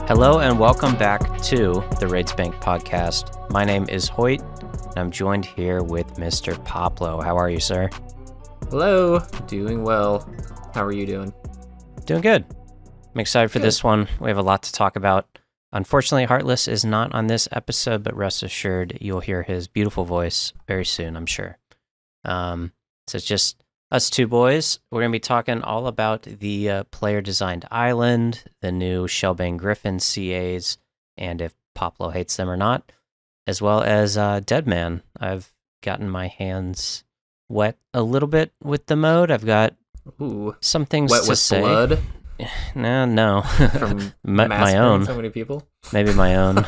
Hello and welcome back to the RaidzBank podcast. My name is Hoyt, and I'm joined here with Mr. Poplo. How are you, sir? Hello, doing well. How are you doing? Doing good. I'm excited for this one. We have a lot to talk about. Unfortunately, Heartless is not on this episode, but rest assured you'll hear his beautiful voice very soon, I'm sure. So it's just us two boys. We're going to be talking all about the player-designed island, the new Shelbane Gryphon CAs, and if Poplo hates them or not, as well as Deadman. I've gotten my hands wet a little bit with the mode. I've got some things wet to with say. Blood? No. From my own. So many people? Maybe my own.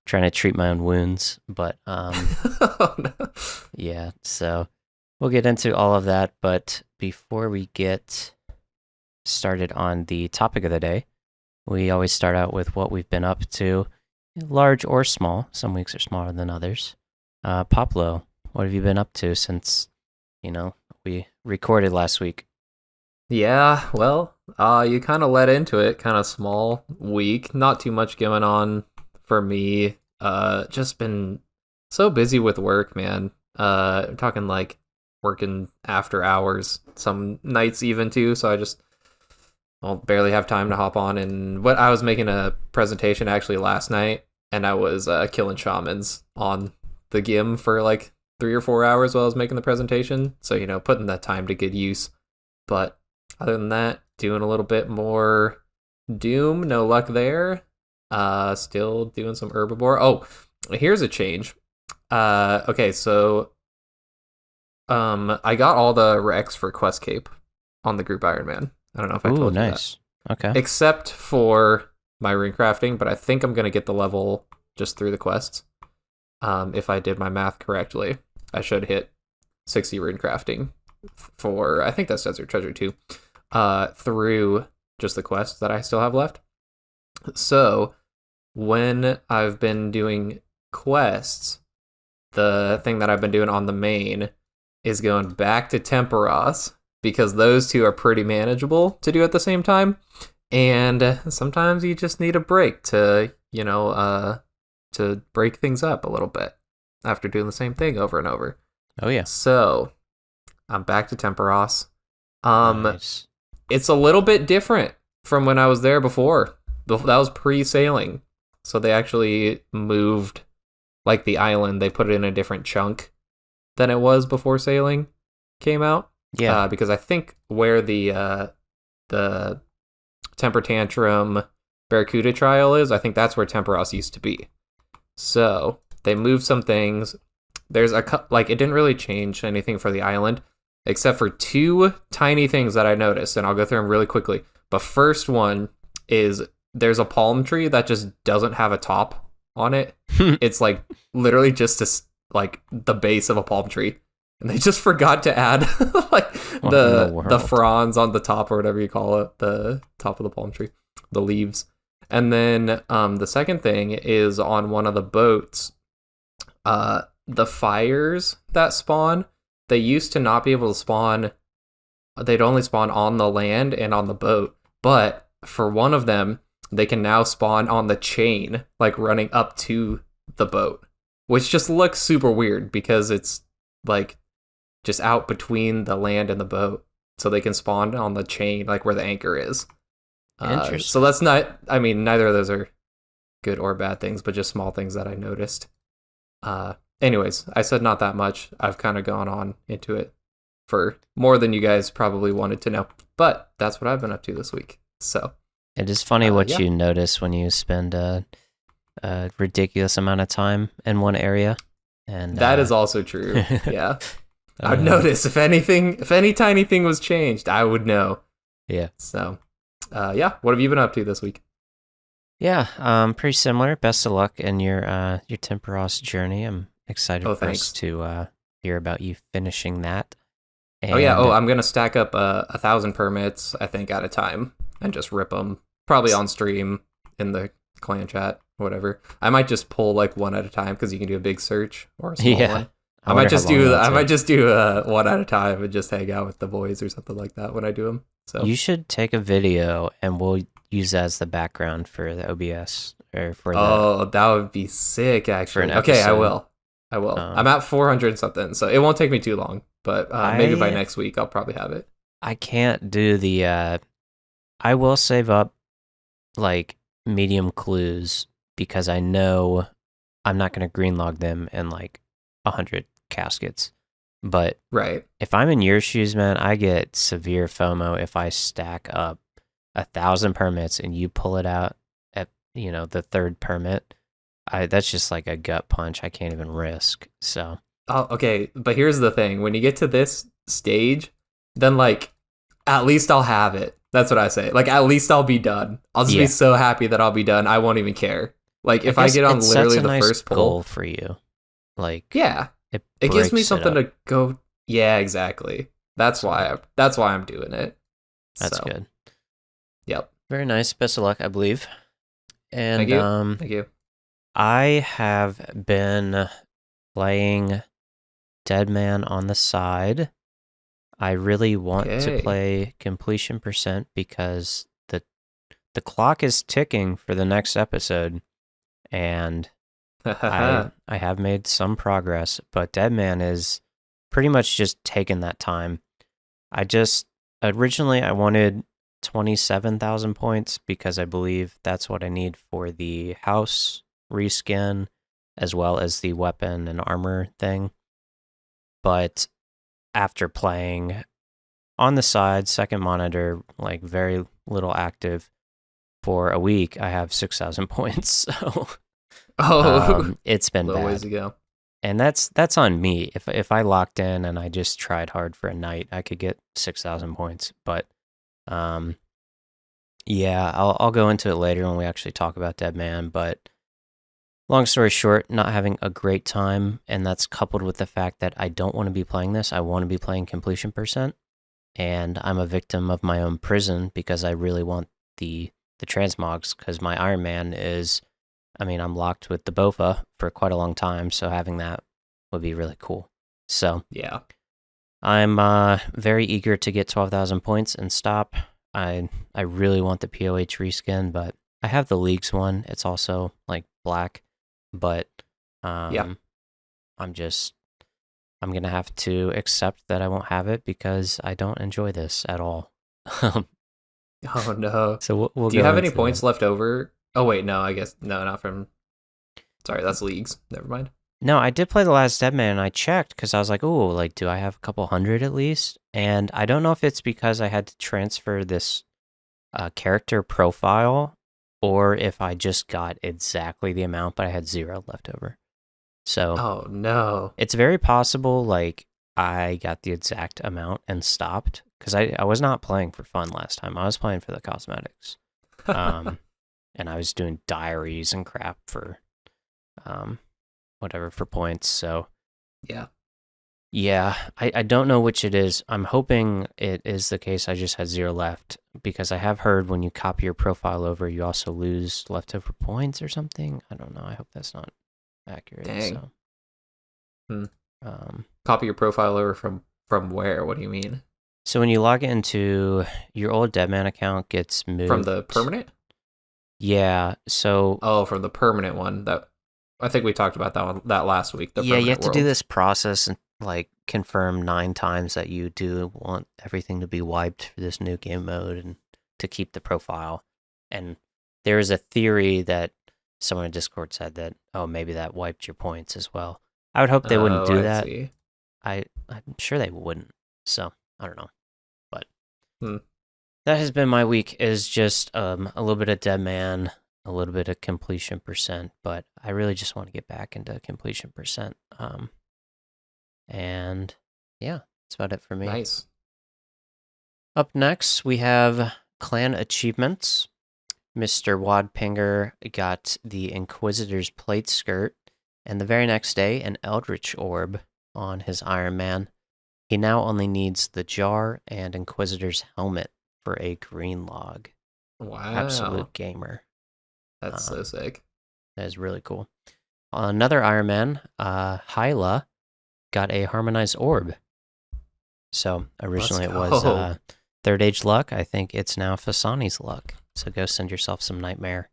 Trying to treat my own wounds, but Oh, no. yeah, so we'll get into all of that, but before we get started on the topic of the day, we always start out with what we've been up to, large or small. Some weeks are smaller than others. Poplo, what have you been up to since, we recorded last week? Yeah, well, you kind of led into it, kind of small week, not too much going on for me. Just been so busy with work, man. I'm talking like working after hours, some nights even too, so I'll barely have time to hop on. And I was making a presentation actually last night, and I was killing shamans on the GIM for like 3 or 4 hours while I was making the presentation, so putting that time to good use. But other than that, doing a little bit more Doom, no luck there. Still doing some Herbivore. Oh, here's a change. Okay, so I got all the Rex for Quest Cape on the group Iron Man. I don't know if I told you nice. that. Okay. Except for my rune crafting, but I think I'm gonna get the level just through the quests. If I did my math correctly, I should hit 60 rune crafting for, I think that's Desert Treasure too, through just the quests that I still have left. So when I've been doing quests, the thing that I've been doing on the main is going back to Tempuras, because those two are pretty manageable to do at the same time. And sometimes you just need a break to, to break things up a little bit after doing the same thing over and over. Oh, yeah. So I'm back to Tempuras. Nice. It's a little bit different from when I was there before. That was pre-sailing. So they actually moved, like, the island. They put it in a different chunk than it was before sailing came out. Yeah. Because I think where the Temper Tantrum Barracuda trial is, I think that's where Tempuras used to be. So they moved some things. There's it didn't really change anything for the island, except for 2 tiny things that I noticed, and I'll go through them really quickly. But first one is there's a palm tree that just doesn't have a top on it. It's like literally just the base of a palm tree, and they just forgot to add the fronds on the top, or whatever you call it, the top of the palm tree, the leaves. And then the second thing is on one of the boats, the fires that spawn, they used to not be able to spawn. They'd only spawn on the land and on the boat. But for one of them, they can now spawn on the chain, like running up to the boat, which just looks super weird because it's like just out between the land and the boat. So they can spawn on the chain, like where the anchor is. Interesting. So that's not, neither of those are good or bad things, but just small things that I noticed. Anyways, I said not that much. I've kind of gone on into it for more than you guys probably wanted to know, but that's what I've been up to this week. So it is funny what you notice when you spend a ridiculous amount of time in one area, and that is also true. Yeah, I'd notice if any tiny thing was changed, I would know. Yeah. So, what have you been up to this week? Yeah, pretty similar. Best of luck in your Tempuras journey. I'm excited for us to hear about you finishing that. And I'm gonna stack up 1,000 permits, I think, at a time, and just rip them. Probably on stream in the clan chat, whatever. I might just pull like one at a time because you can do a big search or a small one. I might just do one at a time and just hang out with the boys or something like that when I do them. So you should take a video and we'll use that as the background for the OBS or for the Oh, that would be sick, actually. an Okay, I episode. will. Um, I'm at 400 something, so it won't take me too long. But maybe by I next week, I'll probably have it. I can't do the. I will save up like medium clues because I know I'm not going to green log them in like 100 caskets. But Right. if I'm in your shoes, man, I get severe FOMO if I stack up 1,000 permits and you pull it out at the third permit. That's just like a gut punch I can't even risk. So Oh, okay. But here's the thing: when you get to this stage, then like, at least I'll have it. That's what I say. Like, at least I'll be done. I'll just yeah, be so happy that I'll be done. I won't even care. Like, if I guess get on it sets literally a the nice first goal pull, for you. Like yeah, it it gives me breaks it something up. to go. Yeah, exactly. That's why. That's why I'm doing it. That's So, good. Yep. Very nice. Best of luck, I believe. And Thank you. Thank you. I have been playing Deadman on the side. I really want to Okay. play completion percent because the clock is ticking for the next episode, and I have made some progress, but Deadman is pretty much just taking that time. Originally I wanted 27,000 points because I believe that's what I need for the house reskin as well as the weapon and armor thing. But after playing on the side, second monitor, like very little active for a week, I have 6,000 points. So Oh, it's been little ways bad. to go. And that's on me. If I locked in and I just tried hard for a night, I could get 6,000 points. But yeah, I'll go into it later when we actually talk about Deadman. But long story short, not having a great time, and that's coupled with the fact that I don't want to be playing this. I want to be playing completion percent, and I'm a victim of my own prison because I really want the transmogs because my Iron Man is. I mean, I'm locked with the BOFA for quite a long time, so having that would be really cool. So Yeah. I'm very eager to get 12,000 points and stop. I really want the POH reskin, but I have the Leagues one. It's also like black, but Yeah. I'm gonna have to accept that I won't have it because I don't enjoy this at all. Oh no. So we'll Do you go have any into points that. left over? Oh wait, no. I guess no, not from. Sorry, that's leagues. Never mind. No, I did play the last Deadman and I checked because I was like, oh, like, do I have a couple hundred at least? And I don't know if it's because I had to transfer this character profile or if I just got exactly the amount, but I had 0 left over. So Oh no. it's very possible, like, I got the exact amount and stopped because I was not playing for fun last time. I was playing for the cosmetics. And I was doing diaries and crap for whatever for points. So yeah, I don't know which it is. I'm hoping it is the case I just had 0 left because I have heard when you copy your profile over, you also lose leftover points or something. I don't know. I hope that's not accurate. Dang. So, Copy your profile over from where? What do you mean? so when you log into your old Deadman account gets moved From the permanent? Yeah. So Oh, from the permanent one. That I think we talked about that last week. The yeah, you have permanent to do world. this process and like confirm 9 times that you do want everything to be wiped for this new game mode and to keep the profile. And there is a theory that someone in Discord said that, oh, maybe that wiped your points as well. I would hope they wouldn't Oh, do I that. see. I'm sure they wouldn't. So I don't know, but Hmm. that has been my week. Is just a little bit of Deadman, a little bit of completion percent, but I really just want to get back into completion percent. And yeah, that's about it for me. Nice. Up next, we have clan achievements. Mr. Wadpinger got the Inquisitor's plate skirt, and the very next day, an Eldritch orb on his Iron Man. He now only needs the jar and Inquisitor's helmet for a green log. Wow. Absolute gamer. That's so sick. That is really cool. Another Iron Man, Hyla, got a harmonized orb. So originally it was Third Age luck, I think it's now Fasani's luck. So go send yourself some Nightmare.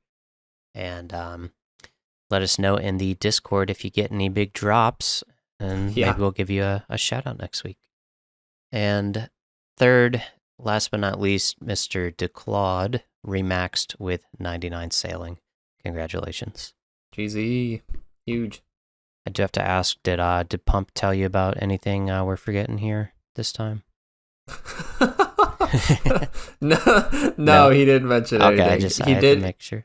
And let us know in the Discord if you get any big drops, and maybe we'll give you a shout out next week. And third, last but not least, Mr. DeClaude remaxed with 99 sailing. Congratulations. GZ. Huge. I do have to ask, did Pump tell you about anything we're forgetting here this time? No, he didn't mention anything. I had to make sure.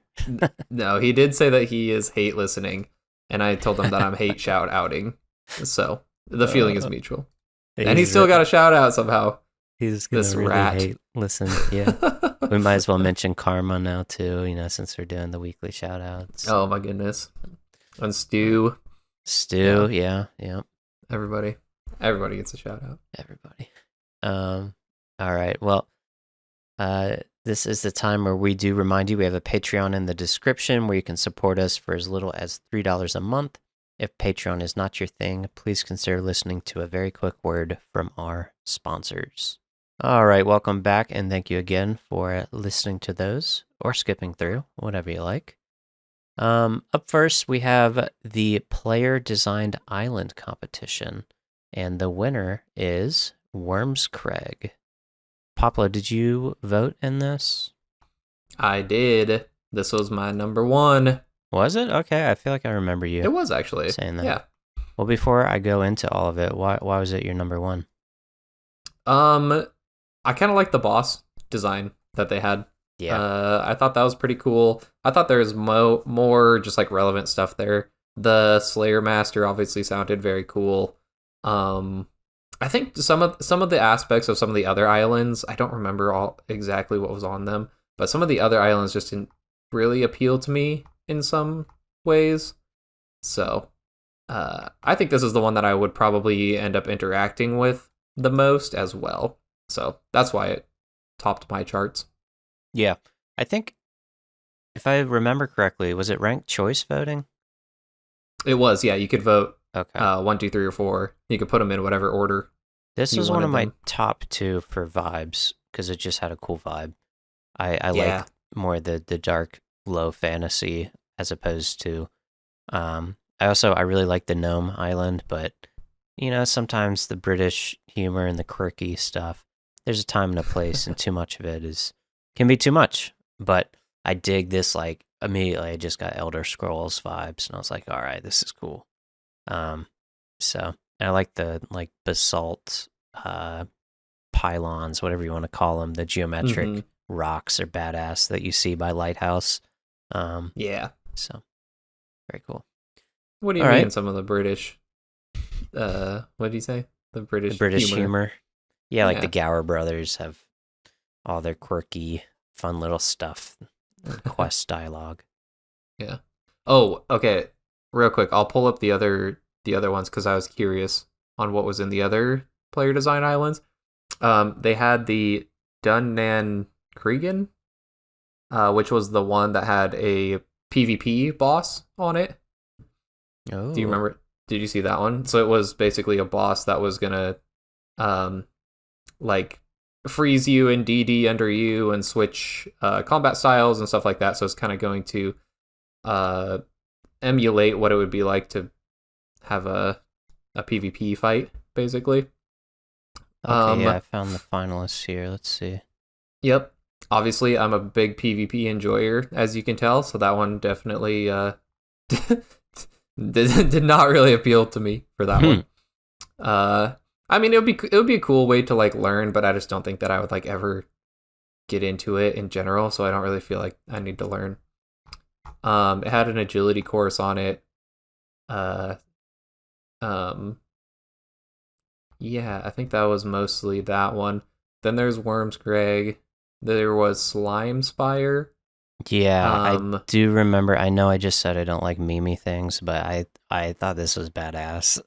No, he did say that he is hate listening, and I told him that I'm hate shout outing. So the feeling is mutual. And he still got a shout out somehow. He's gonna really rat. Hate listen. Yeah, we might as well mention Karma now too. Since we're doing the weekly shout outs. Oh my goodness. And Stu. Yeah. Everybody gets a shout out. Everybody. All right. Well, this is the time where we do remind you we have a Patreon in the description where you can support us for as little as $3 a month. If Patreon is not your thing, please consider listening to a very quick word from our sponsors. All right, welcome back, and thank you again for listening to those or skipping through, whatever you like. Up first, we have the player-designed island competition, and the winner is Wyrmscraig. Poplo, did you vote in this? I did. This was my number one. Was it? Okay, I feel like I remember you. It was actually saying that. Yeah. Well, before I go into all of it, why was it your number one? I kind of like the boss design that they had. Yeah. I thought that was pretty cool. I thought there was more just like relevant stuff there. The Slayer Master obviously sounded very cool. I think some of the aspects of some of the other islands, I don't remember all exactly what was on them, but some of the other islands just didn't really appeal to me in some ways. So, I think this is the one that I would probably end up interacting with the most as well. So that's why it topped my charts. Yeah, I think if I remember correctly, was it ranked choice voting? It was, yeah. You could vote. Okay. 1, 2, 3, or 4. You could put them in whatever order. This was one of my top 2 for vibes because it just had a cool vibe. I like more the dark, low fantasy as opposed to. I really like the Gnome Island, but sometimes the British humor and the quirky stuff. There's a time and a place, and too much of it can be too much. But I dig this like immediately. I just got Elder Scrolls vibes, and I was like, all right, this is cool. So I like the basalt pylons, whatever you want to call them. The geometric rocks are badass that you see by Lighthouse. Yeah. So very cool. What do you mean? Some of the British? What did you say? The British humor. Yeah, like the Gower brothers have all their quirky, fun little stuff, quest dialogue. Yeah. Oh, okay. Real quick, I'll pull up the other ones because I was curious on what was in the other player design islands. They had the Dunnan Cregan, which was the one that had a PvP boss on it. Oh. Do you remember? Did you see that one? So it was basically a boss that was gonna, freeze you and DD under you and switch combat styles and stuff like that. So it's kind of going to emulate what it would be like to have a PvP fight, basically. Okay, I found the finalists here. Let's see. Yep. Obviously, I'm a big PvP enjoyer, as you can tell, so that one definitely did not really appeal to me for that one. I mean, it would be a cool way to learn, but I just don't think that I would ever get into it in general, so I don't really feel like I need to learn. It had an agility course on it. Yeah, I think that was mostly that one. Then there's Wyrmscraig. There was Slime Spire. Yeah, I do remember. I know I just said I don't like memey things, but I thought this was badass.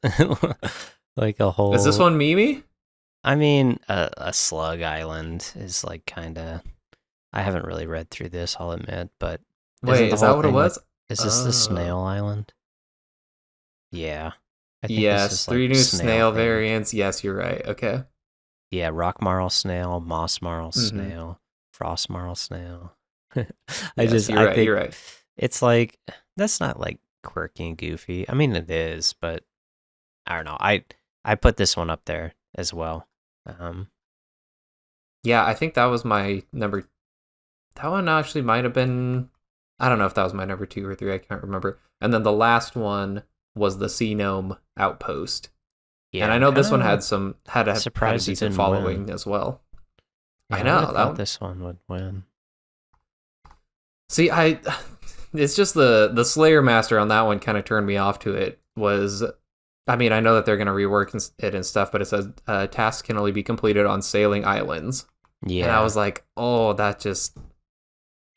Like a whole. Is this one memey? I mean, a slug island is kind of. I haven't really read through this, I'll admit, but. Wait, is that what it was? Is this the snail island? Yeah. Yes, 3 new snail variants. Yes, you're right. Okay. Yeah, rock marl snail, moss marl Mm-hmm. snail, frost marl snail. Yes, you're I right. You're think right. it's like that's not like quirky and goofy. I mean, it is, but I don't know. I put this one up there as well. Um, Yeah, I think that was my number. That one actually might have been. I don't know if that was my number 2 or 3. I can't remember. And then the last one was the Sea Gnome Outpost. And yeah, I I'm know kind this one of had a surprised it decent didn't win. following as well. I Yeah, I would know have that thought one. this one would win. See, it's just the Slayer Master on that one kind of turned me off to it. I mean, I know that they're gonna rework it and stuff, but it says tasks can only be completed on sailing islands, and I Yeah, was like, oh, that just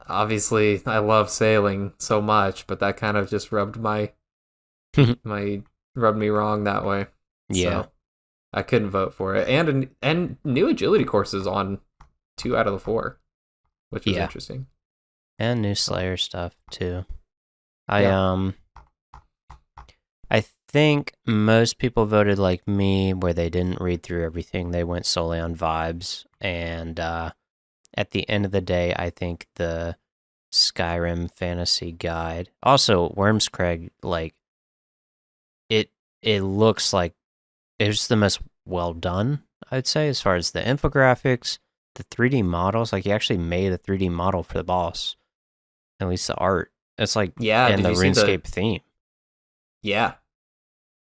obviously I love sailing so much, but that kind of just my rubbed me wrong that way. yeah, So I couldn't vote for it, and new agility courses on 2 out of the 4, which was yeah, interesting. and new So Slayer stuff too. I yeah. I think most people voted like me, where they didn't read through everything. They went solely on vibes, and at the end of the day, I think the Skyrim Fantasy Guide, also Wyrmscraig, like it, it looks like it's the most well done, I'd say, as far as the infographics, the 3D models. Like he actually made a 3D model for the boss, at least the art. It's like Yeah, in did the you see the RuneScape theme, yeah,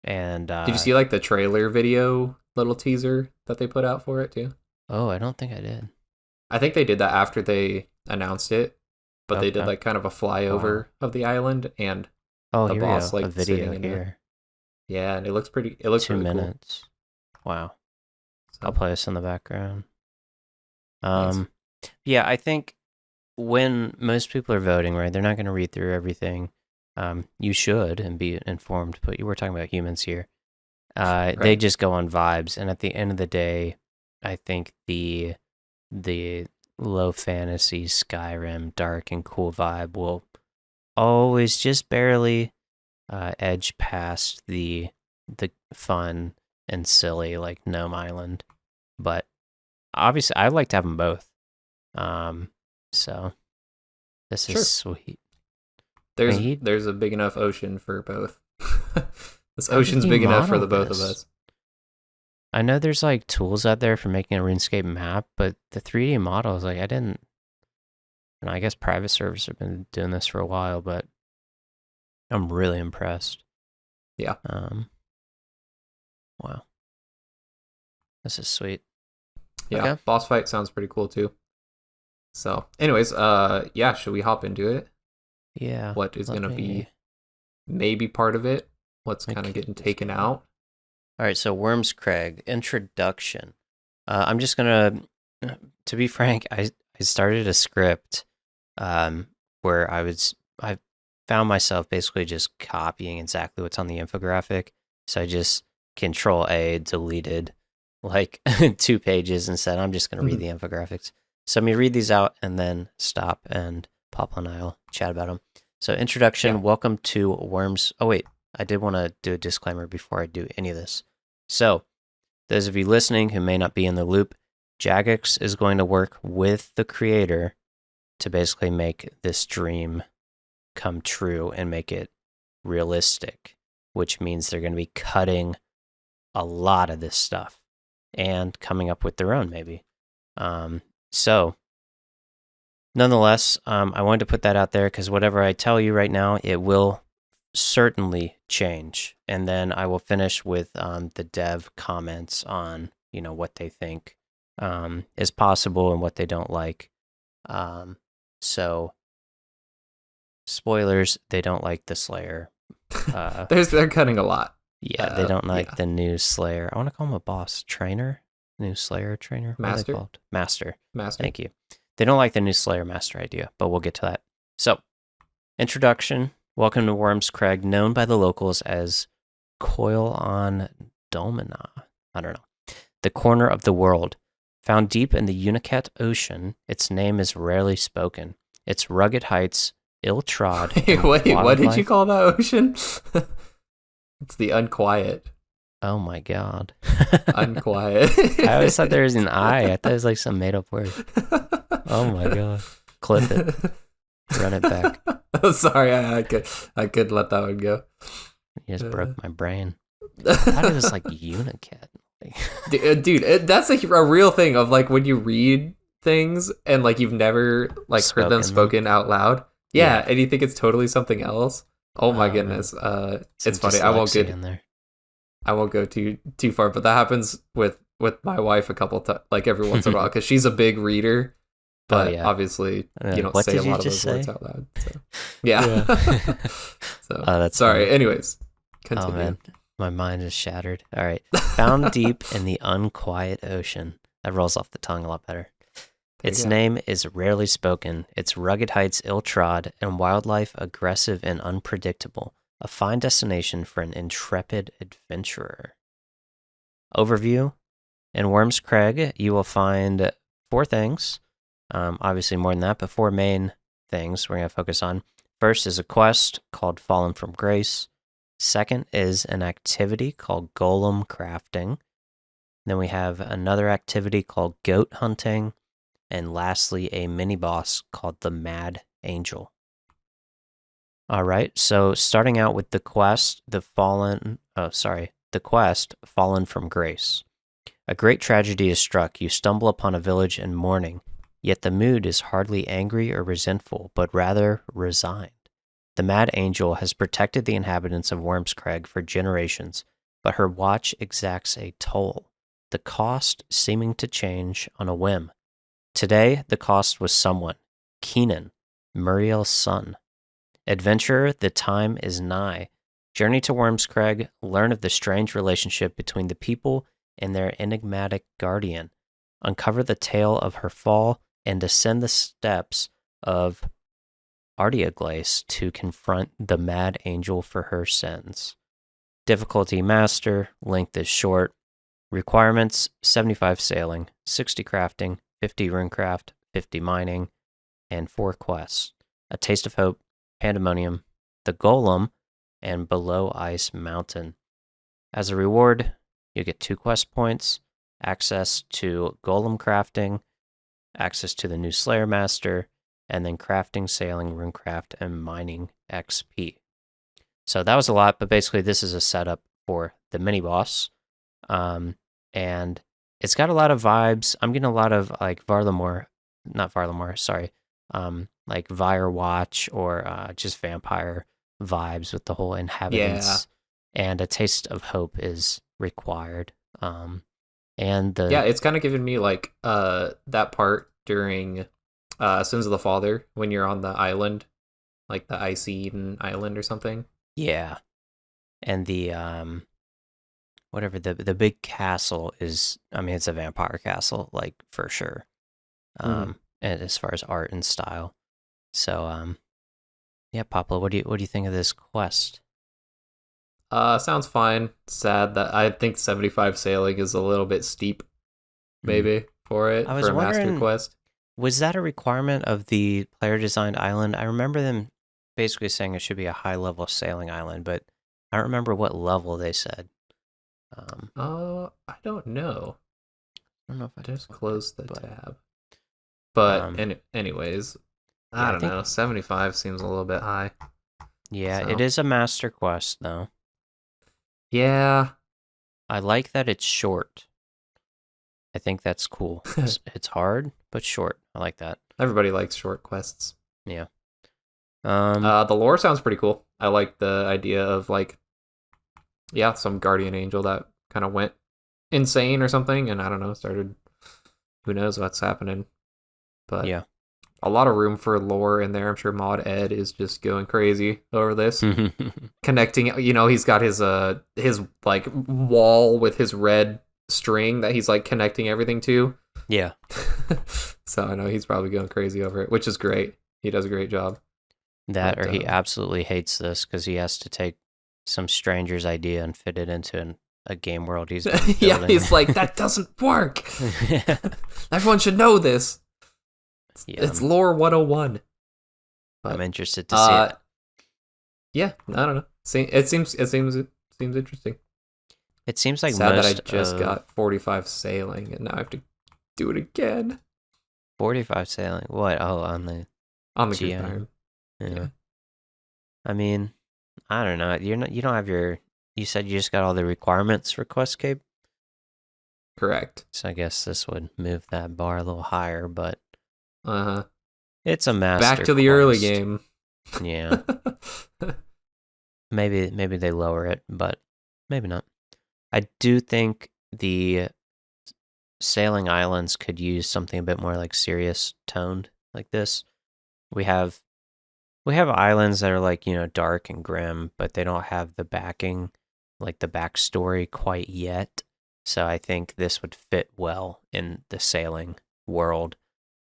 and did you see like the trailer video little teaser that they put out for it too? oh, I don't think I did. I think they did that after they announced it, but they did Okay. like kind of a Wow. flyover of the island and Oh, the here we boss go. A like sitting video in a here. yeah, and it looks Two really cool. minutes. Wow. I'll So play this in the background. nice. Um, yeah, I think when most people are voting, right, they're not going to read through everything. You should and be informed, but you were talking about humans here. They Right. just go on vibes, and at the end of the day, I think the low fantasy Skyrim dark and cool vibe will always just barely edge past the fun and silly like Gnome Island. But obviously, I'd like to have them both. Um, so this is Sure. sweet. I There's mean, he there's a big enough ocean for both. This how did ocean's he big enough for model the both of this? us. I know there's like tools out there for making a RuneScape map, but the 3D models, like I didn't. And I guess private servers have been doing this for a while, but I'm really impressed. Yeah. Um, wow, this is sweet. Yeah. Okay, Boss fight sounds pretty cool too. So, anyways, yeah, should we hop into it? yeah. What is Let gonna me be maybe part of it? What's let me kind of kick getting this taken guy. out? All right, so Wyrmscraig introduction. I'm just gonna, to be frank, I started a script, where I found myself basically just copying exactly what's on the infographic. So I just Control A deleted like 2 pages and said I'm just gonna read the infographics. So let me read these out and then stop, and Poplo and I'll chat about them. So Yeah. introduction, welcome to Worms. Oh wait, I did want to do a disclaimer before I do any of this. So, those of you listening who may not be in the loop, Jagex is going to work with the creator to basically make this dream come true and make it realistic, which means they're going to be cutting a lot of this stuff and coming up with their own, maybe. So, nonetheless, I wanted to put that out there because whatever I tell you right now, it will certainly change, and then I will finish with the dev comments on what they think is possible and what they don't like. So spoilers, they don't like the Slayer. They're cutting a lot. Yeah, they don't like Yeah. the new Slayer. I want to call him a boss trainer, new Slayer trainer. What are they Master? called? Master. Master? Thank you. They don't like the new Slayer Master idea, but we'll get to that. So, introduction. Welcome to Wyrmscraig, known by the locals as Coil on Dolmina. I don't know. The corner of the world. Found deep in the Unicat Ocean, its name is rarely spoken. Its rugged heights, ill-trod, Wait, and what did you wildlife. call that ocean? It's the unquiet. Oh my god. Unquiet. I always thought there was an I. I thought it was like some made up word. Oh my god. Clip it. Run it back. Oh, sorry, I could let that one go. You just broke my brain. I thought it was like Unicat. Dude, that's a real thing of like when you read things and like you've never like heard them spoken out loud. Yeah, and you think it's totally something else. Oh my goodness. It's funny. I won't go too far, but that happens with my wife a couple times, like every once in a while, because she's a big reader. But obviously, you don't say a lot of those words out loud. So. Yeah. So that's sorry. funny. Anyways, continue. Oh man, my mind is shattered. All right, found deep in the unquiet ocean. That rolls off the tongue a lot better. Its name is rarely spoken. Its rugged heights ill-trod, and wildlife aggressive and unpredictable. A fine destination for an intrepid adventurer. Overview. In Wyrmscraig, you will find 4 things. Obviously more than that, but 4 main things we're going to focus on. First is a quest called Fallen from Grace. Second is an activity called Golem Crafting. Then we have another activity called Goat Hunting. And lastly, a mini-boss called the Mad Angel. All right, so starting out with the quest, the quest, Fallen from Grace. A great tragedy is struck. You stumble upon a village in mourning, yet the mood is hardly angry or resentful, but rather resigned. The Mad Angel has protected the inhabitants of Wyrmscraig for generations, but her watch exacts a toll, the cost seeming to change on a whim. Today, the cost was someone, Keenan, Muriel's son. Adventurer, the time is nigh. Journey to Wyrmscraig, learn of the strange relationship between the people and their enigmatic guardian. Uncover the tale of her fall and ascend the steps of Ardiaglace to confront the Mad Angel for her sins. Difficulty Master, length is short. Requirements 75 sailing, 60 crafting, 50 runecraft, 50 mining, and 4 quests. A Taste of Hope, Pandemonium, the Golem, and Below Ice Mountain. As a reward, you get 2 quest points, access to Golem crafting, access to the new Slayer Master, and then crafting, sailing, runecraft, and mining XP. So that was a lot, but basically this is a setup for the mini-boss. And it's got a lot of vibes. I'm getting a lot of like like Firewatch or just vampire vibes with the whole inhabitants. Yeah. And A Taste of Hope is required. It's kind of giving me like that part during Sins of the Father when you're on the island, like the Icy Eden Island or something. Yeah. And the whatever the big castle is, I mean, it's a vampire castle, like for sure. And as far as art and style. So yeah, Poplo, what do you think of this quest? Sounds fine. Sad that I think 75 sailing is a little bit steep, maybe, for it, for a master quest. Was that a requirement of the player-designed island? I remember them basically saying it should be a high-level sailing island, but I don't remember what level they said. I don't know. I don't know if I just closed the tab. But anyways, I don't know. 75 seems a little bit high. Yeah, so. It is a master quest, though. Yeah. I like that it's short. I think that's cool. It's hard, but short. I like that. Everybody likes short quests. Yeah. The lore sounds pretty cool. I like the idea of like, some guardian angel that kind of went insane or something, and I don't know, started. Who knows what's happening? But yeah, a lot of room for lore in there. I'm sure Mod Ed is just going crazy over this. Connecting, he's got his like wall with his red string that he's like connecting everything to. Yeah. So I know he's probably going crazy over it, which is great. He does a great job. Or he absolutely hates this because he has to take some stranger's idea and fit it into a game world he's building. Yeah, he's like, that doesn't work. Everyone should know this. It's lore 101. But, I'm interested to see it. Yeah, I don't know. It seems interesting. It seems like Sad that I most just of got 45 sailing and now I have to do it again 45 sailing. What? Oh, on the on the GM. gridiron. Yeah. I mean, I don't know. You don't have your. You said you just got all the requirements for Questscape, Correct. so I guess this would move that bar a little higher. But Uh-huh. it's a master. Back to the early quest. game. Yeah. Maybe they lower it, but maybe not. I do think the sailing islands could use something a bit more like serious toned like this. We have islands that are like, dark and grim, but they don't have the backing, like the backstory quite yet. So I think this would fit well in the sailing world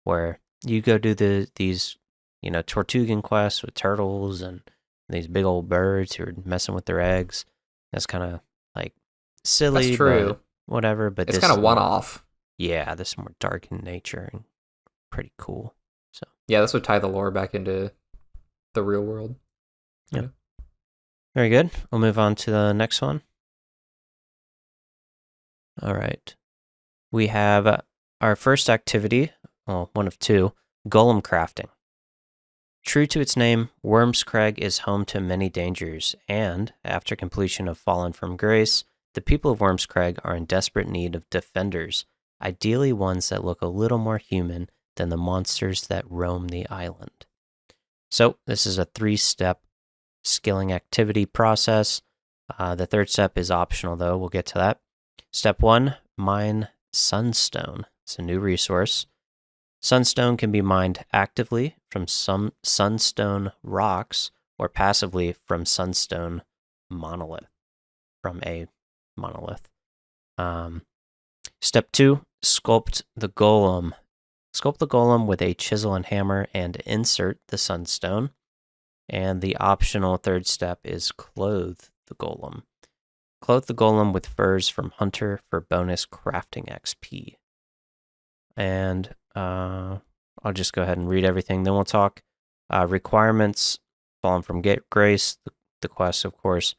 where you go do these, Tortugan quests with turtles and these big old birds who are messing with their eggs. That's kind of like silly, That's true. but whatever. But It's this kind of one-off. Yeah, this is more dark in nature and pretty cool. So Yeah, this would tie the lore back into the real world. Yeah. Very good. We'll move on to the next one. All right. We have our first activity, well, one of two, golem crafting. True to its name, Wyrmscraig is home to many dangers, and after completion of Fallen from Grace, the people of Wyrmscraig are in desperate need of defenders, ideally ones that look a little more human than the monsters that roam the island. So, this is a 3-step skilling activity process. The third step is optional, though. We'll get to that. Step 1, mine sunstone. It's a new resource. Sunstone can be mined actively from some sunstone rocks or passively from sunstone monolith, from a monolith. Step 2, sculpt the golem. Sculpt the golem with a chisel and hammer and insert the sunstone. And the optional third step is clothe the golem. Clothe the golem with furs from Hunter for bonus crafting XP. And I'll just go ahead and read everything. Then we'll talk requirements. Fallen from Grace, the quest, of course.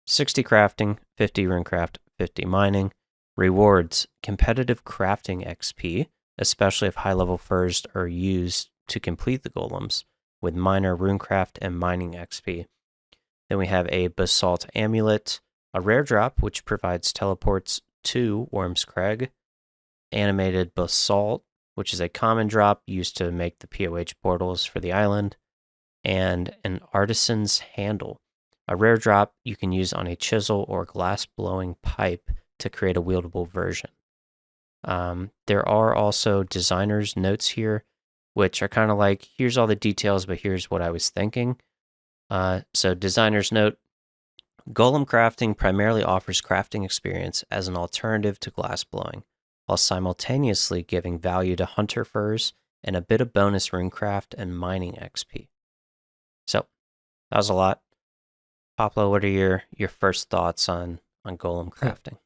60 crafting, 50 runecraft, 50 mining. Rewards, competitive crafting XP, especially if high-level furs are used to complete the golems, with minor runecraft and mining XP. Then we have a basalt amulet, a rare drop, which provides teleports to Wyrmscraig, animated basalt, which is a common drop used to make the POH portals for the island, and an artisan's handle, a rare drop you can use on a chisel or glass-blowing pipe to create a wieldable version. There are also designer's notes here, which are kind of like, here's all the details, but here's what I was thinking. So designer's note, golem crafting primarily offers crafting experience as an alternative to glass blowing, while simultaneously giving value to hunter furs and a bit of bonus runecraft and mining XP. So that was a lot. Poplo, what are your first thoughts on golem crafting?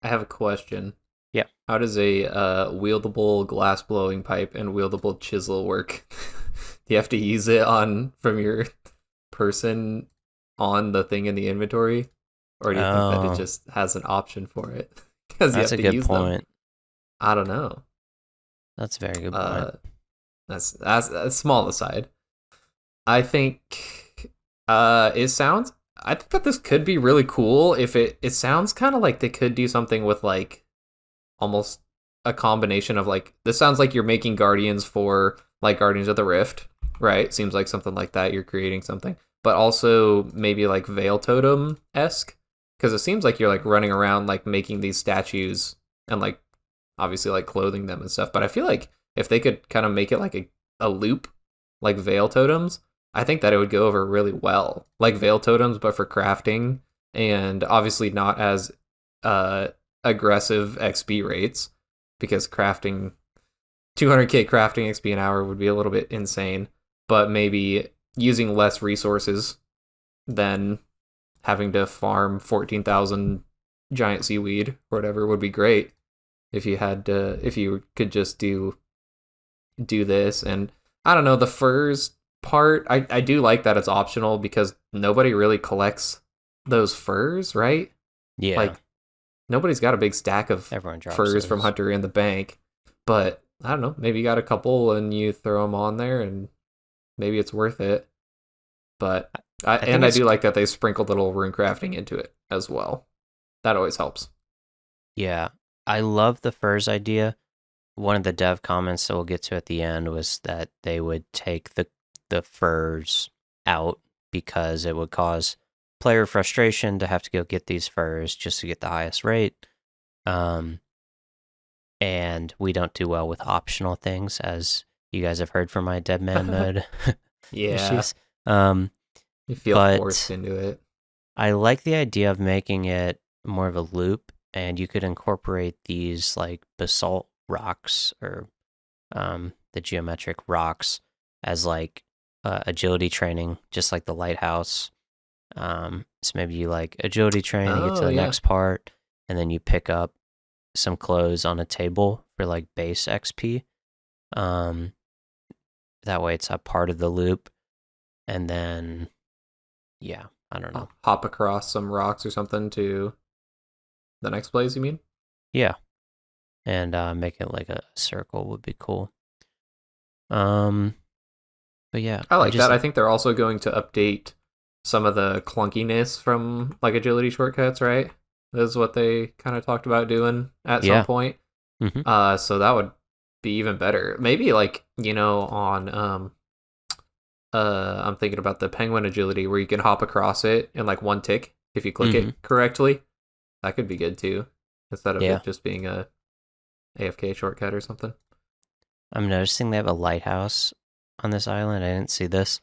I have a question. Yeah. How does a wieldable glass blowing pipe and wieldable chisel work? Do you have to use it from your person on the thing in the inventory? Or do you think that it just has an option for it? Because you have to use them. I don't know. That's a very good point. That's small aside. I think I think that this could be really cool if it sounds kind of like they could do something with like almost a combination of like, this sounds like you're making guardians for like Guardians of the Rift, right? Seems like something like that. You're creating something, but also maybe like Veil Totem-esque, because it seems like you're like running around like making these statues and like obviously like clothing them and stuff. But I feel like if they could kind of make it like a loop like Veil Totems, I think that it would go over really well. Like Veil Totems, but for crafting, and obviously not as aggressive XP rates, because crafting 200k crafting XP an hour would be a little bit insane, but maybe using less resources than having to farm 14,000 giant seaweed or whatever would be great if you could just do this. And I don't know, the furs part, I do like that it's optional, because nobody really collects those furs, right? Yeah. Like nobody's got a big stack of Everyone drops furs those. from Hunter in the bank. But I don't know, maybe you got a couple and you throw them on there, and maybe it's worth it. But I do like that they sprinkled little rune crafting into it as well. That always helps. Yeah, I love the furs idea. One of the dev comments that we'll get to at the end was that they would take the furs out because it would cause player frustration to have to go get these furs just to get the highest rate. And we don't do well with optional things, as you guys have heard from my Deadman mode issues. You feel forced into it. I like the idea of making it more of a loop, and you could incorporate these like basalt rocks or the geometric rocks as like agility training, just like the lighthouse. So maybe you like agility train to get to the next part, and then you pick up some clothes on a table for like base XP. That way it's a part of the loop, and then I don't know. Hop across some rocks or something to the next place, you mean? Yeah. And make it like a circle would be cool. But yeah. I like that. I think they're also going to update some of the clunkiness from like agility shortcuts, right? That's what they kind of talked about doing at some point. Mm-hmm. So that would be even better. Maybe like, on I'm thinking about the penguin agility where you can hop across it in like one tick if you click it correctly. That could be good too, instead of it just being a AFK shortcut or something. I'm noticing they have a lighthouse on this island. I didn't see this,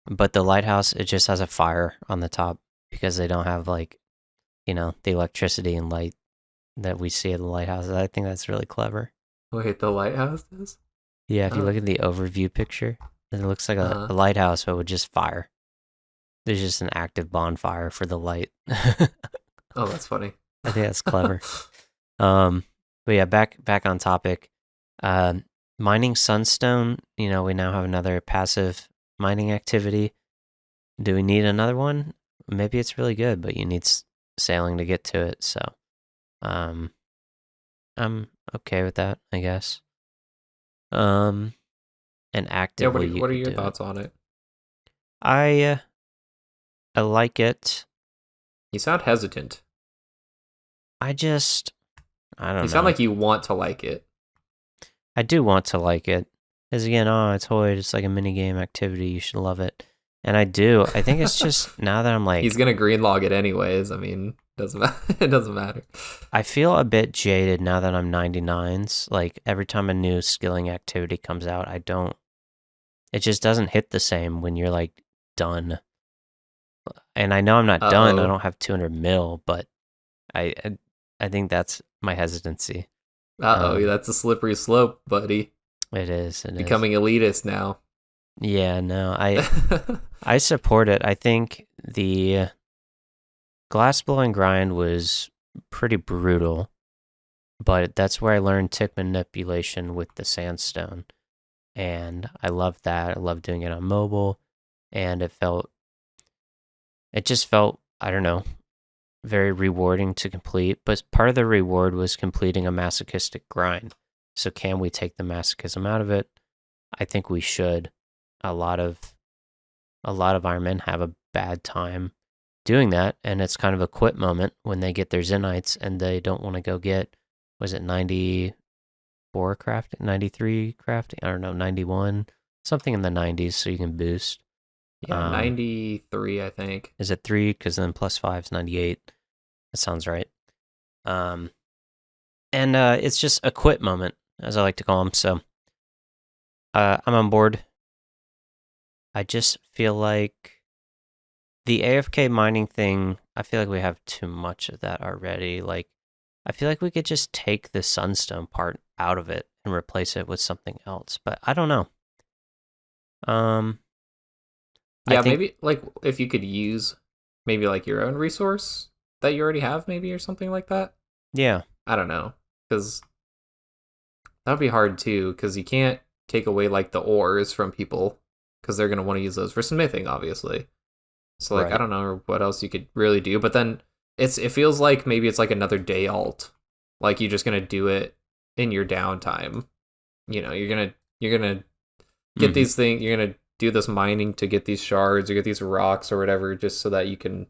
but the lighthouse, it just has a fire on the top because they don't have like, the electricity and light that we see at the lighthouse. I think that's really clever. Wait, the lighthouse does? Yeah, if you look at the overview picture, it looks like a lighthouse, but with just fire. There's just an active bonfire for the light. Oh, that's funny. I think that's clever. But yeah, back on topic. Mining sunstone, we now have another passive mining activity. Do we need another one? Maybe it's really good, but you need sailing to get to it, so I'm okay with that, I guess. And actively, what are your thoughts on it? I like it. You sound hesitant. I don't know. You sound like you want to like it. I do want to like it. Because again, it's Hoyt, it's like a mini game activity, you should love it. And I do. I think it's just now that I'm like... He's going to green log it anyways. I mean, it doesn't matter. I feel a bit jaded now that I'm 99s. Like, every time a new skilling activity comes out, it just doesn't hit the same when you're, like, done. And I know I'm not done. I don't have 200 mil, but I think that's my hesitancy. That's a slippery slope, buddy. It is. Becoming elitist now. Yeah, no, I support it. I think the glassblowing grind was pretty brutal, but that's where I learned tick manipulation with the sandstone, and I love that. I love doing it on mobile, and it just felt, I don't know, very rewarding to complete. But part of the reward was completing a masochistic grind. So can we take the masochism out of it? I think we should. A lot of Iron Men have a bad time doing that, and it's kind of a quit moment when they get their Zenites and they don't want to go get, was it 94 crafting, 93 crafting? I don't know, 91, something in the 90s so you can boost. Yeah, 93, I think. Is it 3? Because then +5 is 98. That sounds right. And it's just a quit moment, as I like to call them. So I'm on board. I just feel like the AFK mining thing, I feel like we have too much of that already. Like, I feel like we could just take the sunstone part out of it and replace it with something else, but I don't know. Yeah, maybe like if you could use maybe like your own resource that you already have, maybe, or something like that. Yeah. I don't know, because that would be hard too, because you can't take away like the ores from people, because they're going to want to use those for smithing, obviously. So like, right. I don't know what else you could really do, but then it feels like maybe it's like another day alt. Like you're just gonna do it in your downtime. You're gonna get these things. You're gonna do this mining to get these shards or get these rocks or whatever, just so that you can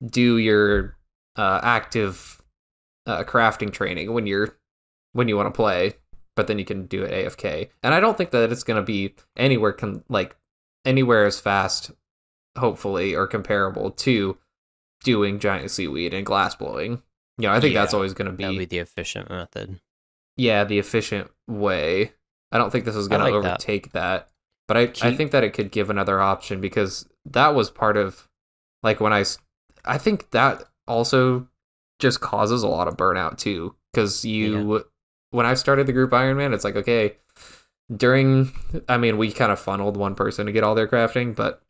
do your active crafting training when you want to play. But then you can do it AFK. And I don't think that it's gonna be anywhere anywhere as fast, hopefully, or comparable to doing giant seaweed and glass blowing. I think that's always going to that'll be the efficient method. Yeah, the efficient way. I don't think this is going to overtake that. But I think that it could give another option, because that was part of, like, when I think that also just causes a lot of burnout too, because when I started the group Ironman, it's like, okay, we kind of funneled one person to get all their crafting, but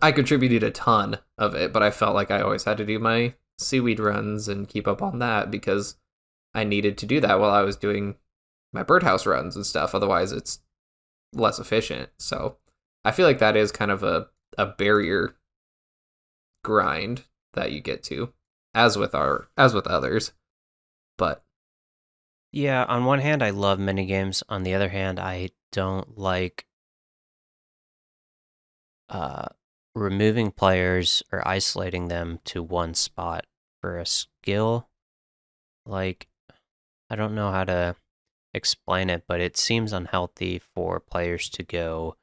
I contributed a ton of it, but I felt like I always had to do my seaweed runs and keep up on that, because I needed to do that while I was doing my birdhouse runs and stuff. Otherwise, it's less efficient. So I feel like that is kind of a barrier grind that you get to, as with others. But yeah, on one hand, I love minigames. On the other hand, I don't like removing players or isolating them to one spot for a skill. Like, I don't know how to explain it, but it seems unhealthy for players to go,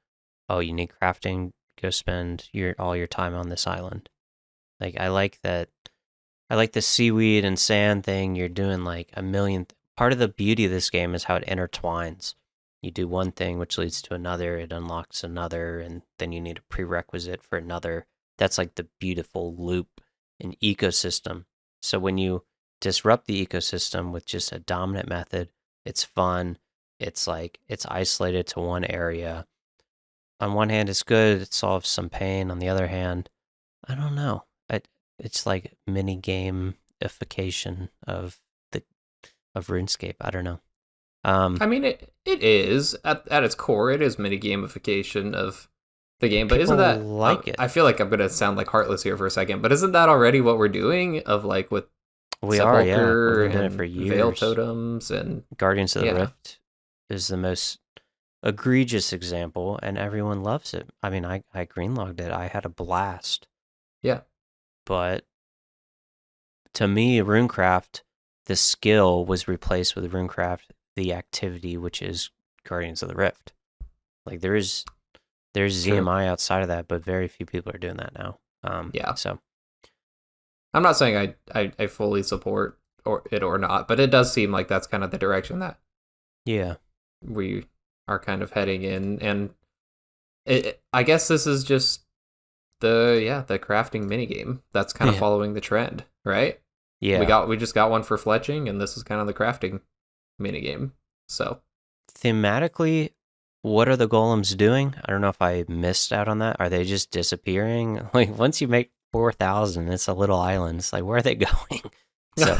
oh, you need crafting, go spend all your time on this island. Like, I like the seaweed and sand thing. You're doing like a million. Part of the beauty of this game is how it intertwines. You do one thing, which leads to another, it unlocks another, and then you need a prerequisite for another. That's like the beautiful loop and ecosystem. So when you disrupt the ecosystem with just a dominant method, it's fun. It's like, it's isolated to one area. On one hand, it's good. It solves some pain. On the other hand, I don't know. It's like mini gamification of RuneScape. I don't know. it is at its core. It is mini gamification of the game, but isn't that it? I feel like I'm gonna sound like Heartless here for a second, but isn't that already what we're doing? Of like with Sepulcher and Veil Totems and Guardians of the Rift is the most egregious example, and everyone loves it. I mean, I greenlogged it. I had a blast. Yeah, but to me, RuneCraft, the skill was replaced with RuneCraft, the activity, which is Guardians of the Rift. Like there's ZMI outside of that, but very few people are doing that now. So I'm not saying I fully support it or not, but it does seem like that's kind of the direction that we are kind of heading in, and I guess this is just the crafting minigame that's kind of following the trend, right? Yeah. We just got one for fletching, and this is kind of the crafting minigame. So thematically, what are the golems doing? I don't know if I missed out on that. Are they just disappearing? Like once you make 4,000, it's a little island. It's like, where are they going? So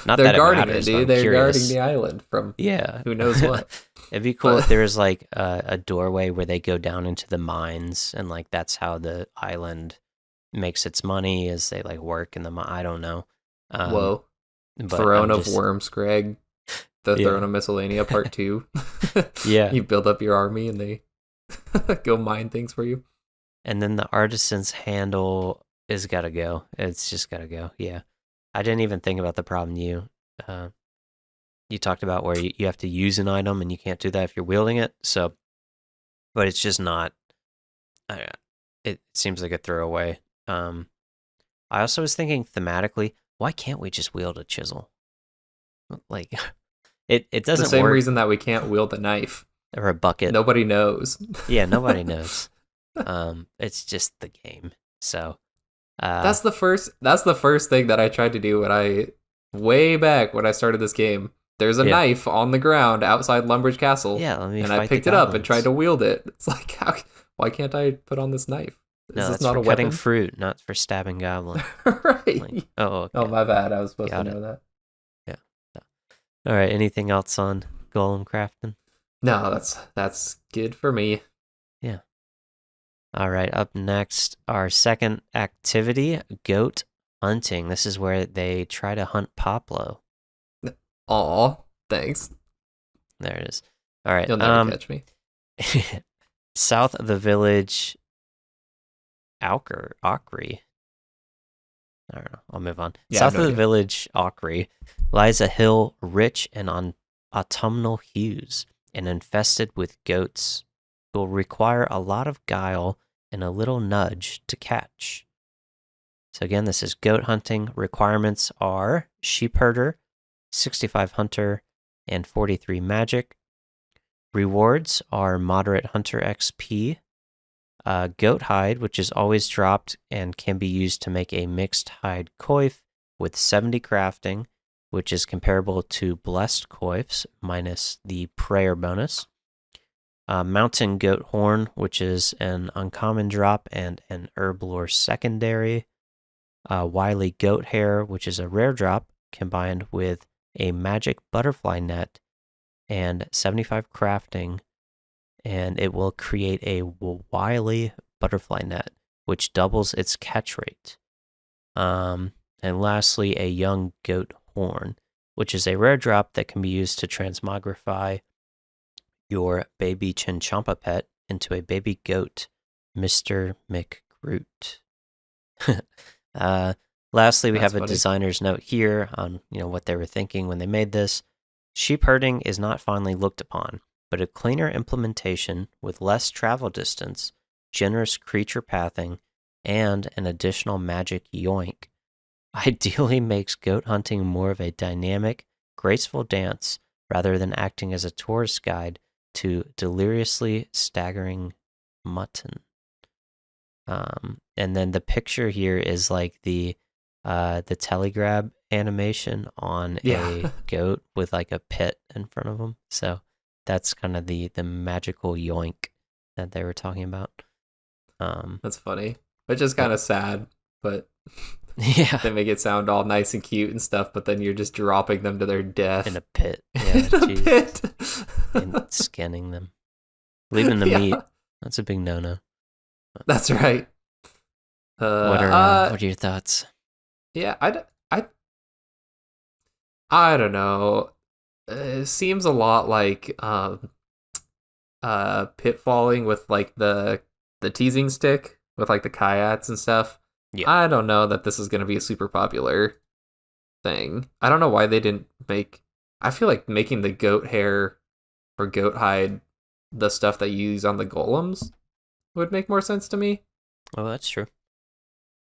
not they're that guarding it matters, it, dude. They're guarding the island from who knows what. It'd be cool if there was like a doorway where they go down into the mines, and like that's how the island makes its money, is they like work in the mine. I don't know. Whoa. Throne of Wyrmscraig, the Throne of Miscellanea Part 2. You build up your army and they go mine things for you. And then the artisan's handle is gotta go. It's just gotta go. Yeah. I didn't even think about the problem you talked about, where you have to use an item and you can't do that if you're wielding it. So, but it's just not, it seems like a throwaway. I also was thinking thematically, why can't we just wield a chisel? Like, it doesn't work. The same reason that we can't wield a knife. Or a bucket. Nobody knows. Yeah, nobody knows. It's just the game. So that's the first thing that I tried to do way back when I started this game. There's a knife on the ground outside Lumbridge Castle. Yeah, and I picked it up and tried to wield it. It's like, why can't I put on this knife? No, that's not for cutting fruit, not for stabbing goblins. Right. Like, okay. Oh, my bad. I was supposed to know that. Yeah. All right. Anything else on golem crafting? No, that's good for me. Yeah. All right. Up next, our second activity, goat hunting. This is where they try to hunt Poplo. Aw, thanks. There it is. All right. You'll never catch me. South of the village, Auchery. I don't know. I'll move on. Yeah, South no of the idea. village, Auchery, lies a hill rich in autumnal hues and infested with goats. It will require a lot of guile and a little nudge to catch. So again, this is goat hunting. Requirements are sheep herder, 65 hunter, and 43 magic. Rewards are moderate hunter XP, goat hide, which is always dropped and can be used to make a mixed hide coif with 70 crafting, which is comparable to blessed coifs minus the prayer bonus. Mountain goat horn, which is an uncommon drop and an herb lore secondary. Wily goat hair, which is a rare drop combined with a magic butterfly net and 75 crafting, and it will create a wily butterfly net, which doubles its catch rate. And lastly, a young goat horn, which is a rare drop that can be used to transmogrify your baby Chinchampa pet into a baby goat, Mr. McGroot. Lastly, we That's have a funny. designer's note here on what they were thinking when they made this. Sheep herding is not fondly looked upon, but a cleaner implementation with less travel distance, generous creature pathing, and an additional magic yoink ideally makes goat hunting more of a dynamic, graceful dance rather than acting as a tourist guide to deliriously staggering mutton. And then the picture here is like the telegrab animation on a goat with like a pit in front of him. So that's kind of the magical yoink that they were talking about. That's funny. Which is kind of sad, but yeah, they make it sound all nice and cute and stuff, but then you're just dropping them to their death. in a pit. Yeah, in a pit. And skinning them. Leaving the meat. That's a big no-no. That's right. What are your thoughts? Yeah, I don't know. It seems a lot like pitfalling with like the teasing stick with like the kayaks and stuff. Yeah. I don't know that this is going to be a super popular thing. I don't know why they didn't make. I feel like making the goat hair or goat hide the stuff that you use on the golems would make more sense to me. Oh, that's true.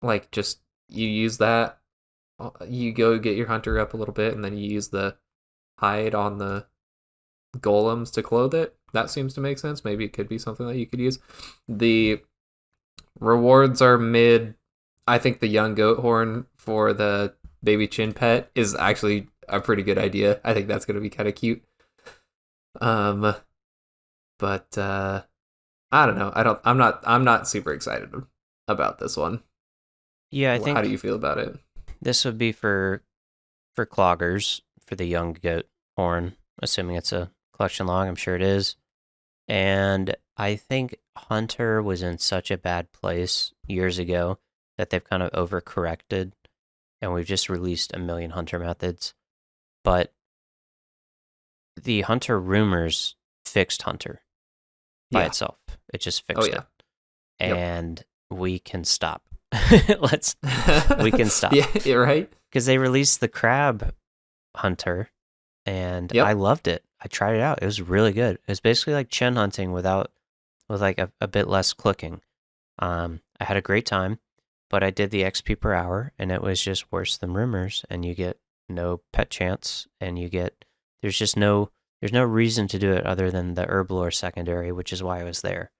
Like, just you use that, you go get your hunter up a little bit, and then you use the hide on the golems to clothe it. That seems to make sense. Maybe it could be something that you could use. The rewards are mid. I think the young goat horn for the baby chin pet is actually a pretty good idea. I think that's going to be kind of cute. But I don't know. I'm not super excited about this one. Yeah, I think. How do you feel about it? This would be for cloggers for the young goat horn, assuming it's a collection log. I'm sure it is. And I think Hunter was in such a bad place years ago that they've kind of overcorrected, and we've just released a million Hunter methods. But the Hunter rumors fixed Hunter by itself. It just fixed it. And we can stop. We can stop. Yeah, you're right. Because they released the crab hunter, and I loved it. I tried it out. It was really good. It was basically like chin hunting with like a bit less clicking. I had a great time, but I did the XP per hour, and it was just worse than rumors. And you get no pet chance, and there's no reason to do it other than the herb lore secondary, which is why I was there.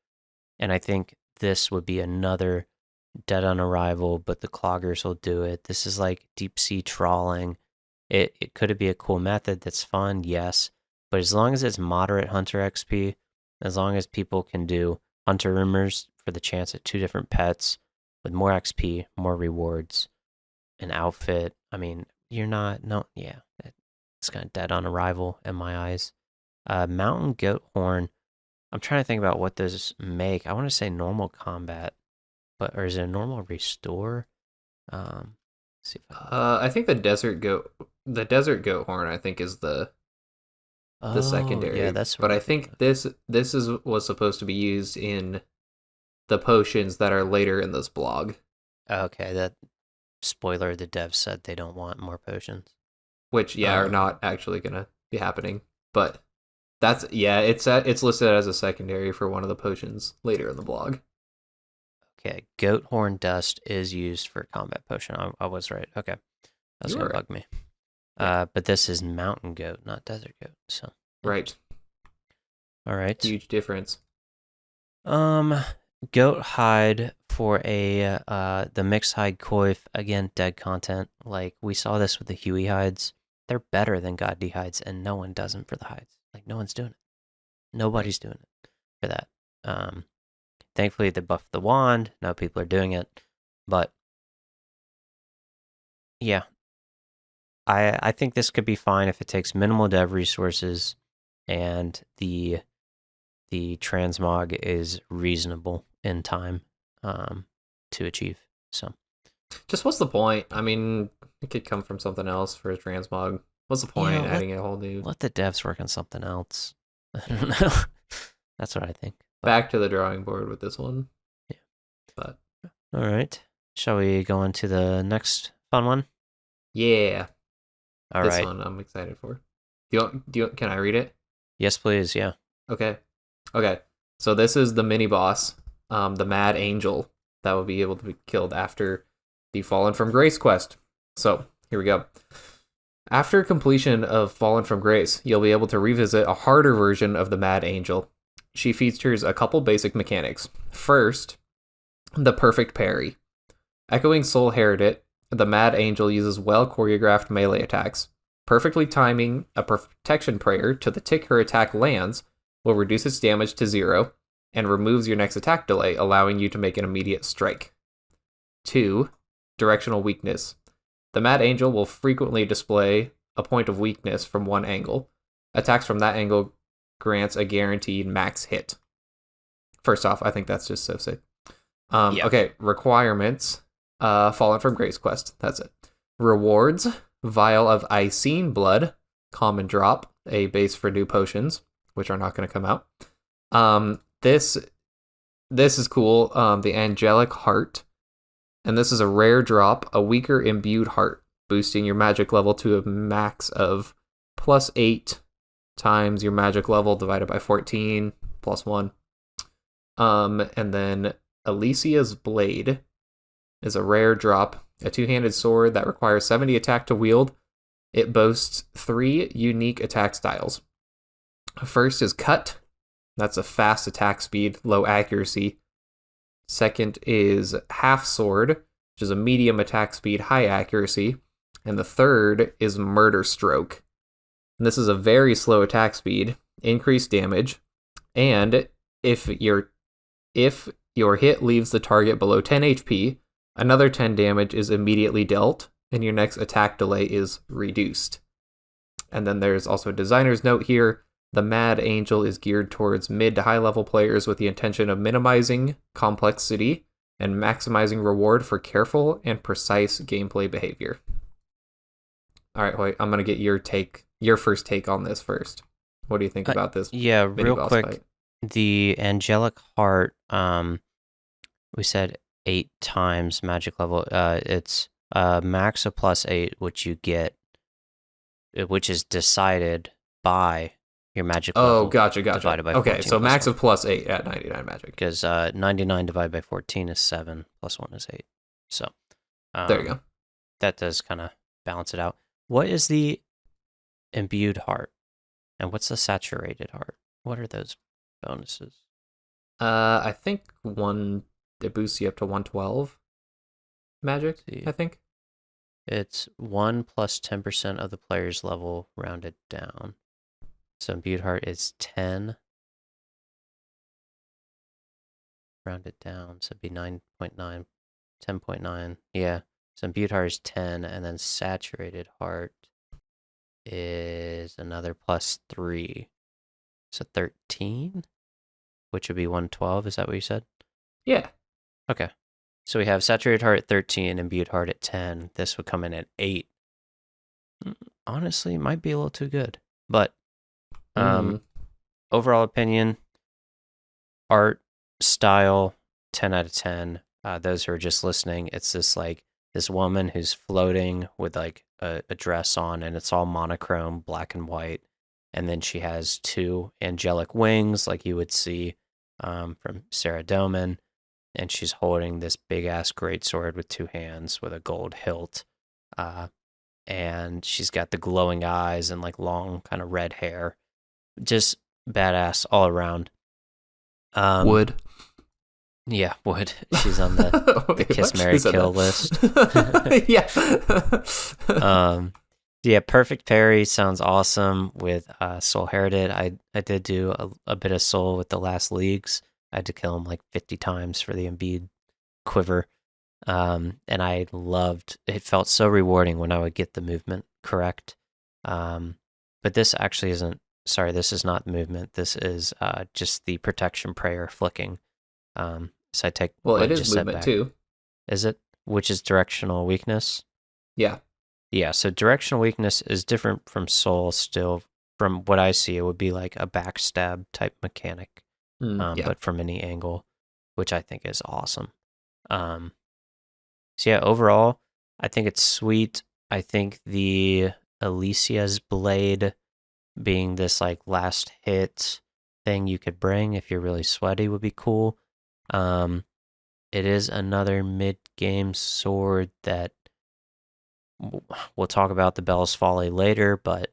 And I think this would be another dead on arrival, but the cloggers will do it. This is like deep sea trawling. It could be a cool method that's fun, yes, but as long as it's moderate hunter XP, as long as people can do hunter rumors for the chance at 2 different pets with more XP, more rewards, an outfit. I mean, it's kind of dead on arrival in my eyes. Mountain goat horn. I'm trying to think about what those make. I want to say normal combat, or is it a normal restore? See if I can... I think the desert goat horn, I think, is the secondary. Yeah, that's what but I'm I thinking think this was supposed to be used in the potions that are later in this blog. Okay, that spoiler, the devs said they don't want more potions. Which are not actually gonna be happening. But it's listed as a secondary for one of the potions later in the blog. Okay, goat horn dust is used for combat potion. I was right. Okay, that's gonna bug me. Yeah. But this is mountain goat, not desert goat. So right. All right. Huge difference. Goat hide for the mixed hide coif, again, dead content. Like, we saw this with the Huey hides. They're better than God D hides, and no one does them for the hides. Like, no one's doing it. Nobody's doing it for that. Thankfully, they buffed the wand. Now people are doing it. But, yeah. I think this could be fine if it takes minimal dev resources and the transmog is reasonable in time to achieve. So, just what's the point? I mean, it could come from something else for a transmog. What's the point in adding a whole new? Let the devs work on something else. I don't know. That's what I think. But back to the drawing board with this one. Yeah. But all right, shall we go on to the next fun one? Yeah. All this right. one I'm excited for. Can I read it? Yes, please. Yeah. Okay. So this is the mini boss, the Mad Angel, that will be able to be killed after the Fallen from Grace quest. So here we go. After completion of Fallen from Grace, you'll be able to revisit a harder version of the Mad Angel. She features a couple basic mechanics. First, the perfect parry. Echoing Soul Heredit, the Mad Angel uses well choreographed melee attacks. Perfectly timing a protection prayer to the tick her attack lands will reduce its damage to 0 and removes your next attack delay, allowing you to make an immediate strike. 2. Directional weakness. The Mad Angel will frequently display a point of weakness from one angle. Attacks from that angle grants a guaranteed max hit. First off, I think that's just so sick. Okay, requirements. Fallen from Grace quest. That's it. Rewards. Vial of Icene Blood. Common drop. A base for new potions, which are not going to come out. This is cool. The Angelic Heart. And this is a rare drop, a weaker imbued heart, boosting your magic level to a max of +8 times your magic level divided by 14, +1. And then Alicia's Blade is a rare drop, a two-handed sword that requires 70 attack to wield. It boasts 3 unique attack styles. First is Cut. That's a fast attack speed, low accuracy. Second is Half Sword, which is a medium attack speed, high accuracy. And the third is Murder Stroke. And this is a very slow attack speed, increased damage, and if your hit leaves the target below 10 HP, another 10 damage is immediately dealt, and your next attack delay is reduced. And then there's also a designer's note here. The Mad Angel is geared towards mid to high level players with the intention of minimizing complexity and maximizing reward for careful and precise gameplay behavior. All right, Hoyt, I'm going to get your first take on this first. What do you think about this? Yeah, real quick. Fight? The Angelic Heart, we said 8 times magic level. It's max of +8, which you get, which is decided by your magic level. Oh, gotcha. Divided by okay, 14 so max of +8 at 99 magic. Because 99 divided by 14 is 7, +1 is 8. So there you go. That does kind of balance it out. What is the imbued heart? And what's the saturated heart? What are those bonuses? I think it boosts you up to 112 magic, I think. It's 1 plus 10% of the player's level rounded down. So imbued heart is 10. Rounded down, so it'd be 9.9, 10.9. Yeah. So imbued heart is 10, and then saturated heart is another +3. So 13, which would be 112. Is that what you said? Yeah. Okay. So we have Saturated Heart at 13, Imbued Heart at 10. This would come in at 8. Honestly, it might be a little too good. But overall opinion, art, style, 10 out of 10. Those who are just listening, it's this woman who's floating with like a dress on, and it's all monochrome, black and white. And then she has 2 angelic wings like you would see from Sarah Doman. And she's holding this big-ass greatsword with 2 hands with a gold hilt. And she's got the glowing eyes and like long kind of red hair. Just badass all around. Wood. Yeah, Wood. She's on the Kiss, Marry, Kill list. Yeah. Yeah, Perfect Parry sounds awesome with Soul Herited. I did do a bit of Soul with the last leagues. I had to kill him like 50 times for the Embiid quiver. And I loved it. Felt so rewarding when I would get the movement correct. But this actually isn't. Sorry, this is not movement. This is just the protection prayer flicking. So I take. Well, it is movement too. Is it? Which is directional weakness? Yeah. Yeah. So directional weakness is different from soul. Still, from what I see, it would be like a backstab type mechanic, but from any angle, which I think is awesome. So yeah, overall, I think it's sweet. I think the Alicia's blade being this like last hit thing you could bring if you're really sweaty would be cool. It is another mid-game sword that we'll talk about the Bell's Folly later, but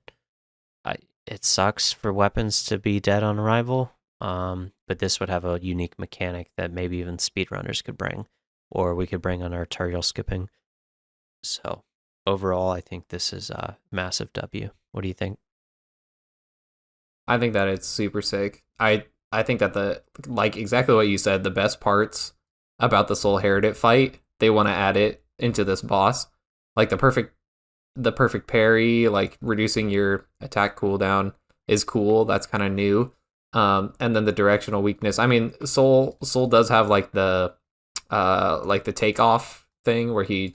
it sucks for weapons to be dead on arrival. But this would have a unique mechanic that maybe even speedrunners could bring, or we could bring on arterial skipping. So overall, I think this is a massive W. What do you think? I think that it's super sick. I think that exactly what you said, the best parts about the Soul Heritage fight, they want to add it into this boss. Like the perfect parry, like reducing your attack cooldown is cool. That's kind of new. And then the directional weakness. I mean, Soul does have like the takeoff thing where you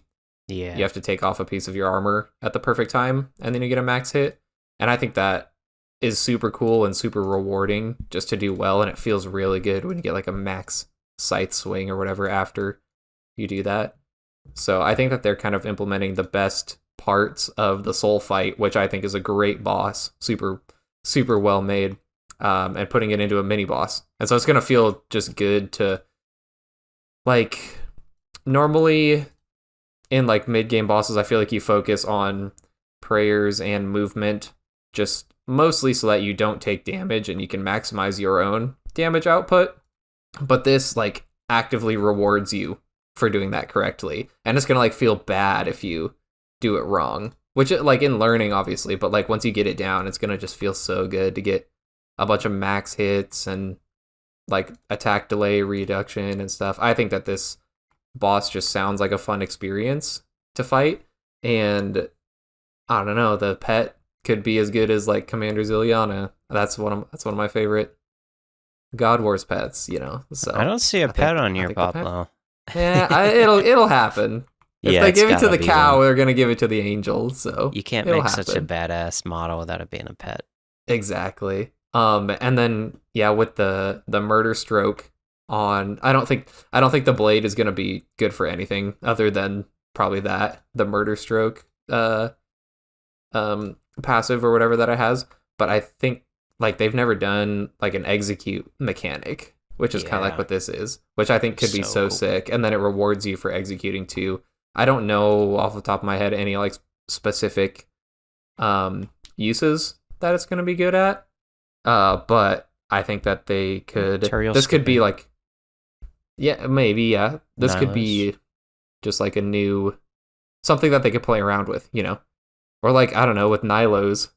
have to take off a piece of your armor at the perfect time, and then you get a max hit. And I think that is super cool and super rewarding just to do well, and it feels really good when you get like a max scythe swing or whatever after you do that. So I think that they're kind of implementing the best parts of the Soul fight, which I think is a great boss, super super well made, and putting it into a mini boss. And so it's gonna feel just good to, like, normally in like mid game bosses, I feel like you focus on prayers and movement just mostly so that you don't take damage and you can maximize your own damage output. But this like actively rewards you for doing that correctly, and it's gonna like feel bad if you do it wrong, which like in learning obviously, but like once you get it down, it's gonna just feel so good to get a bunch of max hits and like attack delay reduction and stuff. I think that this boss just sounds like a fun experience to fight, and I don't know, the pet could be as good as like Commander Ziliana. That's one of my favorite God Wars pets, you know. So I don't see a pet on your Poplo. Yeah, it'll happen. If they give it to the cow, they're gonna give it to the angel. So you can't make such a badass model without it being a pet. Exactly. And then yeah, with the murder stroke on, I don't think the blade is gonna be good for anything other than probably the murder stroke passive or whatever that it has. But I think like they've never done like an execute mechanic, which is kind of like what this is, which I think could be so cool. Sick. And then it rewards you for executing too. I don't know off the top of my head any like specific uses that it's going to be good at. But I think that they could, this could be like, yeah, maybe, yeah. This could be just like a new, something that they could play around with, you know? Or like, I don't know, with Nilos,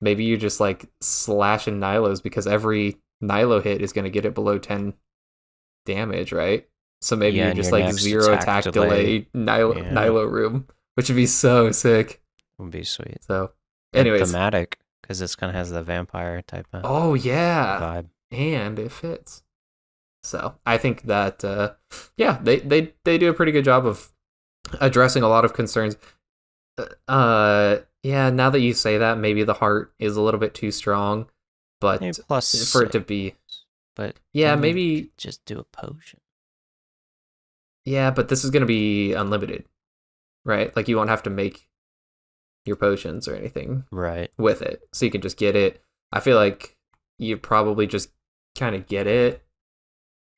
maybe you just like slashing Nilos because every Nilo hit is going to get it below 10 damage, right? So maybe you're just like zero attack delay Nilo room, which would be so sick. Would be sweet. So, anyways, thematic because this kind of has the vampire type of vibe, and it fits. So I think that they do a pretty good job of addressing a lot of concerns. Yeah, now that you say that, maybe the heart is a little bit too strong, but Maybe plus for it to be, but yeah, then you maybe could just do a potion. yeah, but this is gonna be unlimited, right? Like you won't have to make your potions or anything Right. with it, so you can just get it. I feel like you probably just kind of get it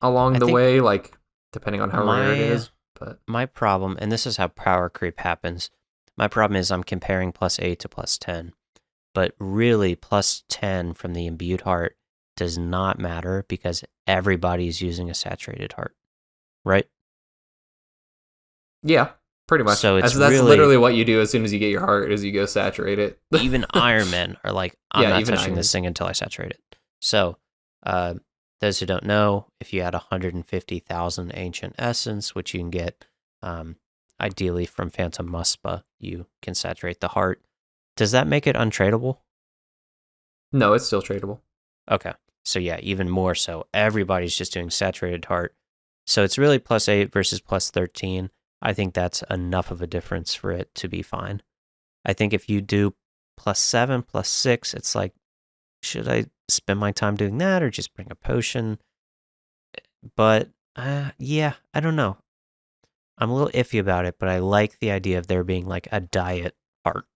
along I the think way, like depending on how rare it my is. But my problem, and this is how power creep happens. My problem is I'm comparing +8 to +10, but really +10 from the imbued heart does not matter because everybody's using a saturated heart, right? yeah, pretty much. So it's That's really literally what you do as soon as you get your heart is you go saturate it. even Iron Men are like, I'm Yeah, not even touching Iron. this thing until I saturate it. So, those who don't know, if you add 150,000 ancient essence, which you can get ideally from Phantom Muspa, you can saturate the heart. Does that make it untradeable? No, it's still tradable. Okay. So yeah, even more so. Everybody's just doing saturated heart. So it's really +8 versus +13. I think that's enough of a difference for it to be fine. I think if you do +7, +6, it's like, should I spend my time doing that or just bring a potion? But yeah, I don't know. I'm a little iffy about it, but I like the idea of there being like a diet heart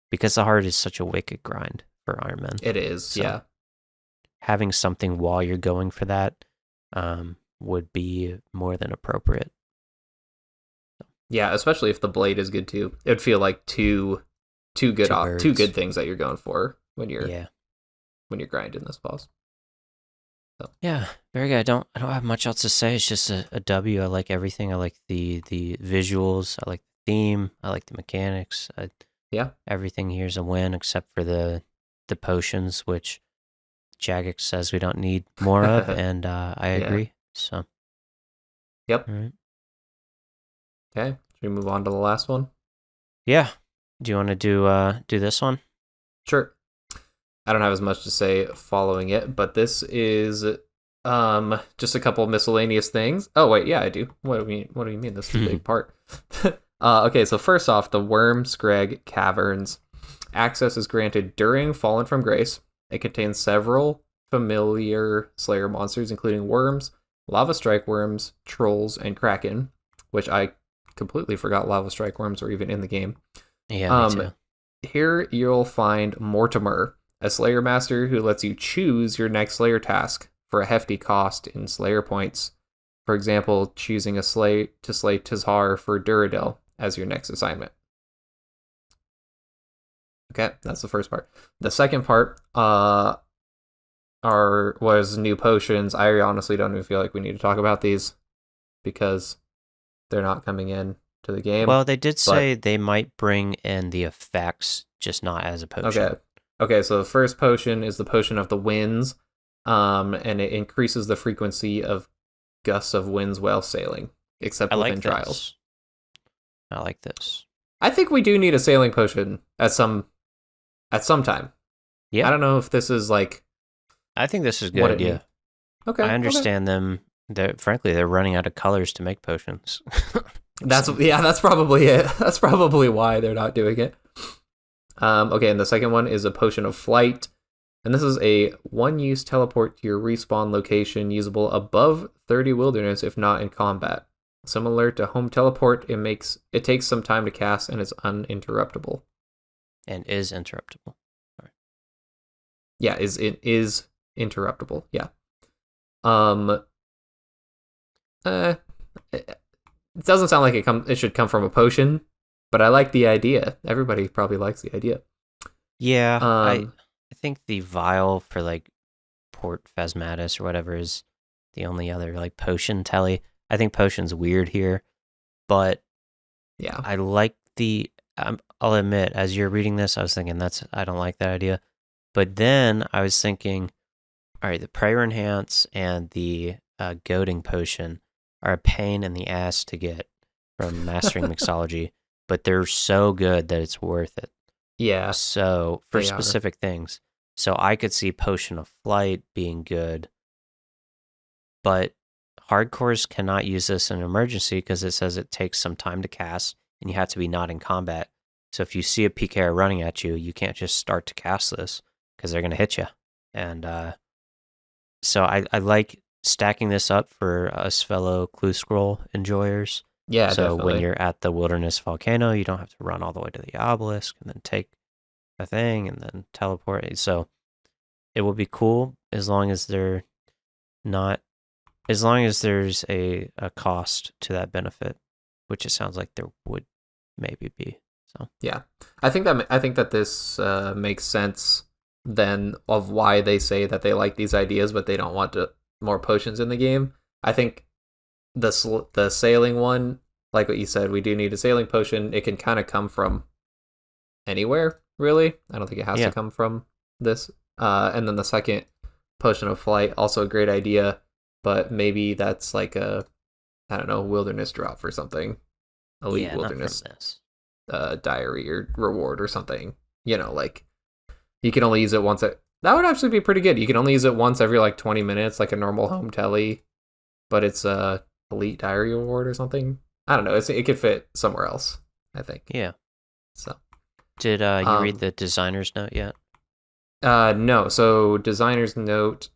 because the heart is such a wicked grind for Iron Man. It is, So yeah. having something while you're going for that would be more than appropriate. Yeah, especially if the blade is good too. It'd feel like two good Two two birds. good things that you're going for when you're Yeah. grinding this boss. So. Yeah, very good. I don't have much else to say. It's just a W. I like everything. I like the visuals. I like the theme. I like the mechanics. Yeah. Everything here is a win except for the potions, which Jagex says we don't need more of, and I agree. So. Yep. All right. Okay. Should we move on to the last one? Yeah. Do you want to do this one? Sure. I don't have as much to say following it, but this is just a couple miscellaneous things. Oh wait, yeah, I do. What do you mean? This is a big part. Okay, so first off, the Wyrmscraig caverns. Access is granted during Fallen from Grace. It contains several familiar Slayer monsters, including worms, lava strike worms, trolls, and kraken, which I completely forgot lava strike worms were even in the game. Yeah, me too. Here you'll find Mortimer, a Slayer Master who lets you choose your next Slayer task for a hefty cost in Slayer points. For example, choosing to slay Tizhar for Duradel as your next assignment. Okay, that's the first part. The second part was new potions. I honestly don't even feel like we need to talk about these because they're not coming in to the game. Well, they did say they might bring in the effects, just not as a potion. Okay, so the first potion is the Potion of the Winds, and it increases the frequency of gusts of winds while sailing, except within trials. I like this. I think we do need a sailing potion at some time. Yeah. I don't know if this is like. I think this is good. Yeah. Okay. I understand them. Frankly, they're running out of colors to make potions. That's probably it. That's probably why they're not doing it. Okay, and the second one is a Potion of Flight. And this is a one-use teleport to your respawn location usable above 30 wilderness if not in combat. Similar to Home Teleport, it takes some time to cast and is uninterruptible. And is interruptible. Sorry. Yeah, it is interruptible. Yeah. It doesn't sound like it should come from a potion, but I like the idea. Everybody probably likes the idea. Yeah, I think the vial for like Port Phasmatis or whatever is the only other like potion telly. I think potion's weird here, but yeah, I like the. I'll admit, as you're reading this, I was thinking I don't like that idea, but then I was thinking, all right, the prayer enhance and the goading potion are a pain in the ass to get from mastering mixology, but they're so good that it's worth it. Yeah. So for specific things. So I could see Potion of Flight being good, but hardcores cannot use this in an emergency because it says it takes some time to cast and you have to be not in combat. So if you see a PKer running at you, you can't just start to cast this because they're going to hit you. And so I like stacking this up for us fellow Clue Scroll enjoyers. Yeah, so definitely. when you're at the Wilderness Volcano, you don't have to run all the way to the obelisk and then take a thing and then teleport. So it will be cool as long as there's a cost to that benefit, which it sounds like there would maybe be. So yeah, I think that this makes sense then of why they say that they like these ideas, but they don't want more potions in the game. I think the sailing one, like what you said, we do need a sailing potion. It can kind of come from anywhere, really. I don't think it has to come from this. And then the second potion of flight, also a great idea, but maybe that's like a, I don't know, wilderness drop or something. Elite wilderness diary or reward or something. You know, like you can only use it once. That would actually be pretty good. You can only use it once every like 20 minutes, like a normal home telly, but it's a elite diary award or something. I don't know. It could fit somewhere else, I think. Yeah. So did you read the designer's note yet? No. So designer's note,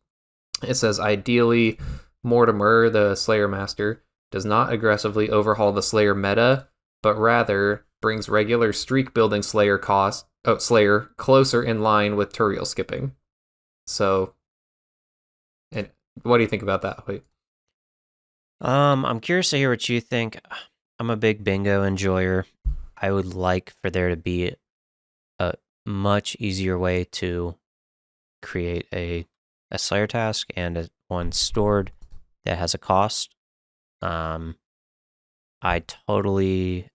it says ideally Mortimer, the Slayer Master, does not aggressively overhaul the Slayer meta, but rather brings regular streak building Slayer closer in line with Turiel skipping. So, and what do you think about that, Hoyt? I'm curious to hear what you think. I'm a big bingo enjoyer. I would like for there to be a much easier way to create a Slayer task and one stored that has a cost. I totally,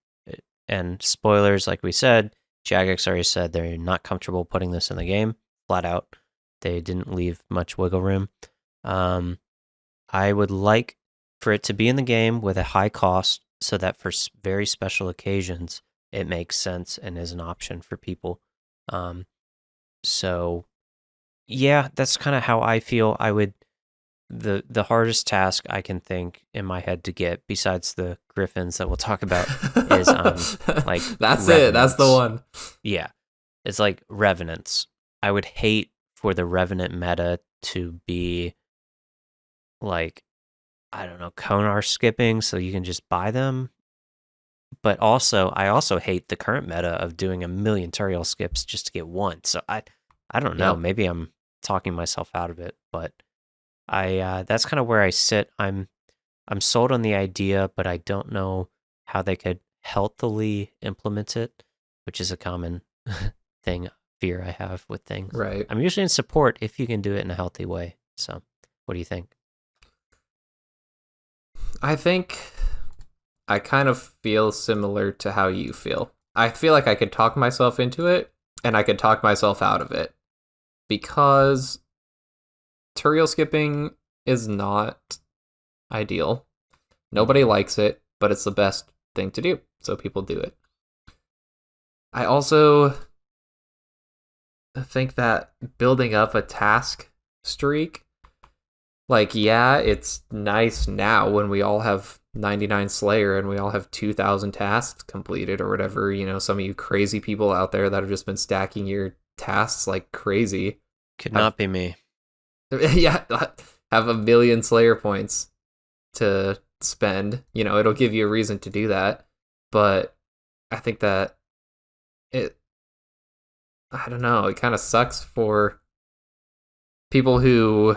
and spoilers, like we said, Jagex already said they're not comfortable putting this in the game, flat out. They didn't leave much wiggle room. I would like for it to be in the game with a high cost so that for very special occasions, it makes sense and is an option for people. So, yeah, that's kind of how I feel. I would, the hardest task I can think in my head to get, besides the Gryphons that we'll talk about, is like that's Revenants. it. That's the one. Yeah, it's like Revenants. I would hate for the Revenant meta to be like, I don't know, Konar skipping so you can just buy them. But also, I also hate the current meta of doing a million Turiel skips just to get one. So I don't know. Yep. Maybe I'm talking myself out of it, but that's kind of where I sit. I'm sold on the idea, but I don't know how they could healthily implement it, which is a common fear I have with things. Right. I'm usually in support if you can do it in a healthy way. So, what do you think? I think I kind of feel similar to how you feel. I feel like I could talk myself into it, and I could talk myself out of it, because Turiel skipping is not ideal. Nobody likes it, but it's the best thing to do, so people do it. I also think that building up a task streak, like, yeah, it's nice now when we all have 99 Slayer and we all have 2,000 tasks completed or whatever. You know, some of you crazy people out there that have just been stacking your tasks like crazy. Could not be me. Yeah, have 1 million Slayer points to spend. You know, it'll give you a reason to do that. But I think that I don't know, it kind of sucks for people who,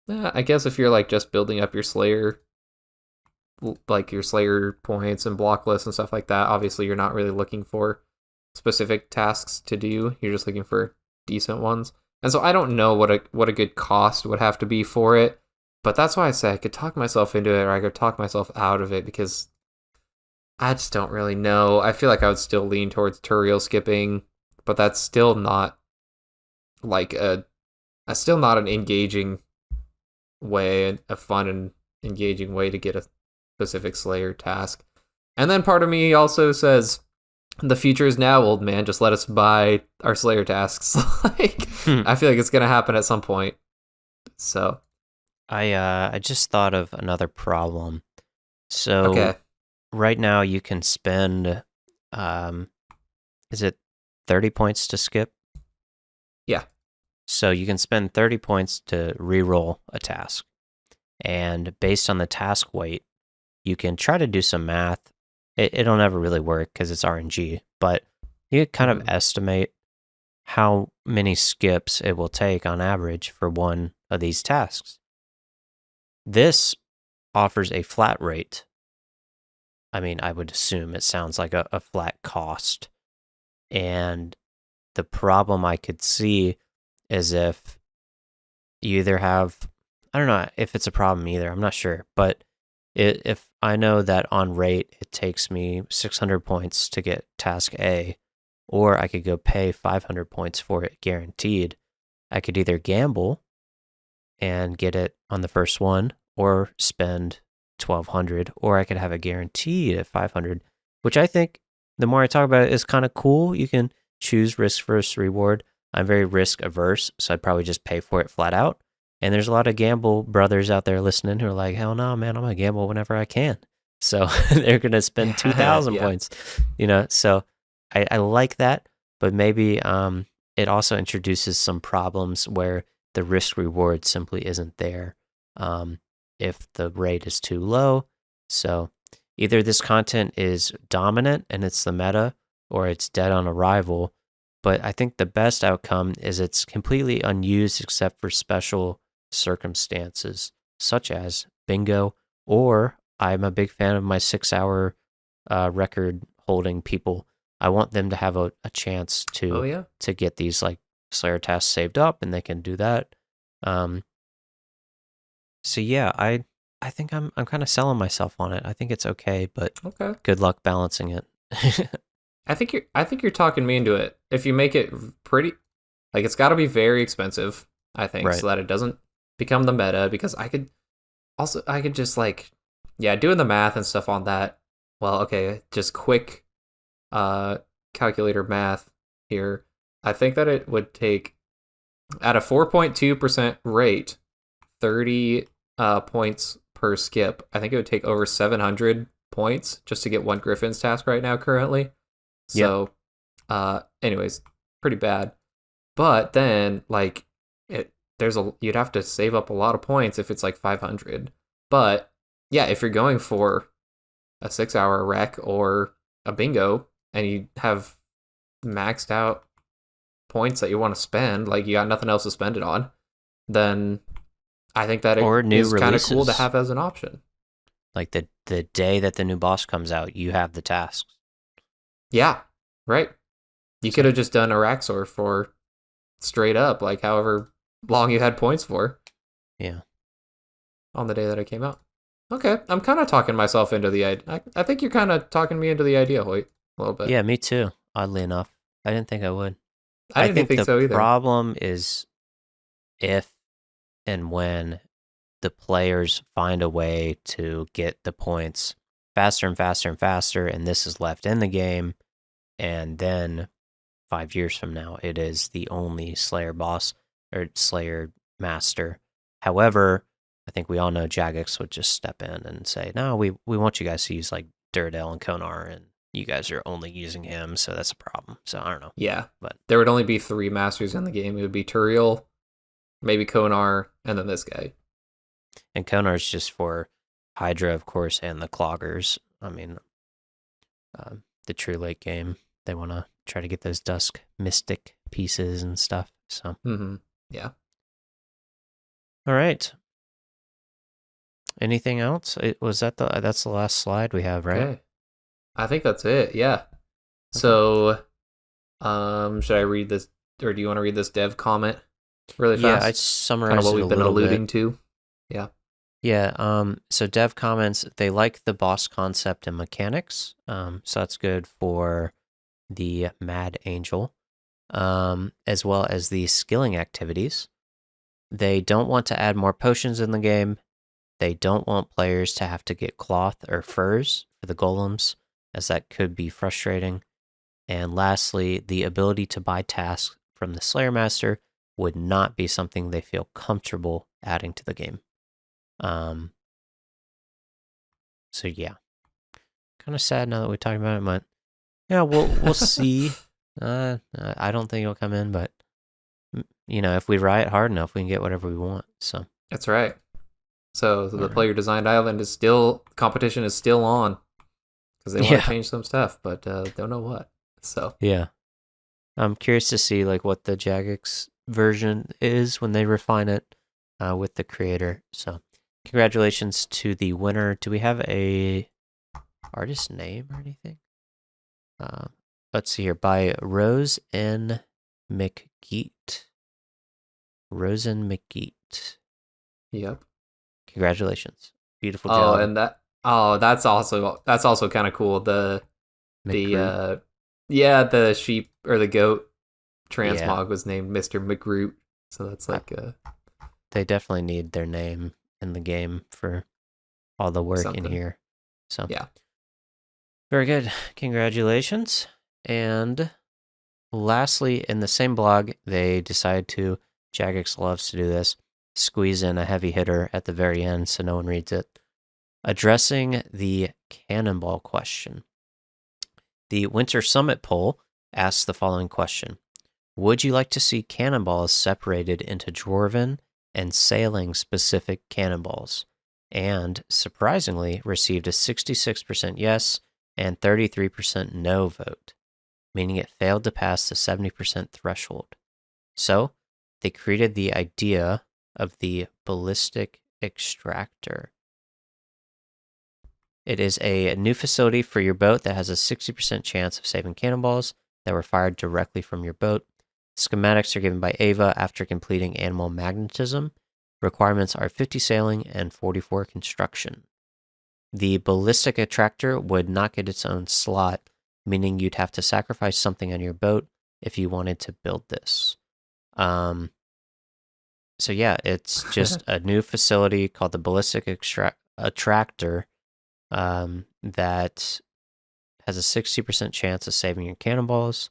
I guess if you're like just building up your Slayer, like your Slayer points and block lists and stuff like that, obviously you're not really looking for specific tasks to do. You're just looking for decent ones. And so I don't know what a good cost would have to be for it, but that's why I say I could talk myself into it or I could talk myself out of it, because I just don't really know. I feel like I would still lean towards Turiel skipping, but that's still not like still not an engaging way, a fun and engaging way to get a specific Slayer task. And then part of me also says, the future is now, old man. Just let us buy our Slayer tasks. Like, I feel like it's gonna happen at some point. So, I just thought of another problem. So Okay. right now you can spend, um, is it 30 points to skip? Yeah. So you can spend 30 points to re-roll a task. And based on the task weight, you can try to do some math. It'll never really work because it's RNG, but you kind of estimate how many skips it will take on average for one of these tasks. This offers a flat rate. I mean, I would assume it sounds like a flat cost. And the problem I could see is if you either have, I don't know if it's a problem either, I'm not sure, but if I know that on rate it takes me 600 points to get task A, or I could go pay 500 points for it guaranteed, I could either gamble and get it on the first one, or spend 1200, or I could have a guaranteed at 500, which I think the more I talk about it is kind of cool. You can choose risk versus reward. I'm very risk averse, so I'd probably just pay for it flat out. And there's a lot of gamble brothers out there listening who are like, hell no, man, I'm going to gamble whenever I can. So they're going to spend 2,000 Yeah. points, so I like that, but maybe it also introduces some problems where the risk reward simply isn't there if the rate is too low. So either this content is dominant and it's the meta, or it's dead on arrival. But I think the best outcome is it's completely unused except for special circumstances, such as bingo, or I'm a big fan of my 6 hour record holding people. I want them to have a chance Oh to yeah. get these like Slayer tasks saved up, and they can do that. So yeah, I think I'm kind of selling myself on it. I think it's okay, but Okay. good luck balancing it. I think you're talking me into it. If you make it pretty, like, it's got to be very expensive, I think, Right. so that it doesn't become the meta, because I could just like, yeah, doing the math and stuff on that. Well, okay, just quick calculator math here. I think that it would take, at a 4.2% rate, 30 points per skip. I think it would take over 700 points just to get one Gryphon's task right now currently. Yep. So, anyways, pretty bad. But then, like, you'd have to save up a lot of points if it's like 500. But yeah, if you're going for a 6 hour rec or a bingo and you have maxed out points that you want to spend, like you got nothing else to spend it on, then I think that it Or new is kind of cool to releases. have as an option. Like the day that the new boss comes out, you have the tasks. Yeah, right. You So could have just done Araxor for straight up, like however long you had points for yeah. on the day that it came out. Okay, I'm kind of talking myself into the idea. I think you're kind of talking me into the idea, Hoyt, a little bit. Yeah, me too. Oddly enough, I didn't think I would. I I didn't even think think the so either. problem is if and when the players find a way to get the points faster and faster and faster, and this is left in the game, and then 5 years from now, it is the only Slayer boss or Slayer master. However, I think we all know Jagex would just step in and say, "No, we want you guys to use like Duradel and Konar, and you guys are only using him, so that's a problem." So I don't know, Yeah, but there would only be 3 masters in the game. It would be Turiel, maybe Konar, and then this guy. and Konar's just for Hydra, of course, and the Cloggers. I mean, the True Lake game, they want to try to get those Dusk Mystic pieces and stuff. So, Yeah. all right. Anything else? Was that that's the last slide we have, right? Okay. I think that's it. Yeah. So, should I read this, or do you want to read this dev comment really Yeah, I fast? Kind of summarized what it a we've been little alluding bit. to. Yeah. Yeah, so dev comments, they like the boss concept and mechanics. So that's good for the Mad Angel, as well as the skilling activities. They don't want to add more potions in the game. They don't want players to have to get cloth or furs for the golems, as that could be frustrating. And lastly, the ability to buy tasks from the Slayer Master would not be something they feel comfortable adding to the game. So yeah, kind of sad now that we talked about it, but yeah, we'll see. I don't think it'll come in, but if we riot hard enough, we can get whatever we want. So That's right. So the right. player designed island is still, competition is still on because they want to change some stuff, but don't know what. So yeah, I'm curious to see like what the Jagex version is when they refine it with the creator. So congratulations to the winner. Do we have a artist name or anything? Let's see here. By Rose N. McGeet. Rosen McGeet. yep. Congratulations. Beautiful Oh, job. and that's also kind of cool. The sheep or the goat transmog was named Mr. McGroot. So that's like they definitely need their name in the game for all the work in here. So yeah. Very good. Congratulations. And lastly, in the same blog, they decided to, Jagex loves to do this, squeeze in a heavy hitter at the very end so no one reads it. Addressing the Cannonball question. The Winter Summit poll asks the following question. Would you like to see cannonballs separated into dwarven and sailing specific cannonballs? And surprisingly, received a 66% yes and 33% no vote, meaning it failed to pass the 70% threshold. So, they created the idea of the ballistic extractor. It is a new facility for your boat that has a 60% chance of saving cannonballs that were fired directly from your boat. Schematics are given by Ava after completing animal magnetism. Requirements are 50 sailing and 44 construction. The ballistic attractor would not get its own slot, meaning you'd have to sacrifice something on your boat if you wanted to build this. So yeah, it's just a new facility called the ballistic attractor that has a 60% chance of saving your cannonballs,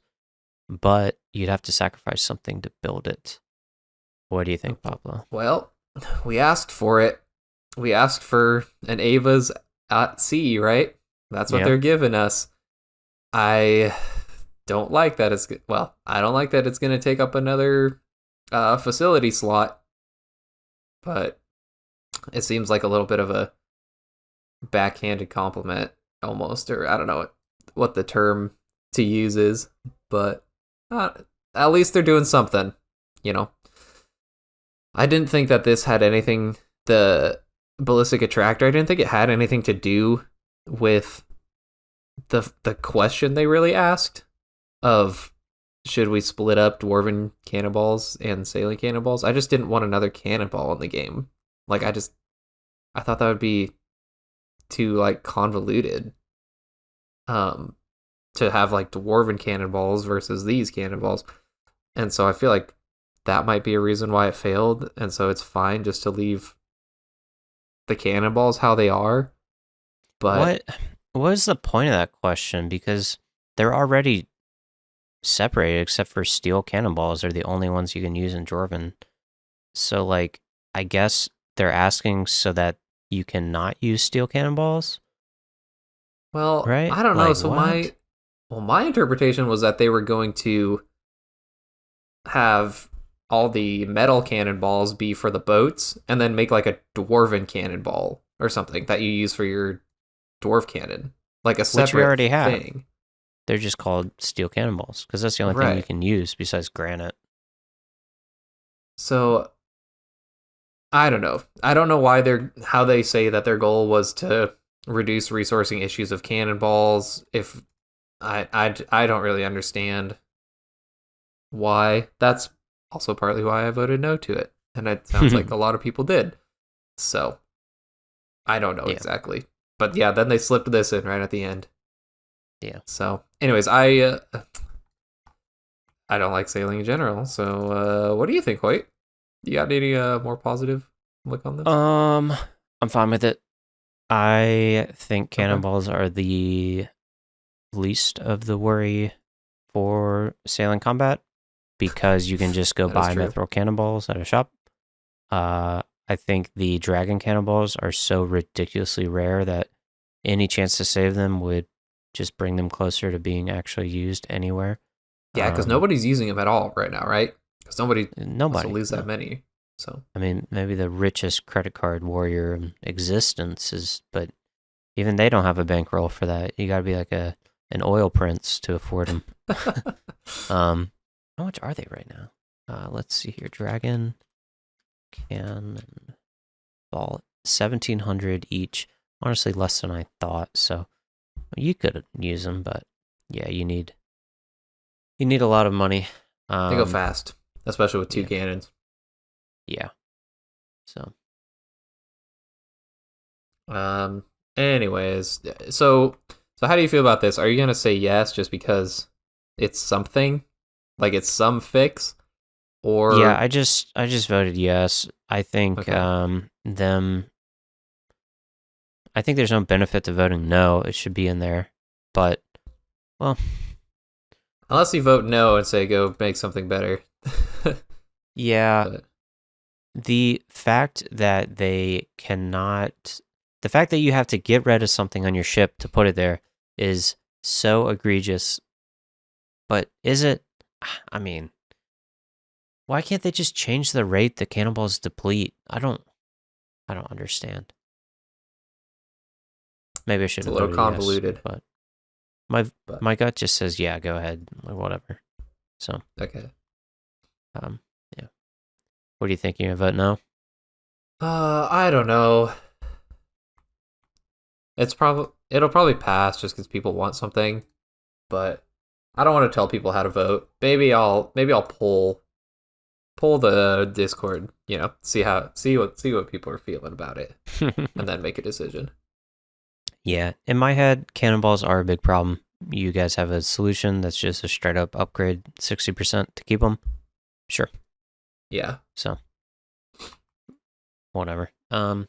but you'd have to sacrifice something to build it. What do you think, Poplo? Well, we asked for it. We asked for an Ava's at sea, right? That's what they're giving us. I don't like that I don't like that it's going to take up another facility slot, but it seems like a little bit of a backhanded compliment almost, or I don't know what the term to use is, but at least they're doing something, I didn't think that this had anything, the ballistic attractor, I didn't think it had anything to do with the question they really asked of should we split up dwarven cannonballs and sailing cannonballs. I just didn't want another cannonball in the game. Like I thought that would be too like convoluted to have like dwarven cannonballs versus these cannonballs. And so I feel like that might be a reason why it failed, and so it's fine just to leave the cannonballs how they are. But what is the point of that question? Because they're already separated, except for steel cannonballs are the only ones you can use in dwarven. So like I guess they're asking so that you cannot use steel cannonballs? well, right? I don't know. Like, So what? my interpretation was that they were going to have all the metal cannonballs be for the boats, and then make like a dwarven cannonball or something that you use for your dwarf cannon, like a separate Which we already have. thing. They're just called steel cannonballs because that's the only thing you can use besides granite. So I don't know. I don't know how they say that their goal was to reduce resourcing issues of cannonballs. If I don't really understand why. That's also partly why I voted no to it, and it sounds like a lot of people did. So I don't know exactly, but yeah, then they slipped this in right at the end. Yeah. So, anyways, I don't like sailing in general. So, what do you think, Hoyt? You got any more positive look on this? I'm fine with it. I think cannonballs are the least of the worry for sailing combat because you can just go buy mithril cannonballs at a shop. I think the dragon cannonballs are so ridiculously rare that any chance to save them would just bring them closer to being actually used anywhere. Yeah, because nobody's using them at all right now, right? Because nobody wants to lose that many. So I mean, maybe the richest credit card warrior in existence is, but even they don't have a bankroll for that. You got to be like an oil prince to afford them. How much are they right now? Let's see here. Dragon Cannonball, 1,700 each. Honestly, less than I thought. So you could use them, but yeah, you need a lot of money. They go fast, especially with 2 cannons. Yeah. So. Anyways, so how do you feel about this? Are you gonna say yes just because it's something, like it's some fix, or Yeah, I just voted yes. I think I think there's no benefit to voting no. It should be in there, but well, unless you vote no and say go make something better. yeah. But The fact that they cannot, the fact that you have to get rid of something on your ship to put it there is so egregious. But is it? I mean, why can't they just change the rate the cannonballs deplete? I don't understand. Maybe I should have it's a little voted convoluted. yes, but my gut just says yeah, go ahead, or whatever. So Okay. Yeah. What do you think? You gonna vote no? I don't know. It'll probably pass just because people want something, but I don't want to tell people how to vote. Maybe I'll poll the Discord. See what people are feeling about it, and then make a decision. Yeah, in my head, cannonballs are a big problem. You guys have a solution that's just a straight up upgrade 60% to keep them? Sure. Yeah. So, whatever. All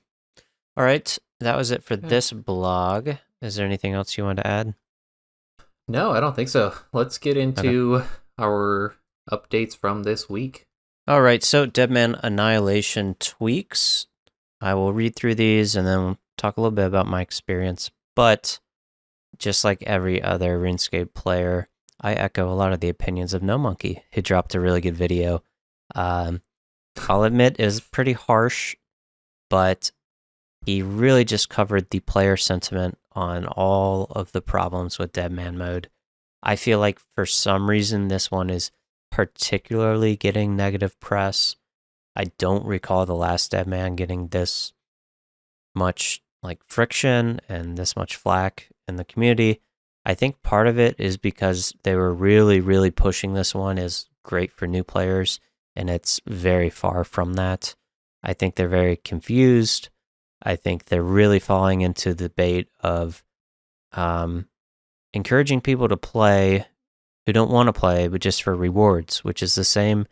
right, that was it for this blog. Is there anything else you want to add? No, I don't think so. Let's get into our updates from this week. All right, so Deadman Annihilation tweaks. I will read through these and then we'll talk a little bit about my experience. But just like every other RuneScape player, I echo a lot of the opinions of No Monkey, who dropped a really good video. I'll admit it was pretty harsh, but he really just covered the player sentiment on all of the problems with Deadman mode. I feel like for some reason this one is particularly getting negative press. I don't recall the last Deadman getting this much like friction and this much flack in the community. I think part of it is because they were really, really pushing this one as great for new players, and it's very far from that. I think they're very confused. I think they're really falling into the bait of encouraging people to play who don't want to play, but just for rewards, which is the same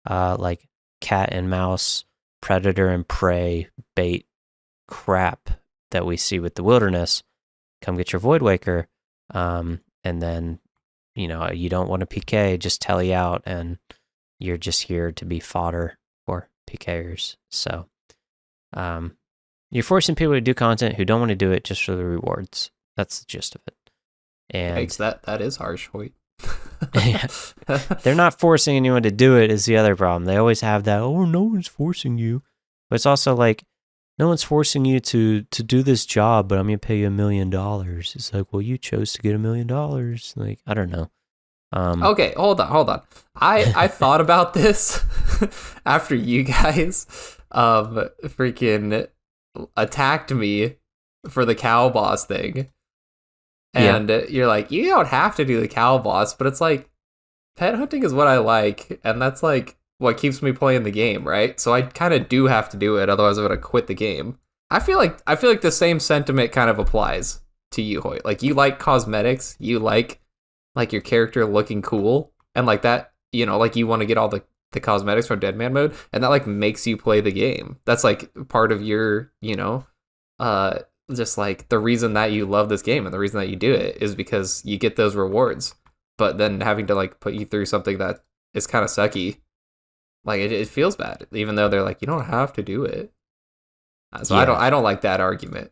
like cat and mouse, predator and prey bait crap that we see with the wilderness. Come get your Void Waker, and then you don't want to PK, just tally out, and you're just here to be fodder for PKers. So you're forcing people to do content who don't want to do it just for the rewards. That's the gist of it. And that is harsh, Hoyt. They're not forcing anyone to do it is the other problem. They always have that, oh, no one's forcing you. But it's also like, no one's forcing you to do this job, but I'm going to pay you $1 million. It's like, well, you chose to get $1 million. Like, I don't know. Okay, hold on. I thought about this after you guys freaking attacked me for the cow boss thing. And you're like, you don't have to do the cow boss, but it's like, pet hunting is what I like, and that's like what keeps me playing the game, right? So I kind of do have to do it, otherwise I'm gonna quit the game. I feel like the same sentiment kind of applies to you, Hoyt. Like, you like cosmetics, you like your character looking cool, and like that, like you want to get all the cosmetics from Deadman mode, and that like makes you play the game. That's like part of your, just like the reason that you love this game and the reason that you do it is because you get those rewards. But then having to like put you through something that is kind of sucky, like it feels bad, even though they're like, you don't have to do it. So I don't like that argument.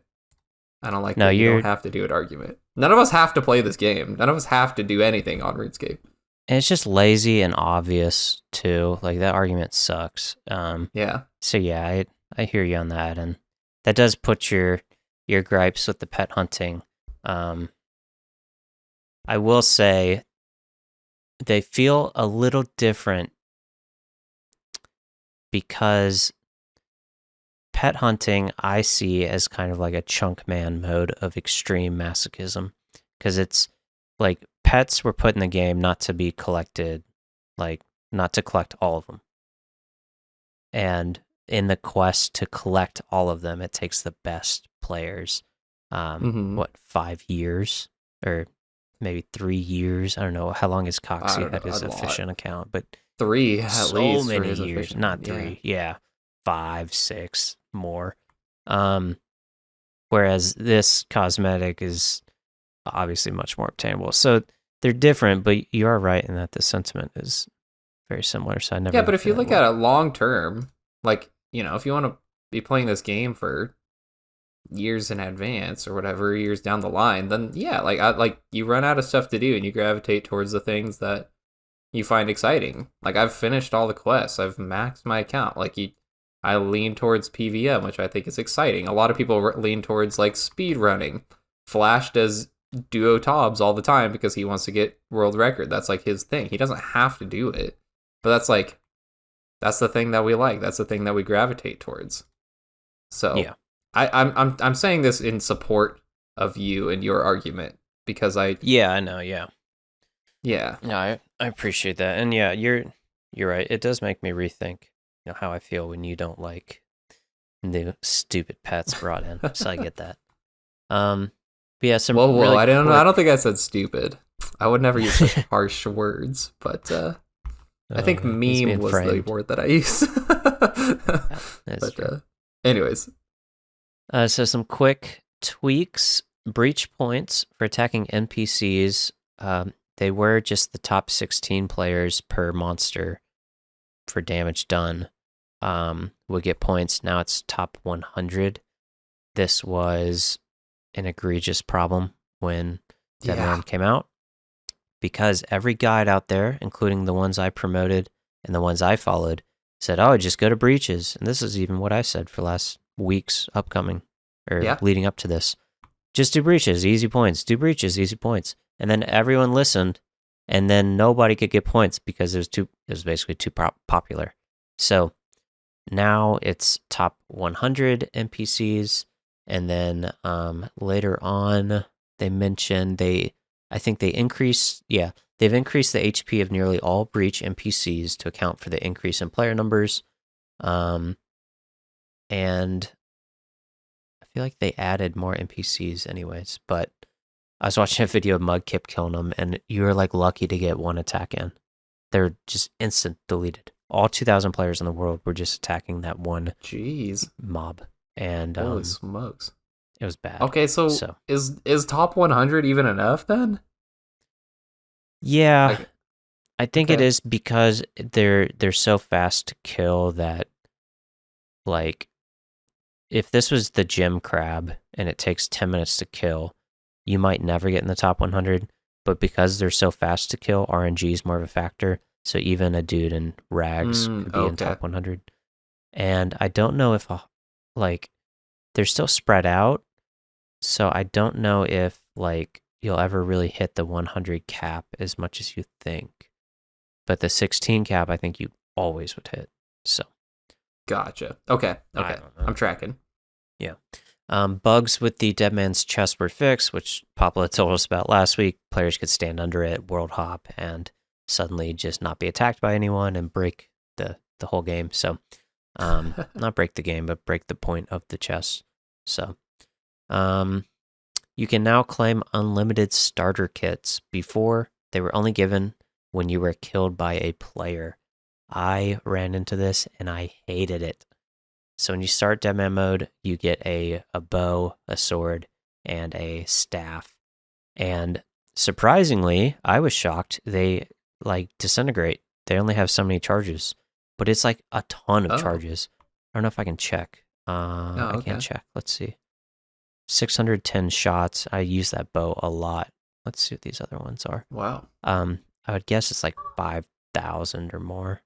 I don't like that you don't have to do it argument. None of us have to play this game. None of us have to do anything on RuneScape. And it's just lazy and obvious too. Like that argument sucks. Yeah. So yeah, I hear you on that, and that does put your gripes with the pet hunting. I will say they feel a little different because pet hunting I see as kind of like a chunk man mode of extreme masochism, because it's like pets were put in the game not to be collected, like not to collect all of them. And in the quest to collect all of them, it takes the best players. 5 years or maybe 3 years? I don't know how long has Coxie had his efficient account, but 3 at so least. Many years, not 3. Yeah, 5, 6 more. Whereas this cosmetic is obviously much more obtainable. So they're different, but you are right in that the sentiment is very similar. So I never. Yeah, but if you look at it long term, like, you know, if you want to be playing this game for years in advance or whatever, years down the line, then yeah, like you run out of stuff to do and you gravitate towards the things that you find exciting. Like I've finished all the quests, I've maxed my account. Like I lean towards PVM, which I think is exciting. A lot of people lean towards like speed running. Flash does duo tobs all the time because he wants to get world record. That's like his thing. He doesn't have to do it, but that's the thing that we like. That's the thing that we gravitate towards. So yeah. I'm saying this in support of you and your argument because I know. Yeah. No, I appreciate that, and yeah, you're right. It does make me rethink, you know, how I feel when you don't like the stupid pets brought in. So I get that. But yeah, some whoa, really I don't know. I don't think I said stupid. I would never use such harsh words, but I think meme was the word that I used. That's true. Anyways. So some quick tweaks. Breach points for attacking NPCs. They were just the top 16 players per monster for damage done would get points. Now it's top 100. This was an egregious problem when Deadman came out, because every guide out there, including the ones I promoted and the ones I followed, said, oh, just go to breaches. And this is even what I said for last week's upcoming or leading up to this. Just do breaches, easy points. Do breaches, easy points. And then everyone listened, and then nobody could get points because it was basically too popular. So now it's top 100 NPCs, and then later on they mentioned they've increased the HP of nearly all breach NPCs to account for the increase in player numbers. And I feel like they added more NPCs anyways, but I was watching a video of Mudkip killing them, and you're like lucky to get one attack in. They're just instant deleted. All 2,000 players in the world were just attacking that one mob. And holy smokes. It was bad. Okay, so is top 100 even enough then? Yeah. I think it is, because they're so fast to kill that, like, if this was the gym crab and it takes 10 minutes to kill, you might never get in the top 100, but because they're so fast to kill, RNG is more of a factor, so even a dude in rags could be in top 100. And I don't know if, they're still spread out, so I don't know if, you'll ever really hit the 100 cap as much as you think. But the 16 cap, I think you always would hit, so. Gotcha. Okay. I'm tracking. Yeah. Bugs with the Deadman's chest were fixed, which Poplo told us about last week. Players could stand under it, world hop, and suddenly just not be attacked by anyone and break the whole game. So, not break the game, but break the point of the chest. So, you can now claim unlimited starter kits. Before, they were only given when you were killed by a player. I ran into this and I hated it. So when you start Deadman mode, you get a bow, a sword, and a staff. And surprisingly, I was shocked, they disintegrate. They only have so many charges, but it's like a ton of charges. I don't know if I can check. I okay. can't check. Let's see. 610 shots. I use that bow a lot. Let's see what these other ones are. Wow. I would guess it's like 5,000 or more.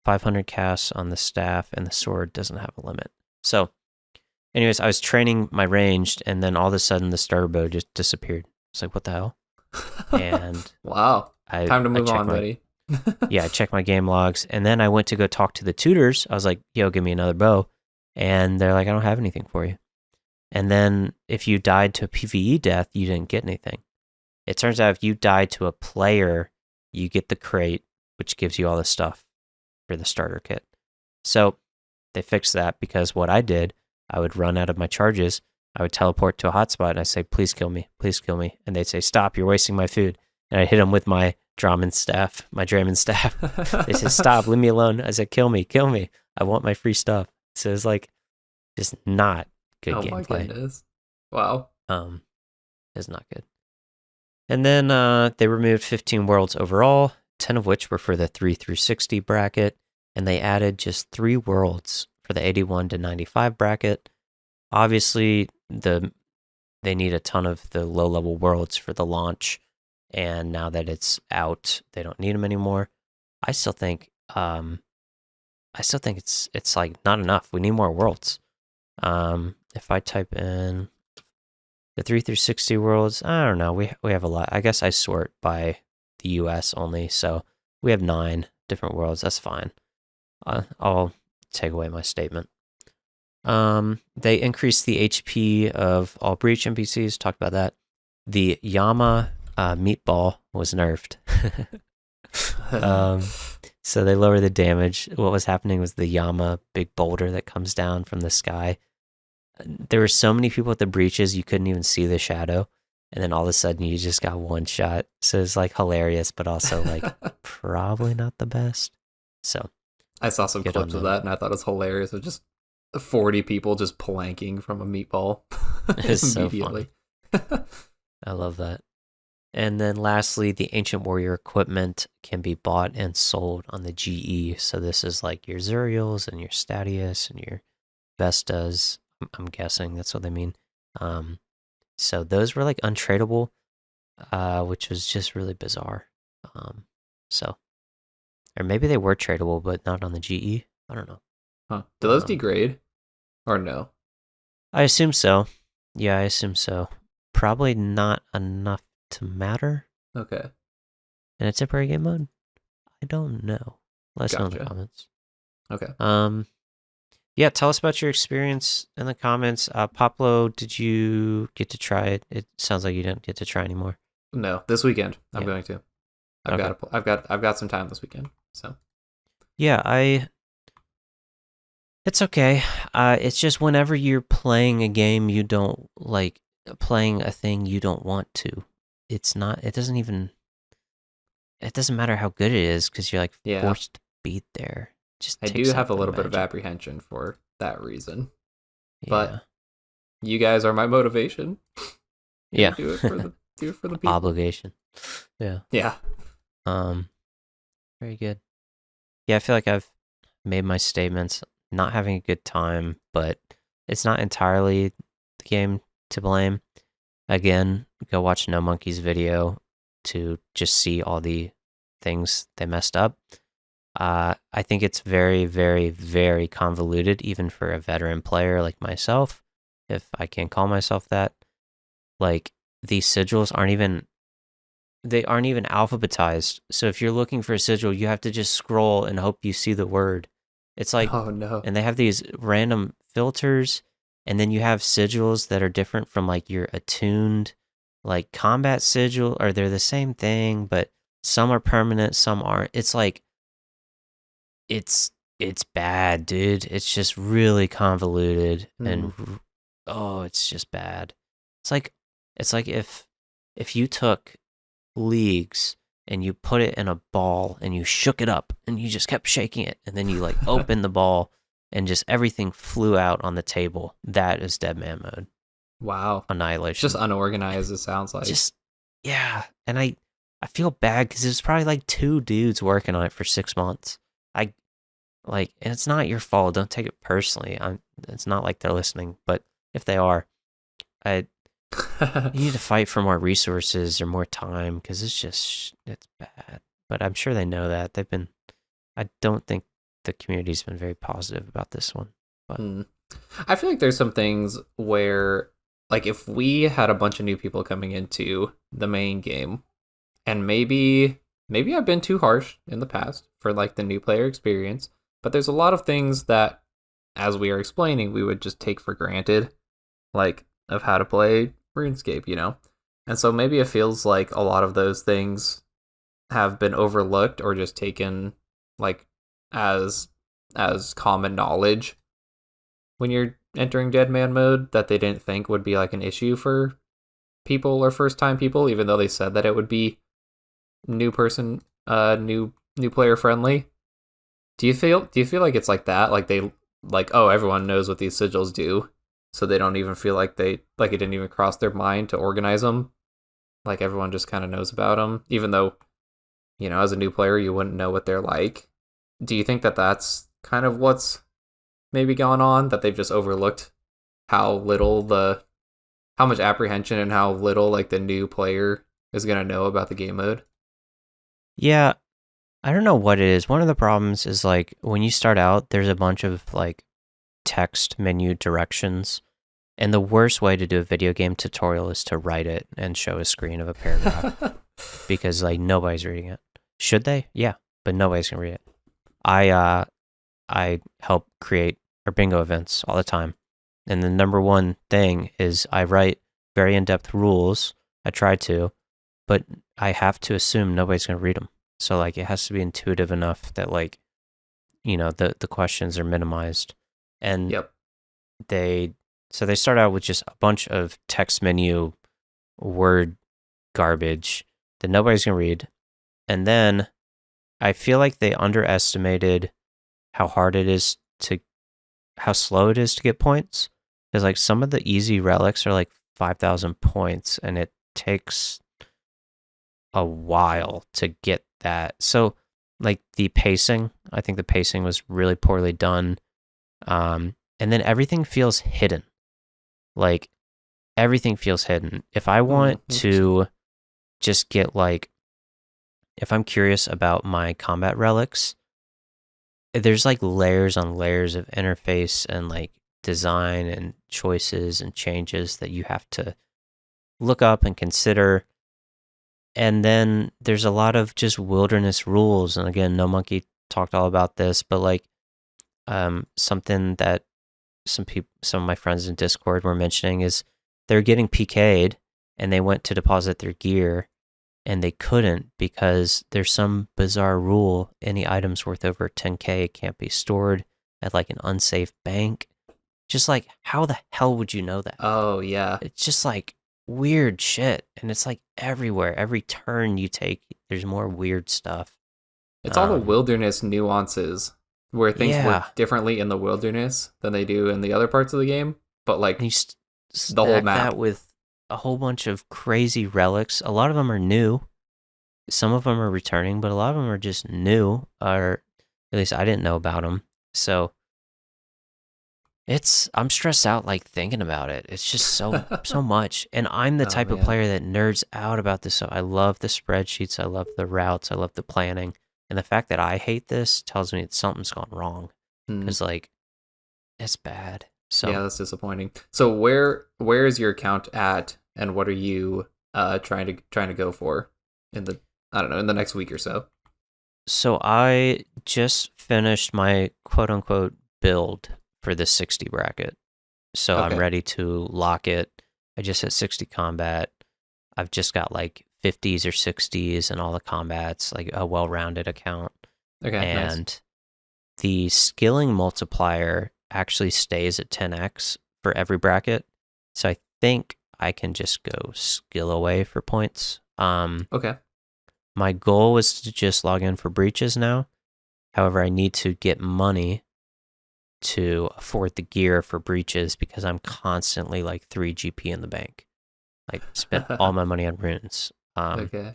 500 casts on the staff, and the sword doesn't have a limit. So, anyways, I was training my ranged, and then all of a sudden the starter bow just disappeared. It's like, what the hell? And wow. Time to move on, buddy. Yeah, I checked my game logs, and then I went to go talk to the tutors. I was like, yo, give me another bow. And they're like, I don't have anything for you. And then if you died to a PvE death, you didn't get anything. It turns out if you die to a player, you get the crate, which gives you all the stuff for the starter kit. So they fixed that because what I did, I would run out of my charges. I would teleport to a hotspot and I'd say, please kill me, please kill me. And they'd say, stop, you're wasting my food. And I hit them with my Draman staff. They said, stop, leave me alone. I said, kill me, kill me. I want my free stuff. So it's like, just not good gameplay. My goodness. Wow. It's not good. And then they removed 15 worlds overall, 10 of which were for the 3 through 60 bracket, and they added just 3 worlds for the 81 to 95 bracket. Obviously, they need a ton of the low-level worlds for the launch, and now that it's out, they don't need them anymore. I still think it's like not enough. We need more worlds. If I type in the 3 through 60 worlds, I don't know. We have a lot. I guess I sort by the US only, so we have 9 different worlds. That's fine. I'll take away my statement. They increased the HP of all breach NPCs. Talked about that. The Yama meatball was nerfed. So they lower the damage. What was happening was the Yama big boulder that comes down from the sky. There were so many people at the breaches, you couldn't even see the shadow. And then all of a sudden you just got one shot. So it's like hilarious, but also like probably not the best. So I saw some clips of that and I thought it was hilarious. It was just 40 people just planking from a meatball immediately. So funny. I love that. And then lastly, the Ancient Warrior equipment can be bought and sold on the GE. So this is like your Zuriels and your Statius and your Vestas. I'm guessing that's what they mean. So those were like untradeable, which was just really bizarre. Or maybe they were tradable, but not on the GE. I don't know. Huh. Do those degrade or no? I assume so. Yeah, I assume so. Probably not enough to matter. Okay. In a temporary game mode? I don't know. Let us know in the comments. Okay. Yeah, tell us about your experience in the comments. Poplo, did you get to try it? It sounds like you didn't get to try anymore. No, this weekend I'm going to. I've got some time this weekend. So. Yeah, it's okay. It's just whenever you're playing a game you don't like, playing a thing you don't want to. It doesn't matter how good it is because you're like forced to be there. I do have a little bit of apprehension for that reason. Yeah. But you guys are my motivation. Yeah. Do it for the people. Obligation. Yeah. Yeah. Very good. Yeah, I feel like I've made my statements. Not having a good time, but it's not entirely the game to blame. Again, go watch No Monkey's video to just see all the things they messed up. I think it's very, very, very convoluted, even for a veteran player like myself, if I can call myself that. Like, these sigils aren't even alphabetized. So if you're looking for a sigil, you have to just scroll and hope you see the word. It's like, oh no. And they have these random filters, and then you have sigils that are different from like your attuned, like combat sigil, or they're the same thing, but some are permanent, some aren't. It's like, it's bad, dude. It's just really convoluted, and it's just bad. It's like if you took leagues and you put it in a ball and you shook it up and you just kept shaking it, and then you like opened the ball and just everything flew out on the table. That is Deadman mode. Wow. Annihilation. Just unorganized, it sounds like. Yeah. And I feel bad because it was probably like 2 dudes working on it for 6 months. Like, and it's not your fault. Don't take it personally. It's not like they're listening, but if they are, I you need to fight for more resources or more time because it's bad. But I'm sure they know that. I don't think the community's been very positive about this one. But I feel like there's some things where, like, if we had a bunch of new people coming into the main game, and maybe I've been too harsh in the past for like the new player experience, but there's a lot of things that, as we are explaining, we would just take for granted, like of how to play RuneScape, you know? And so maybe it feels like a lot of those things have been overlooked or just taken like as common knowledge when you're entering Deadman mode, that they didn't think would be like an issue for people or first time people, even though they said that it would be new player friendly. Do you feel like it's like that? Like they like, oh, everyone knows what these sigils do, so they don't even feel like it didn't even cross their mind to organize them. Like everyone just kind of knows about them, even though, you know, as a new player you wouldn't know what they're like. Do you think that that's kind of what's maybe gone on, that they've just overlooked how much apprehension and how little like the new player is gonna know about the game mode? yeah, I don't know what it is. One of the problems is like when you start out, there's a bunch of like text menu directions. And the worst way to do a video game tutorial is to write it and show a screen of a paragraph because like nobody's reading it. Should they? Yeah, but nobody's gonna read it. I help create our bingo events all the time. And the number one thing is I write very in-depth rules. I try to, but I have to assume nobody's going to read them. So like it has to be intuitive enough that like, you know, the questions are minimized. And Yep. they start out with just a bunch of text menu word garbage that nobody's going to read. And then I feel like they underestimated how slow it is to get points. Because like some of the easy relics are like 5,000 points, and it takes a while to get that. So like the pacing, I think the pacing was really poorly done. And then everything feels hidden. Like everything feels hidden. If I want to just get like, if I'm curious about my combat relics, there's like layers on layers of interface and like design and choices and changes that you have to look up and consider. And then there's a lot of just wilderness rules. And again, No Monkey talked all about this, but like something that some of my friends in Discord were mentioning is they're getting PK'd and they went to deposit their gear and they couldn't because there's some bizarre rule any items worth over 10k can't be stored at like an unsafe bank. Just like, how the hell would you know that? Oh yeah. It's just like weird shit, and it's like everywhere. Every turn you take, there's more weird stuff. It's all the wilderness nuances where things work differently in the wilderness than they do in the other parts of the game. But like you the whole map that with a whole bunch of crazy relics. A lot of them are new. Some of them are returning, but a lot of them are just new, or at least I didn't know about them. So I'm stressed out like thinking about it. It's just so much. And I'm the type of player that nerds out about this. So I love the spreadsheets, I love the routes, I love the planning. And the fact that I hate this tells me that something's gone wrong. Because like it's bad. So yeah, that's disappointing. So where is your account at, and what are you trying to go for in the next week or so? So I just finished my quote unquote build for the 60 bracket. So I'm ready to lock it. I just hit 60 combat. I've just got like 50s or 60s and all the combats, like a well-rounded account. Okay, and nice. The skilling multiplier actually stays at 10x for every bracket. So I think I can just go skill away for points. Okay. My goal was to just log in for breaches now. However, I need to get money to afford the gear for breaches because I'm constantly like 3 GP in the bank. Like spent all my money on runes. Okay.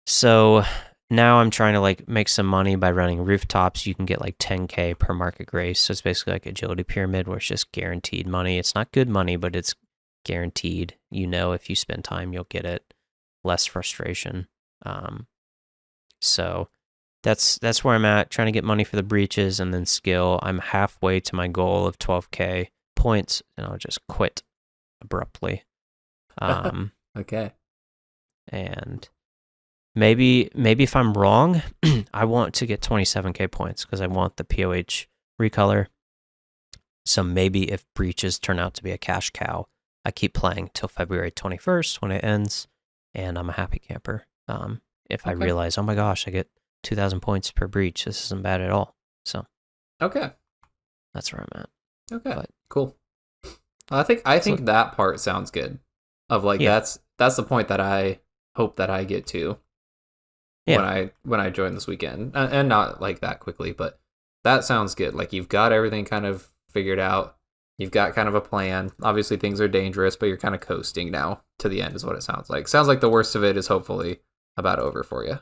So now I'm trying to like make some money by running rooftops. You can get like 10K per market grace. So it's basically like agility pyramid where it's just guaranteed money. It's not good money, but it's guaranteed. You know, if you spend time, you'll get it. Less frustration. So that's where I'm at, trying to get money for the breaches and then skill. I'm halfway to my goal of 12K points, and I'll just quit abruptly. Okay. And maybe if I'm wrong, I want to get 27K points because I want the POH recolor. So maybe if breaches turn out to be a cash cow, I keep playing till February 21st when it ends, and I'm a happy camper. If I realize, oh my gosh, I get 2,000 points per breach, this isn't bad at all. So okay, that's where I'm at. Okay, but, cool. I think that part sounds good. Of like that's the point that I hope that I get to when I join this weekend, and not like that quickly, but that sounds good. Like you've got everything kind of figured out. You've got kind of a plan. Obviously things are dangerous, but you're kind of coasting now to the end is what it sounds like. Sounds like the worst of it is hopefully about over for you.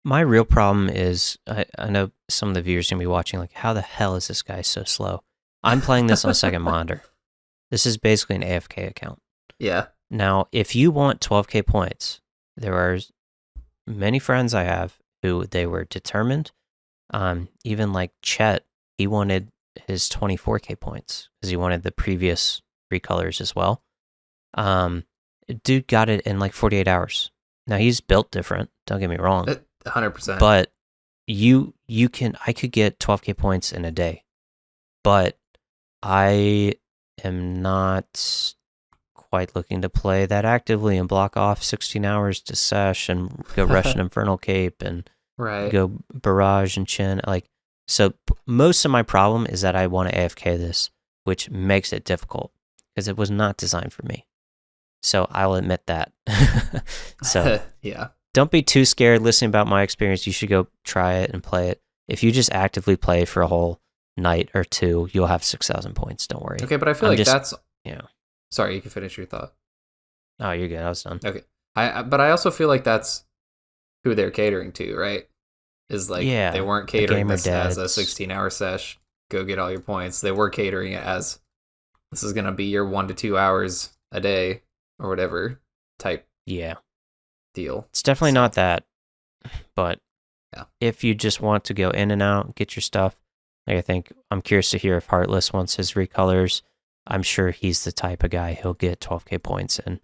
My real problem is, I know some of the viewers are going to be watching, like, how the hell is this guy so slow? I'm playing this on a second monitor. This is basically an AFK account. Yeah. Now, if you want 12K points, there are many friends I have who they were determined. Even like Chet, he wanted his 24K points because he wanted the previous recolors as well. Dude got it in like 48 hours. Now he's built different, don't get me wrong. 100%. But I could get 12K points in a day. But I am not quite looking to play that actively and block off 16 hours to sesh and go rush an Infernal Cape and go Barrage and Chin. So most of my problem is that I want to AFK this, which makes it difficult because it was not designed for me. So I'll admit that. So yeah. Don't be too scared listening about my experience. You should go try it and play it. If you just actively play for a whole night or two, you'll have 6,000 points. Don't worry. Okay, but I feel that's... Yeah. Sorry, you can finish your thought. Oh, you're good. I was done. Okay. But I also feel like that's who they're catering to, right? Is like, they weren't catering this as a 16-hour sesh, go get all your points. They were catering it as, this is going to be your 1 to 2 hours a day or whatever type deal. It's definitely not that, but if you just want to go in and out, get your stuff, I think I'm curious to hear if Heartless wants his recolors. I'm sure he's the type of guy he'll get 12K points in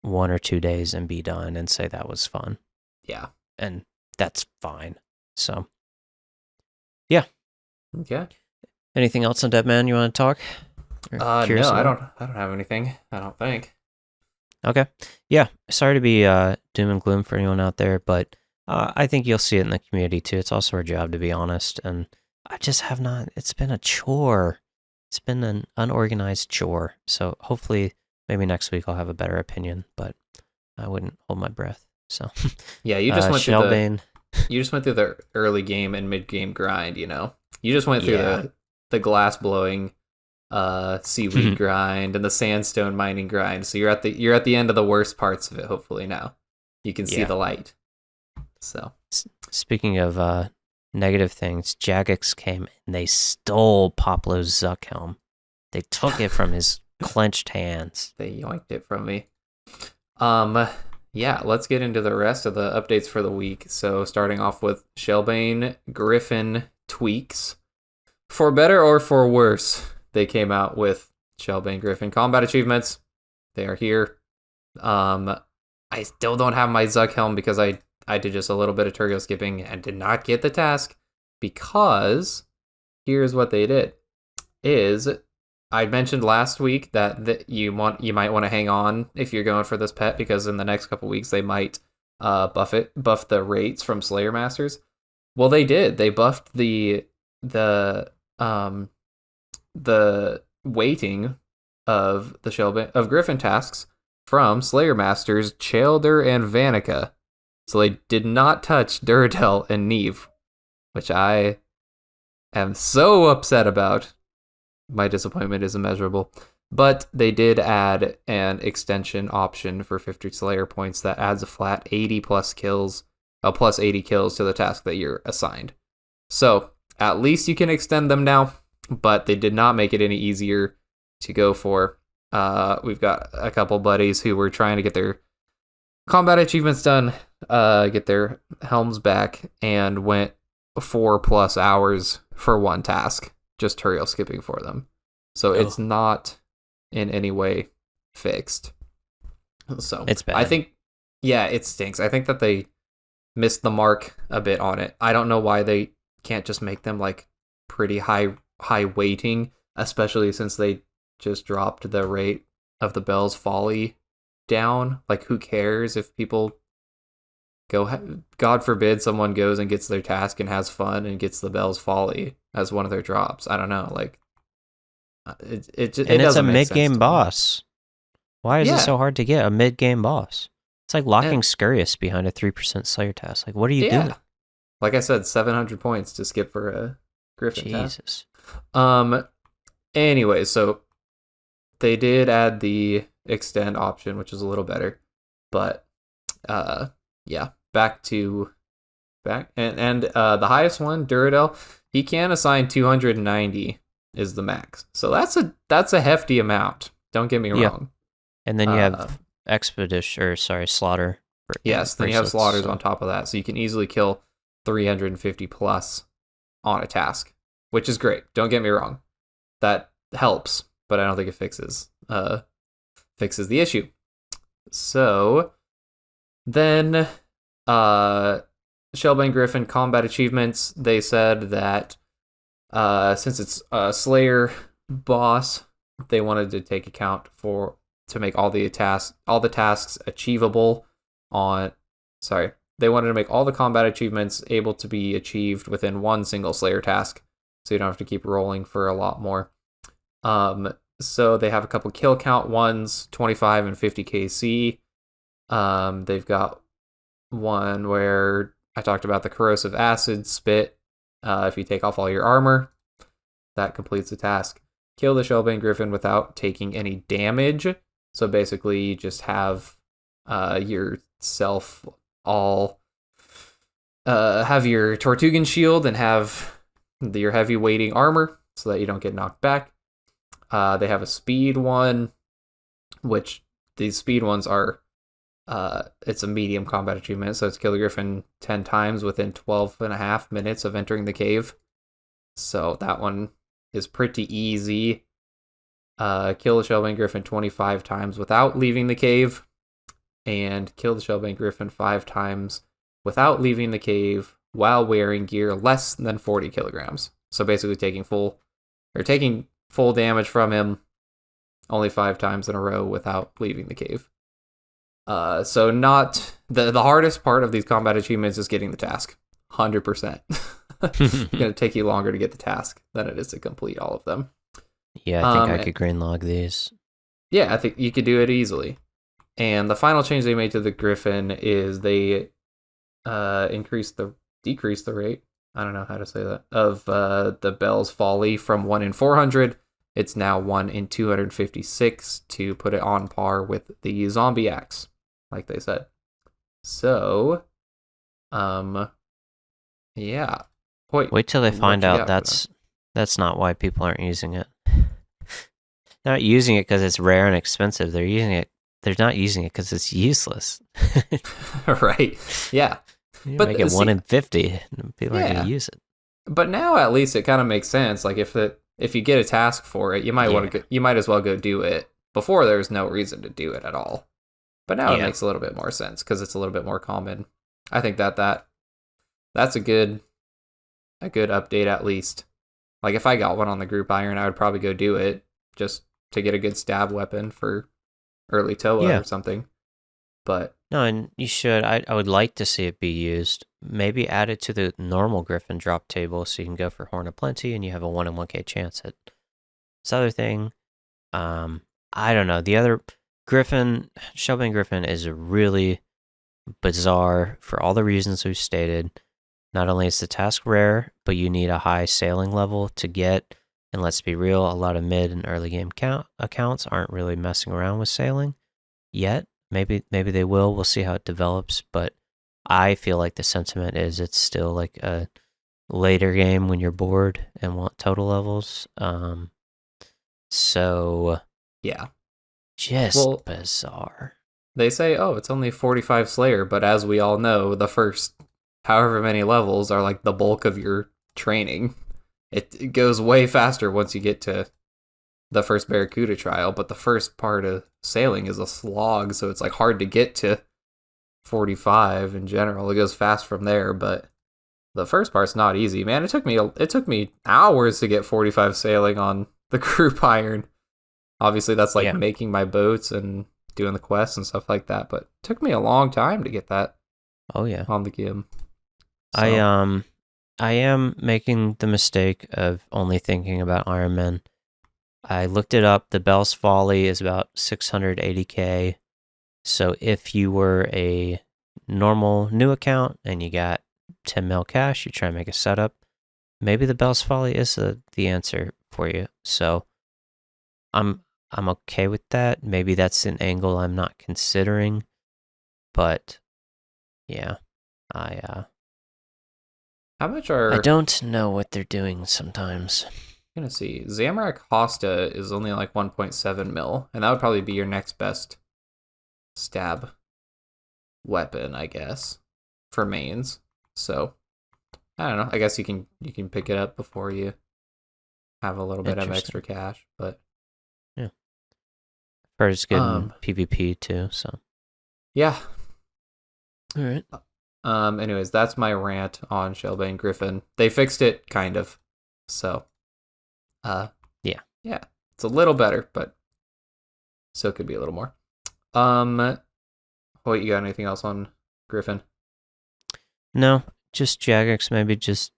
1 or 2 days and be done and say that was fun. Yeah. And that's fine. So, yeah. Okay. Anything else on Deadman you want to talk? No, I don't have anything. I don't think. Okay. Yeah. Sorry to be doom and gloom for anyone out there, but I think you'll see it in the community too. It's also our job, to be honest. And I just have not. It's been a chore. It's been an unorganized chore. So hopefully, maybe next week I'll have a better opinion, but I wouldn't hold my breath. So yeah, you just went Shelbane. You just went through the early game and mid game grind. You know, you just went through the glass blowing, seaweed grind and the sandstone mining grind. So you're at the end of the worst parts of it. Hopefully now you can see the light. So speaking of negative things, Jagex came and they stole Poplo's Zuck helm. They took it from his clenched hands. They yoinked it from me. Yeah, let's get into the rest of the updates for the week. So starting off with Shelbane Gryphon tweaks. For better or for worse, they came out with Shelbane Gryphon combat achievements. They are here. I still don't have my Zuck helm because I did just a little bit of turgo skipping and did not get the task, because here's what they did. I mentioned last week that you might want to hang on if you're going for this pet, because in the next couple weeks they might buff the rates from Slayer Masters. Well, they did. They buffed the weighting of the Shelbane of Gryphon tasks from Slayer Masters, Chalder and Vanica. So they did not touch Duradel and Neve, which I am so upset about. My disappointment is immeasurable. But they did add an extension option for 50 Slayer points that adds a flat 80 plus kills a plus 80 kills to the task that you're assigned. So at least you can extend them now, but they did not make it any easier to go for. We've got a couple buddies who were trying to get their combat achievements done, get their helms back, and went 4+ hours for one task, just tutorial skipping for them. So it's not in any way fixed. So it's bad. I think, yeah, it stinks. I think that they missed the mark a bit on it. I don't know why they can't just make them like pretty high weighting, especially since they just dropped the rate of the Bell's Folly down. Like, who cares if people go, God forbid someone goes and gets their task and has fun and gets the Bell's Folly as one of their drops. I don't know, like it it's a mid-game boss. Why is it so hard to get a mid-game boss? It's like locking Scurrius behind a 3% Slayer task. Like, what are you doing? Like I said, 700 points to skip for a Gryphon Jesus. task. Anyway, so they did add the extend option, which is a little better. But yeah, back and the highest one, Duradel, he can assign 290 is the max. So that's a hefty amount. Don't get me wrong. And then you have slaughter. Yes, then you have slaughters on top of that. So you can easily kill 350 plus on a task, which is great. Don't get me wrong. That helps, but I don't think it fixes the issue. So then Shelbane Gryphon combat achievements, they said that since it's a Slayer boss, they wanted to take account to make all the tasks achievable on. Sorry, they wanted to make all the combat achievements able to be achieved within one single Slayer task, so you don't have to keep rolling for a lot more. So they have a couple kill count ones, 25 and 50 KC. They've got one where I talked about the corrosive acid spit. If you take off all your armor, that completes the task. Kill the Shelbane Gryphon without taking any damage. So basically, you just have yourself all have your Tortugan shield and have your heavy weighting armor so that you don't get knocked back. They have a speed one, which these speed ones are it's a medium combat achievement, so it's kill the Gryphon 10 times within 12.5 minutes of entering the cave. So that one is pretty easy. Kill the Shelbane Gryphon 25 times without leaving the cave, and kill the Shelbane Gryphon 5 times without leaving the cave while wearing gear less than 40 kilograms. So basically taking full damage from him only 5 times in a row without leaving the cave. So not the hardest part of these combat achievements is getting the task. 100%. It's going to take you longer to get the task than it is to complete all of them. Yeah, I think I could green log these. Yeah, I think you could do it easily. And the final change they made to the Gryphon is they decreased the rate, I don't know how to say that, of the Bell's Folly from 1 in 400. It's now 1 in 256 to put it on par with the Zombie Axe, like they said. So, yeah. Wait till they find out that's not why people aren't using it. They're not using it because it's rare and expensive. They're not using it because it's useless. Right. Yeah. But make it 1 in 50, and people aren't going to use it. But now at least it kind of makes sense. Like if you get a task for it, you might as well go do it. Before there was no reason to do it at all. But now it makes a little bit more sense because it's a little bit more common. I think that's a good update at least. Like if I got one on the group iron, I would probably go do it just to get a good stab weapon for early Toa or something. But no, and you should. I would like to see it be used. Maybe add it to the normal Gryphon drop table so you can go for Horn of Plenty and you have a 1 in 1k chance at this other thing. I don't know. The other Shelbane Gryphon is really bizarre for all the reasons we've stated. Not only is the task rare, but you need a high sailing level to get. And let's be real, a lot of mid and early game accounts aren't really messing around with sailing yet. Maybe they will. We'll see how it develops. But I feel like the sentiment is it's still like a later game when you're bored and want total levels. So Yeah. just bizarre. They say, oh, it's only 45 Slayer, but as we all know, the first however many levels are like the bulk of your training. It goes way faster once you get to the first Barracuda trial, but the first part of sailing is a slog, so it's like hard to get to 45 in general. It goes fast from there, but the first part's not easy, man. It took me hours to get 45 sailing on the group iron. Obviously, that's like making my boats and doing the quests and stuff like that, but it took me a long time to get that. Oh yeah, on the game. So. I am making the mistake of only thinking about Iron Man. I looked it up. The Bell's Folly is about 680k. So if you were a normal new account and you got 10 mil cash, you try and make a setup, maybe the Bell's Folly is the answer for you. So I'm okay with that. Maybe that's an angle I'm not considering, but yeah, how much I don't know what they're doing sometimes. I'm gonna see. Zamorak Hosta is only like 1.7 mil, and that would probably be your next best stab weapon, I guess, for mains. So I don't know. I guess you can pick it up before you have a little bit of extra cash, but yeah, heard it's good in PvP too. So yeah. All right. Anyways, that's my rant on Shellbane Gryphon. They fixed it, kind of. So yeah, it's a little better, but still could be a little more. Hoyt, you got anything else on Gryphon? No, just Jagex. Maybe just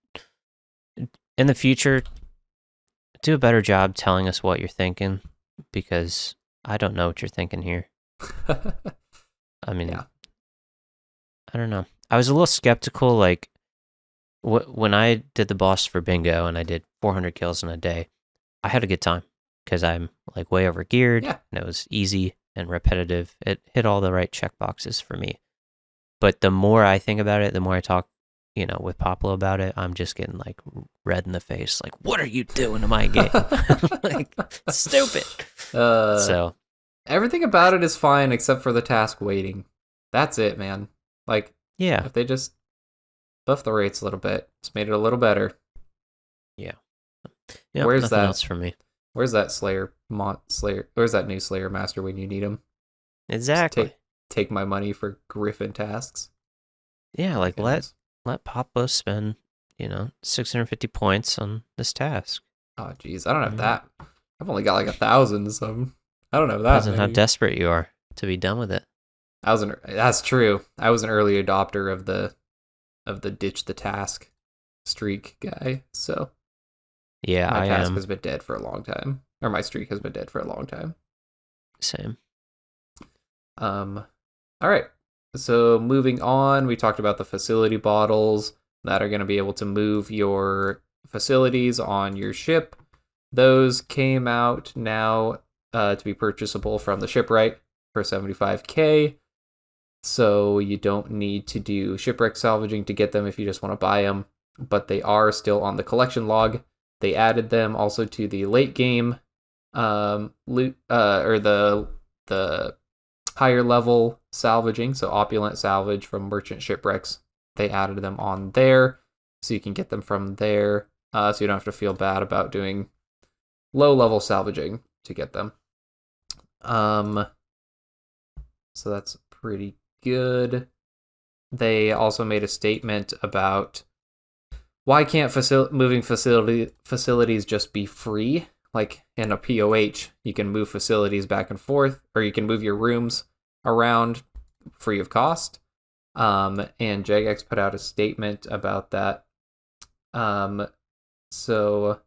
in the future, do a better job telling us what you're thinking, because I don't know what you're thinking here. I mean, yeah. I don't know. I was a little skeptical, like, when I did the boss for bingo and I did 400 kills in a day, I had a good time because I'm like way over geared and it was easy and repetitive. It hit all the right check boxes for me. But the more I think about it, the more I talk, with Poplo about it, I'm just getting like red in the face. Like, what are you doing to my game? Like, stupid. So everything about it is fine except for the task waiting. That's it, man. Like, yeah, if they just buff the rates a little bit, it's made it a little better. Yeah. Where's nothing that else for me? Where's that Slayer? Where's that new Slayer Master when you need him? Exactly. Take my money for Gryphon tasks. Yeah, like let Poplo spend 650 points on this task. Oh jeez, I don't have that. I've only got like 1,000. So I don't have that. Depends on how desperate you are to be done with it. That's true. I was an early adopter of the ditch the task streak guy. So yeah, my task has been dead for a long time, or my streak has been dead for a long time. Same. All right. So moving on, we talked about the facility bottles that are going to be able to move your facilities on your ship. Those came out now to be purchasable from the shipwright for 75k. So you don't need to do shipwreck salvaging to get them if you just want to buy them, but they are still on the collection log. They added them also to the late game loot, or the higher level salvaging, so opulent salvage from merchant shipwrecks. They added them on there, so you can get them from there, so you don't have to feel bad about doing low level salvaging to get them. So that's pretty good. They also made a statement about why can't moving facilities just be free? Like in a POH, you can move facilities back and forth, or you can move your rooms around free of cost. And Jagex put out a statement about that. So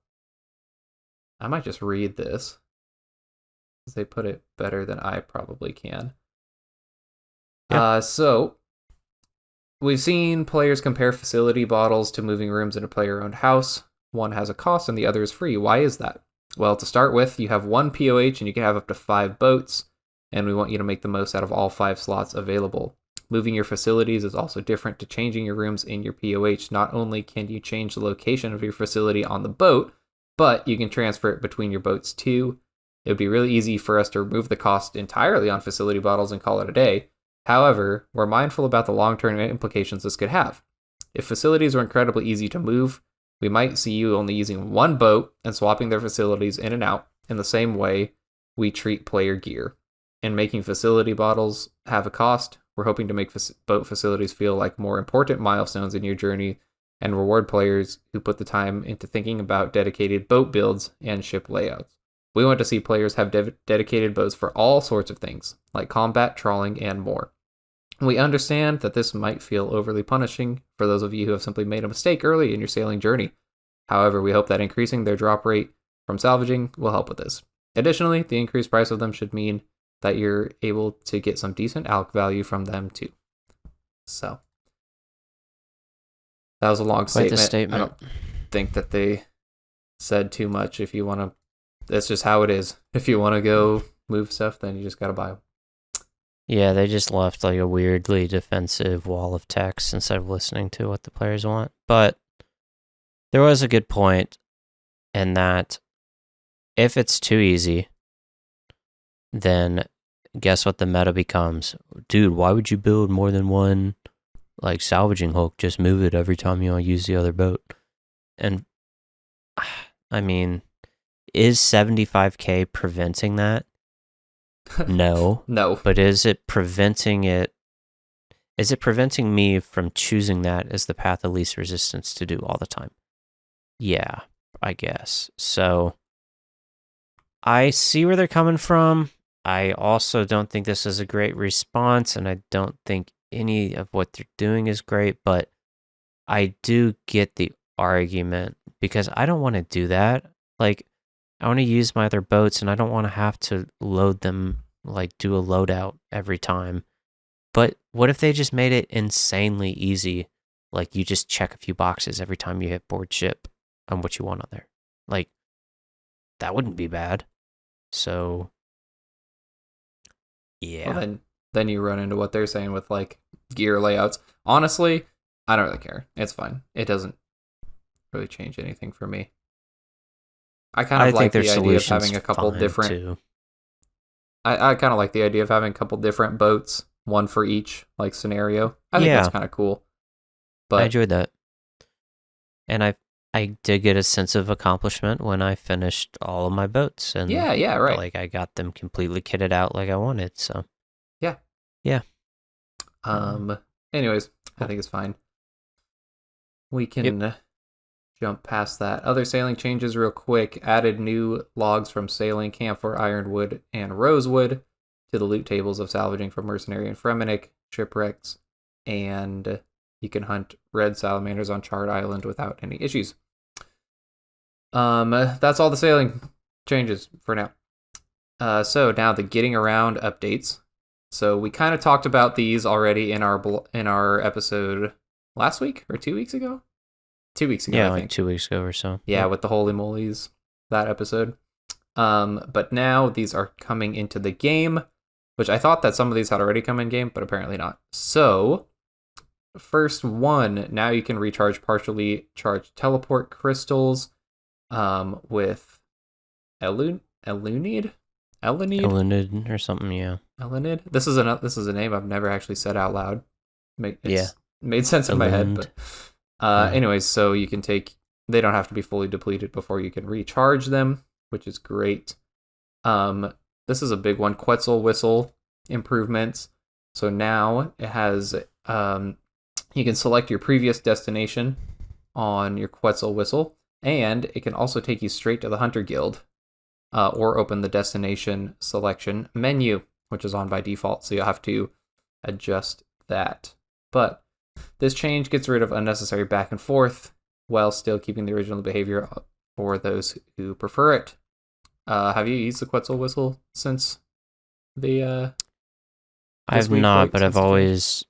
I might just read this, because they put it better than I probably can. Yeah. So we've seen players compare facility bottles to moving rooms in a player-owned house. One has a cost and the other is free. Why is that? Well, to start with, you have one POH and you can have up to 5 boats, and we want you to make the most out of all 5 slots available. Moving your facilities is also different to changing your rooms in your POH. Not only can you change the location of your facility on the boat, but you can transfer it between your boats too. It would be really easy for us to remove the cost entirely on facility bottles and call it a day. However, we're mindful about the long-term implications this could have. If facilities were incredibly easy to move, we might see you only using one boat and swapping their facilities in and out in the same way we treat player gear. And making facility bottles have a cost, we're hoping to make boat facilities feel like more important milestones in your journey and reward players who put the time into thinking about dedicated boat builds and ship layouts. We want to see players have dedicated boats for all sorts of things, like combat, trawling, and more. We understand that this might feel overly punishing for those of you who have simply made a mistake early in your sailing journey. However, we hope that increasing their drop rate from salvaging will help with this. Additionally, the increased price of them should mean that you're able to get some decent alc value from them too. So, that was a long statement. I don't think that they said too much. If you want to, that's just how it is. If you want to go move stuff, then you just got to buy them. Yeah, they just left like a weirdly defensive wall of text instead of listening to what the players want. But there was a good point in that if it's too easy, then guess what the meta becomes? Dude, why would you build more than one like salvaging hook? Just move it every time you want to use the other boat. And I mean, is 75k preventing that? No. No. But is it preventing it? Is it preventing me from choosing that as the path of least resistance to do all the time? Yeah, I guess. So I see where they're coming from. I also don't think this is a great response, and I don't think any of what they're doing is great, but I do get the argument because I don't want to do that. Like, I want to use my other boats, and I don't want to have to load them, like do a loadout every time. But what if they just made it insanely easy? Like, you just check a few boxes every time you hit board ship on what you want on there. Like, that wouldn't be bad. So, yeah. Well, then you run into what they're saying with like gear layouts. Honestly, I don't really care. It's fine. It doesn't really change anything for me. I kind of like the idea of having a couple different. Too. I kind of like the idea of having a couple different boats, one for each like scenario. I think that's kind of cool. But I enjoyed that, and I did get a sense of accomplishment when I finished all of my boats, and yeah, right. Like I got them completely kitted out like I wanted. So yeah. Anyways, I think it's fine. We can jump past that. Other sailing changes real quick. Added new logs from sailing, camphor, ironwood, and rosewood to the loot tables of salvaging from mercenary and Fremenic shipwrecks, and you can hunt red salamanders on Charred Island without any issues. That's all the sailing changes for now. So now the getting around updates. So we kind of talked about these already in our episode last week or 2 weeks ago. 2 weeks ago, yeah, I think. like 2 weeks ago or so. Yeah, with the Holy Molies, that episode. But now these are coming into the game, which I thought that some of these had already come in game, but apparently not. So, first one, now you can recharge partially charged teleport crystals with Elunid or something, yeah. Elunid. This is a name I've never actually said out loud. Made sense in my head, but anyways, so you can they don't have to be fully depleted before you can recharge them, which is great. This is a big one, Quetzal Whistle improvements. So now it has you can select your previous destination on your Quetzal Whistle, and it can also take you straight to the Hunter Guild, or open the destination selection menu, which is on by default, so you'll have to adjust that. But this change gets rid of unnecessary back and forth while still keeping the original behavior for those who prefer it. Have you used the Quetzal Whistle since the I've not, but I've always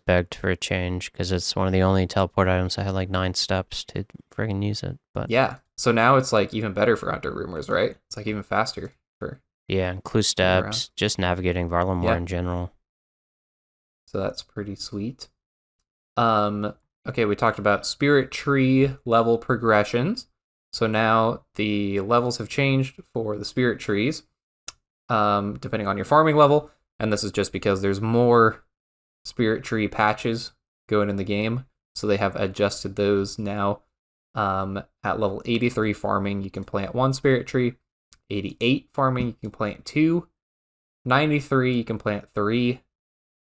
begged for a change because it's one of the only teleport items I had like 9 steps to friggin' use it. But yeah, so now it's like even better for Hunter Rumors, right? It's like even faster for and clue steps, just navigating Varlamore in general. So that's pretty sweet. Okay, we talked about spirit tree level progressions. So now the levels have changed for the spirit trees, depending on your farming level. And this is just because there's more spirit tree patches going in the game. So they have adjusted those now. At level 83 farming, you can plant 1 spirit tree. 88 farming, you can plant 2. 93, you can plant 3.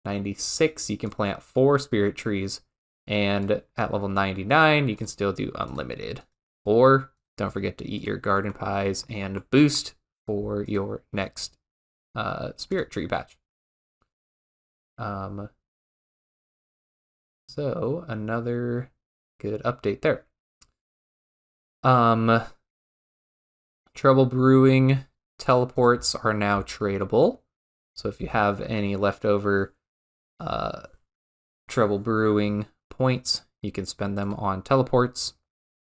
96, you can plant 4 spirit trees. And at level 99, you can still do unlimited. Or don't forget to eat your garden pies and boost for your next spirit tree patch. So another good update there. Trouble Brewing teleports are now tradable. So if you have any leftover Trouble Brewing points, you can spend them on teleports,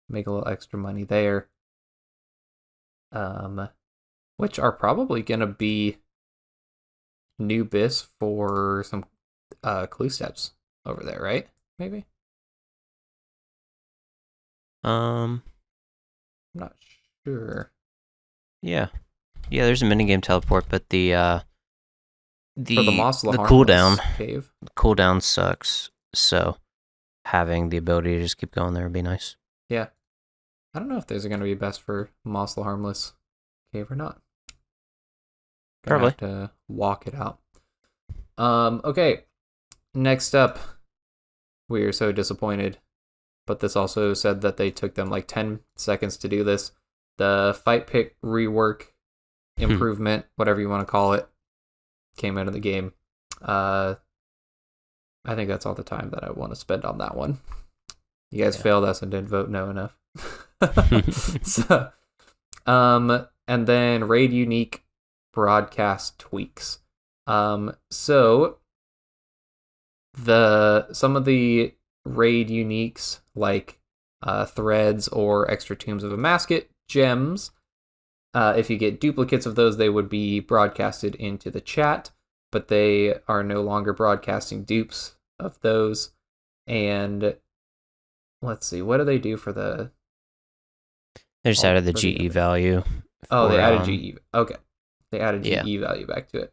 make a little extra money there. Which are probably going to be new bis for some clue steps over there, right? Maybe? I'm not sure. Yeah, there's a minigame teleport, but the cooldown cave. The cooldown sucks. So having the ability to just keep going there would be nice. Yeah, I don't know if those are going to be best for Mossla Harmless cave or not. Probably have to walk it out. Okay, next up, we are so disappointed, but this also said that they took them like 10 seconds to do this. The fight pick rework improvement, whatever you want to call it, came out of the game. I think that's all the time that I want to spend on that one. You guys failed us and didn't vote no enough. So, and then raid unique broadcast tweaks. So some of the raid uniques like threads or extra tombs of a mascot gems, if you get duplicates of those, they would be broadcasted into the chat, but they are no longer broadcasting dupes of those. And let's see, what do they do for the... They just added the GE value. Oh, they added GE. Okay. They added GE value back to it.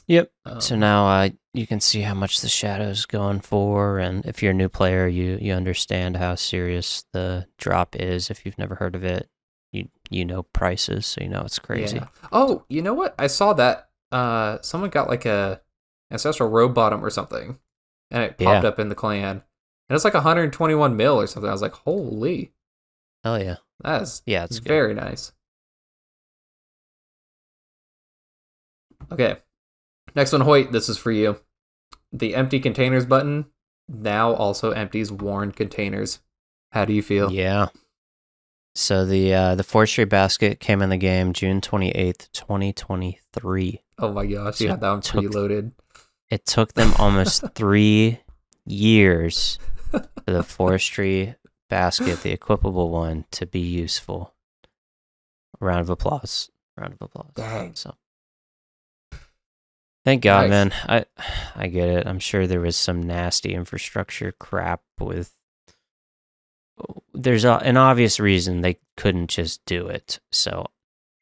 Yep. So now you can see how much the shadow's going for, and if you're a new player, you understand how serious the drop is. If you've never heard of it, you know prices, so you know it's crazy. Yeah. Oh, you know what? I saw that someone got like a Ancestral Robe Bottom or something, and it popped up in the clan, and it's like 121 mil or something. I was like, holy. Oh yeah. It's very nice. Okay. Next one, Hoyt, this is for you. The empty containers button now also empties worn containers. How do you feel? Yeah. So the forestry basket came in the game June 28th, 2023. Oh my gosh, you had that one preloaded. It took them almost 3 years for the forestry basket, the equipable one, to be useful. Round of applause. Dang. So thank God, man. I get it. I'm sure there was some nasty infrastructure crap with... There's an obvious reason they couldn't just do it. So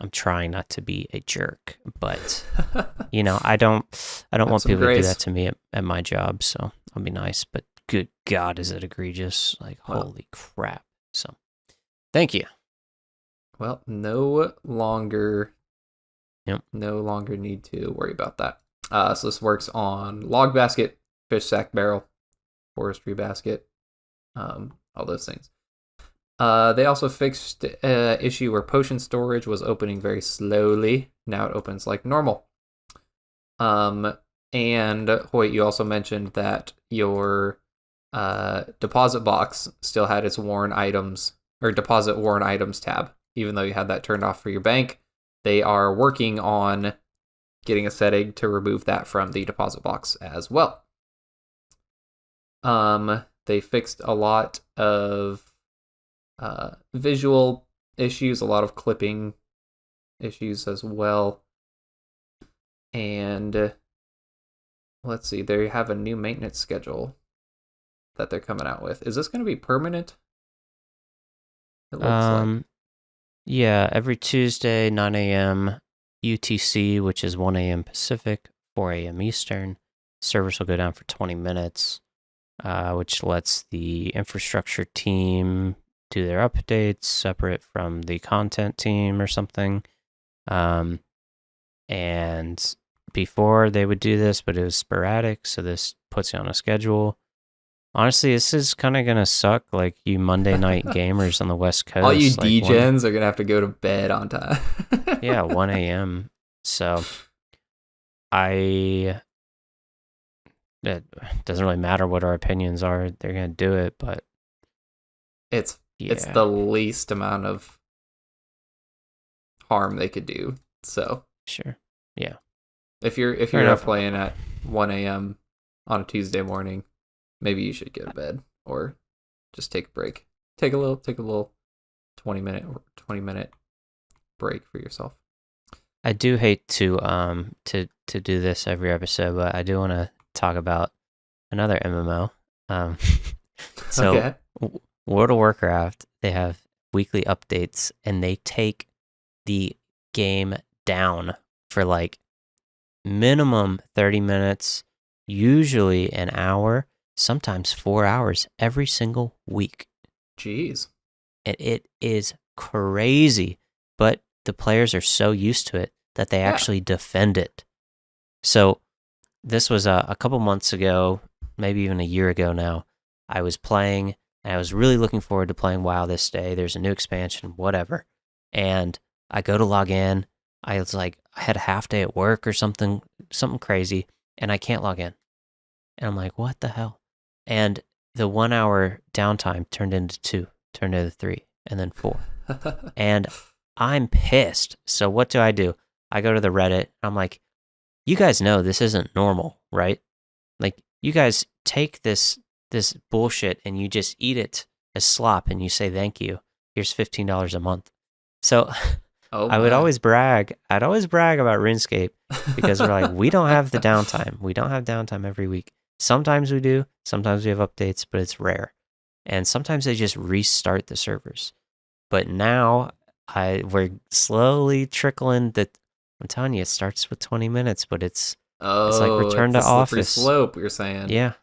I'm trying not to be a jerk, but I don't want people to do that to me at my job. So I'll be nice, but good God, is it egregious? Like, holy crap. So thank you. Well, no longer need to worry about that. So this works on log basket, fish sack barrel, forestry basket, all those things. They also fixed an issue where potion storage was opening very slowly. Now it opens like normal. And Hoyt, you also mentioned that your deposit box still had its worn items or deposit worn items tab, even though you had that turned off for your bank. They are working on getting a setting to remove that from the deposit box as well. They fixed a lot of visual issues, a lot of clipping issues as well. And let's see. They have a new maintenance schedule that they're coming out with. Is this going to be permanent? It looks like. Yeah, every Tuesday, 9 a.m. UTC, which is 1 a.m. Pacific, 4 a.m. Eastern. Servers will go down for 20 minutes, which lets the infrastructure team do their updates separate from the content team or something. And before they would do this, but it was sporadic, so this puts you on a schedule. Honestly, this is kind of going to suck, like you Monday night gamers on the West Coast. All you like degens are going to have to go to bed on time. Yeah, 1 a.m. So it doesn't really matter what our opinions are. They're going to do it, but it's the least amount of harm they could do. So sure. Yeah. If you're not playing at 1 a.m. on a Tuesday morning, maybe you should go to bed or just take a break. Take a little 20-minute break for yourself. I do hate to do this every episode, but I do want to talk about another MMO. So okay. World of Warcraft, they have weekly updates and they take the game down for like minimum 30 minutes, usually an hour, sometimes 4 hours every single week. Jeez. And it is crazy, but the players are so used to it that they actually defend it. So this was a couple months ago, maybe even a year ago now. I was playing, and I was really looking forward to playing WoW this day. There's a new expansion, whatever. And I go to log in. I was like, I had a half day at work or something crazy, and I can't log in. And I'm like, what the hell? And the 1 hour downtime turned into 2, turned into 3, and then 4. And I'm pissed. So what do? I go to the Reddit. I'm like, you guys know this isn't normal, right? Like, you guys take this bullshit and you just eat it as slop and you say thank you. Here's $15 a month. So I would always brag. I'd always brag about RuneScape because we're like, we don't have the downtime. We don't have downtime every week. Sometimes we do. Sometimes we have updates, but it's rare. And sometimes they just restart the servers. But now we're slowly trickling that. I'm telling you, it starts with 20 minutes, but it's like return to office. Slope, you're saying. Yeah.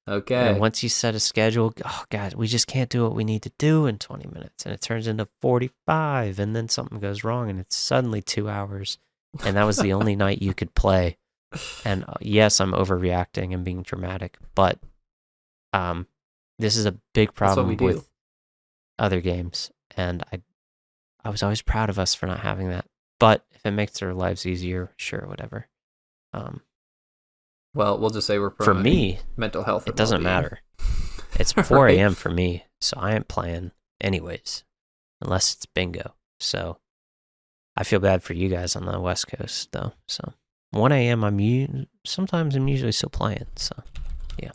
Okay. And once you set a schedule, oh God, we just can't do what we need to do in 20 minutes. And it turns into 45, and then something goes wrong, and it's suddenly 2 hours. And that was the only night you could play. And yes, I'm overreacting and being dramatic, but this is a big problem with other games. And I was always proud of us for not having that. But if it makes their lives easier, sure, whatever. Well, we'll just say we're for me, mental health. It doesn't matter. It's 4 a.m. for me, so I ain't playing anyways, unless it's bingo. So I feel bad for you guys on the West Coast, though. So 1 a.m. Sometimes I'm usually still playing. So yeah,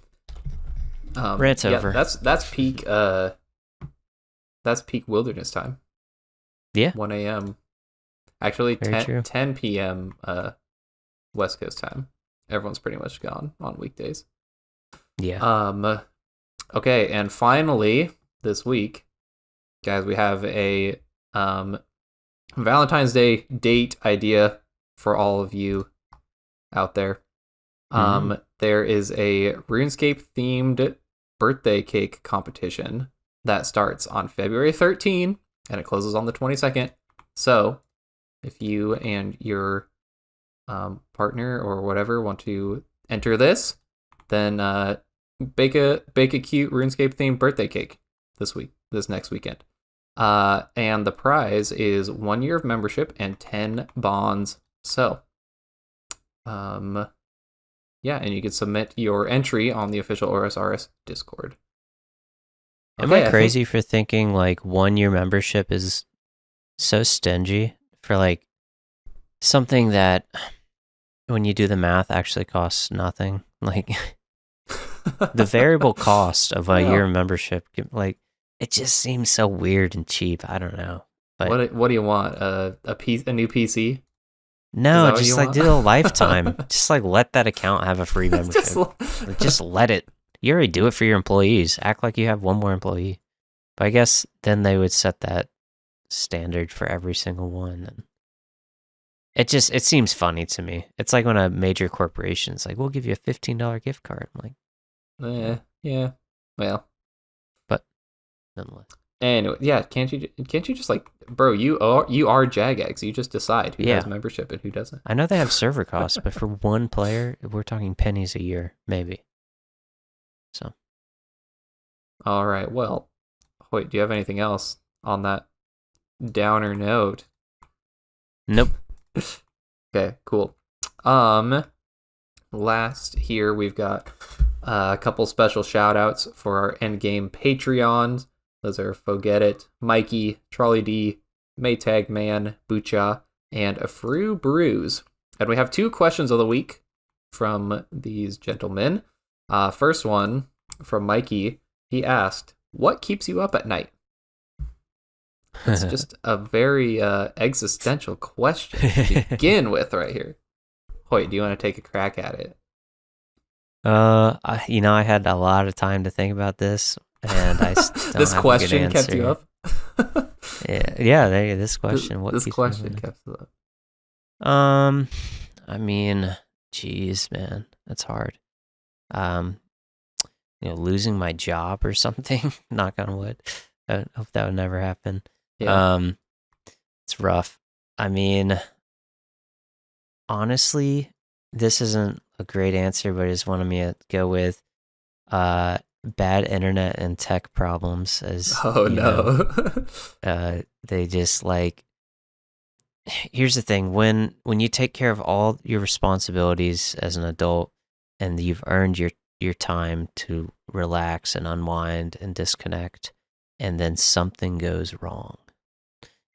rant's over. That's peak. That's peak wilderness time. Yeah, 1 a.m. Actually, 10 p.m. West Coast time. Everyone's pretty much gone on weekdays. Yeah. Okay, and finally, this week, guys, we have a Valentine's Day date idea for all of you out there. There is a RuneScape-themed birthday cake competition that starts on February 13, and it closes on the 22nd. So, if you and your partner or whatever want to enter this, then bake a cute RuneScape themed birthday cake this next weekend. And the prize is 1 year of membership and 10 bonds. So yeah, and you can submit your entry on the official OSRS Discord. Am I crazy for thinking like 1 year membership is so stingy for like something that, when you do the math, actually costs nothing? Like the variable cost of a year membership, like it just seems so weird and cheap. I don't know. But what do you want? A new PC? No, that what just you like want? do a lifetime. Just like let that account have a free membership. Just Like, just let it. You already do it for your employees. Act like you have one more employee. But I guess then they would set that standard for every single one. And it seems funny to me. It's like when a major corporation's like, we'll give you a $15 gift card. I'm like, yeah. Well, but nonetheless. anyway, yeah. Can't you just like, bro? You are Jagex. You just decide who has membership and who doesn't. I know they have server costs, but for one player, we're talking pennies a year, maybe. So. All right. Well, Hoyt, do you have anything else on that downer note? Nope. Okay, cool. Last here we've got a couple special shout outs for our endgame Patreons. Those are Forget It, Mikey, Trolley D, Maytag Man, Bucha, and a Frew Brews. And we have 2 questions of the week from these gentlemen. First one from Mikey. He asked, what keeps you up at night? It's just a very existential question to begin with right here. Hoyt, do you want to take a crack at it? I had a lot of time to think about this, and I don't this have question a good kept you up. This question. What this keeps question me kept you up. I mean, geez, man, that's hard. Losing my job or something. Knock on wood. I hope that would never happen. Yeah. It's rough. I mean, honestly, this isn't a great answer, but I just wanted me to go with bad internet and tech problems. As they just like. Here's the thing: when you take care of all your responsibilities as an adult, and you've earned your time to relax and unwind and disconnect, and then something goes wrong,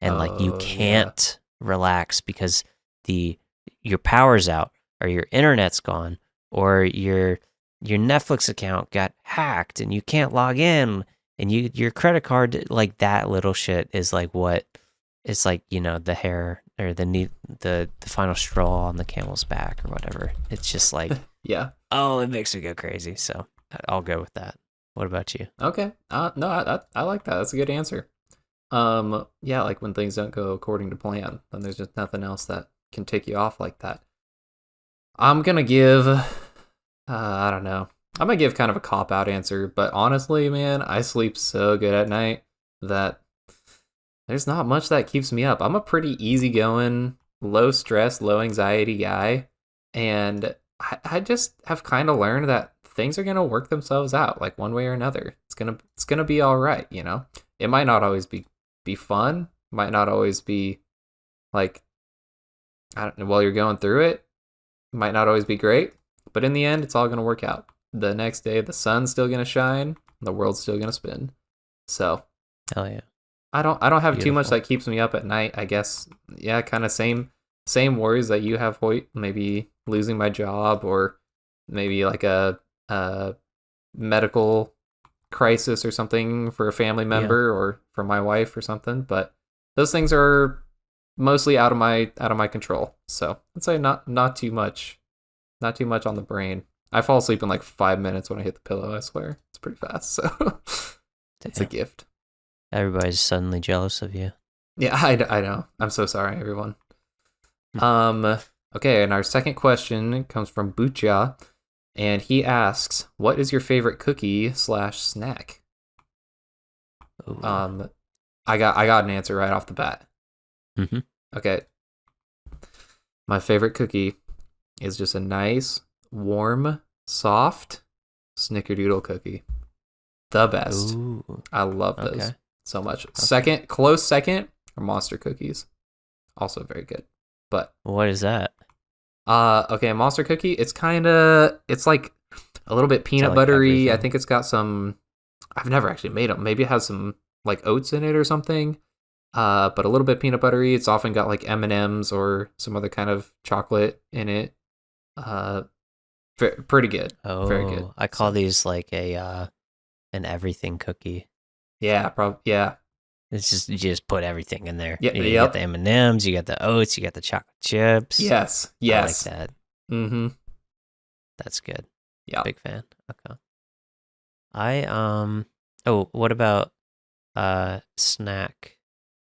and you can't relax because your power's out, or your internet's gone, or your Netflix account got hacked and you can't log in, and your credit card, like that little shit is like what it's like, the hair or the final straw on the camel's back or whatever. It's just like yeah. Oh, it makes me go crazy. So I'll go with that. What about you? Okay. No, I like that. That's a good answer. Yeah, like when things don't go according to plan, then there's just nothing else that can take you off like that. I'm gonna give, I don't know. I'm gonna give kind of a cop-out answer, but honestly, man, I sleep so good at night that there's not much that keeps me up. I'm a pretty easygoing, low stress, low anxiety guy, and I just have kind of learned that things are gonna work themselves out, like one way or another. It's gonna be all right, It might not always be fun, might not always be like, I don't know, while you're going through it, might not always be great, but in the end, it's all gonna work out. The next day, the sun's still gonna shine, the world's still gonna spin. So, hell yeah. I don't have too much that keeps me up at night. I guess, yeah, kind of same worries that you have, Hoyt. Maybe losing my job, or maybe like a medical crisis or something for a family member, or for my wife or something. But those things are mostly out of my control. So I'd say not too much on the brain. I fall asleep in like 5 minutes when I hit the pillow. I swear, it's pretty fast. So it's a gift. Everybody's suddenly jealous of you. Yeah, I know. I'm so sorry, everyone. Okay, and our second question comes from Bucha, and he asks, "What is your favorite cookie/snack?" Ooh. I got an answer right off the bat. Mm-hmm. Okay, my favorite cookie is just a nice, warm, soft snickerdoodle cookie. The best. Ooh. I love those so much. Okay. Close second are Monster cookies. Also very good. But what is that? Okay, a Monster cookie, it's like a little bit peanut buttery. I think it's got some, I've never actually made them. Maybe it has some like oats in it or something. But a little bit peanut buttery. It's often got like M&Ms or some other kind of chocolate in it. Pretty good. Oh, very good. I call these like an everything cookie. Yeah, yeah. It's just you just put everything in there. Yeah, You yep. got the M&Ms, you got the oats, you got the chocolate chips. Yes. I like that. Mm-hmm. That's good. Yeah. Big fan. Okay. Oh, what about snack?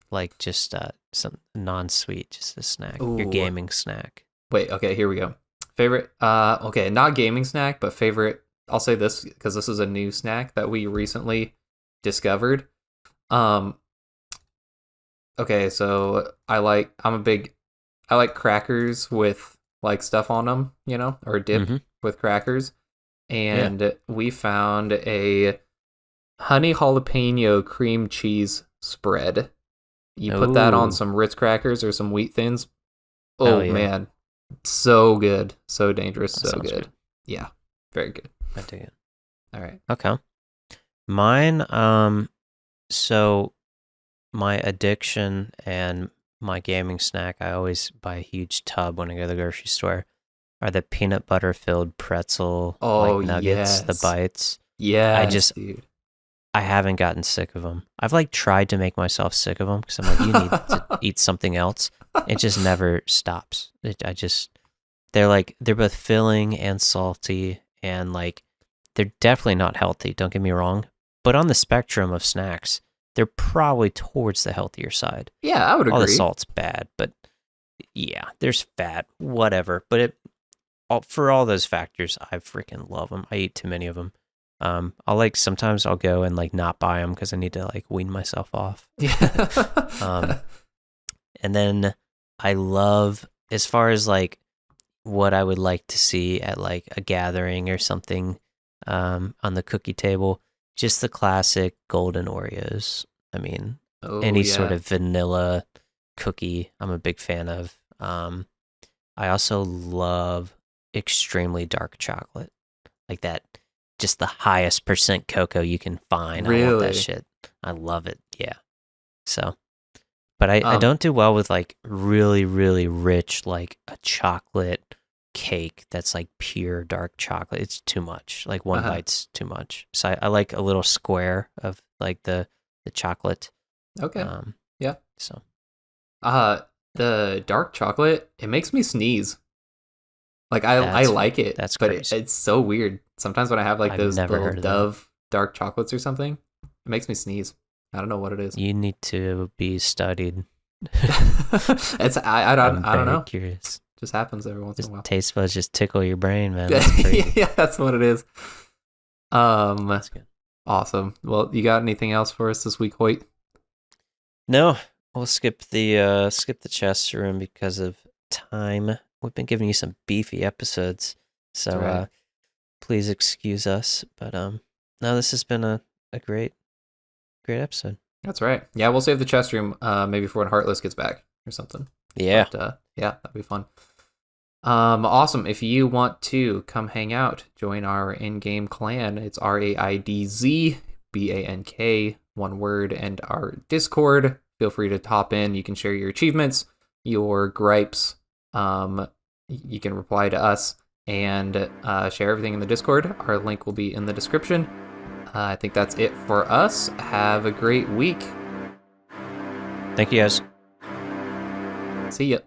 Like just some non-sweet, just a snack. Your Ooh. gaming snack. Wait, okay, here we go. Favorite okay, not gaming snack, but favorite, I'll say this because this is a new snack that we recently discovered. Okay, so I like crackers with like stuff on them, you know, or dip with crackers. And we found a honey jalapeno cream cheese spread. You put that on some Ritz crackers or some wheat thins. Oh man, so good, so dangerous, so good. Yeah, very good. I dig it. All right. Okay. Mine, so my addiction and my gaming snack, I always buy a huge tub when I go to the grocery store, are the peanut butter filled pretzel like nuggets, the bites. Yeah, dude. I haven't gotten sick of them. I've like tried to make myself sick of them because I'm like, you need to eat something else. It just never stops. They're both filling and salty, and like they're definitely not healthy. Don't get me wrong, but on the spectrum of snacks, they're probably towards the healthier side. Yeah, I would agree. All the salt's bad, but yeah, there's fat, whatever. But for all those factors, I freaking love them. I eat too many of them. Sometimes I'll go and like not buy them because I need to like wean myself off. Yeah. And then I love, as far as like what I would like to see at like a gathering or something, on the cookie table, just the classic golden Oreos. I mean, any sort of vanilla cookie, I'm a big fan of. I also love extremely dark chocolate, like that. Just the highest percent cocoa you can find. Really? I want that shit. I love it. Yeah. So, but I don't do well with like really, really rich, like a chocolate cake that's like pure dark chocolate. It's too much. Like one bite's too much. So I like a little square of like the chocolate. Okay. Yeah. So, the dark chocolate, it makes me sneeze. Like I like it, that's but crazy. it's so weird. Sometimes when I have like I've those never little Dove dark chocolates or something, it makes me sneeze. I don't know what it is. You need to be studied. I don't know. Curious. Just happens every once in a while. Taste buds just tickle your brain, man. That's crazy. Yeah, that's what it is. That's good. Awesome. Well, you got anything else for us this week, Hoyt? No, we'll skip the chest room because of time. We've been giving you some beefy episodes, so please excuse us. But no, this has been a great episode. That's right. Yeah, we'll save the chest room maybe for when Heartless gets back or something. Yeah. But, yeah, that'd be fun. Awesome. If you want to come hang out, join our in-game clan. It's RaidzBank, one word, and our Discord. Feel free to hop in. You can share your achievements, your gripes. You can reply to us and share everything in the Discord. Our link will be in the description. I think that's it for us. Have a great week. Thank you, guys. See ya.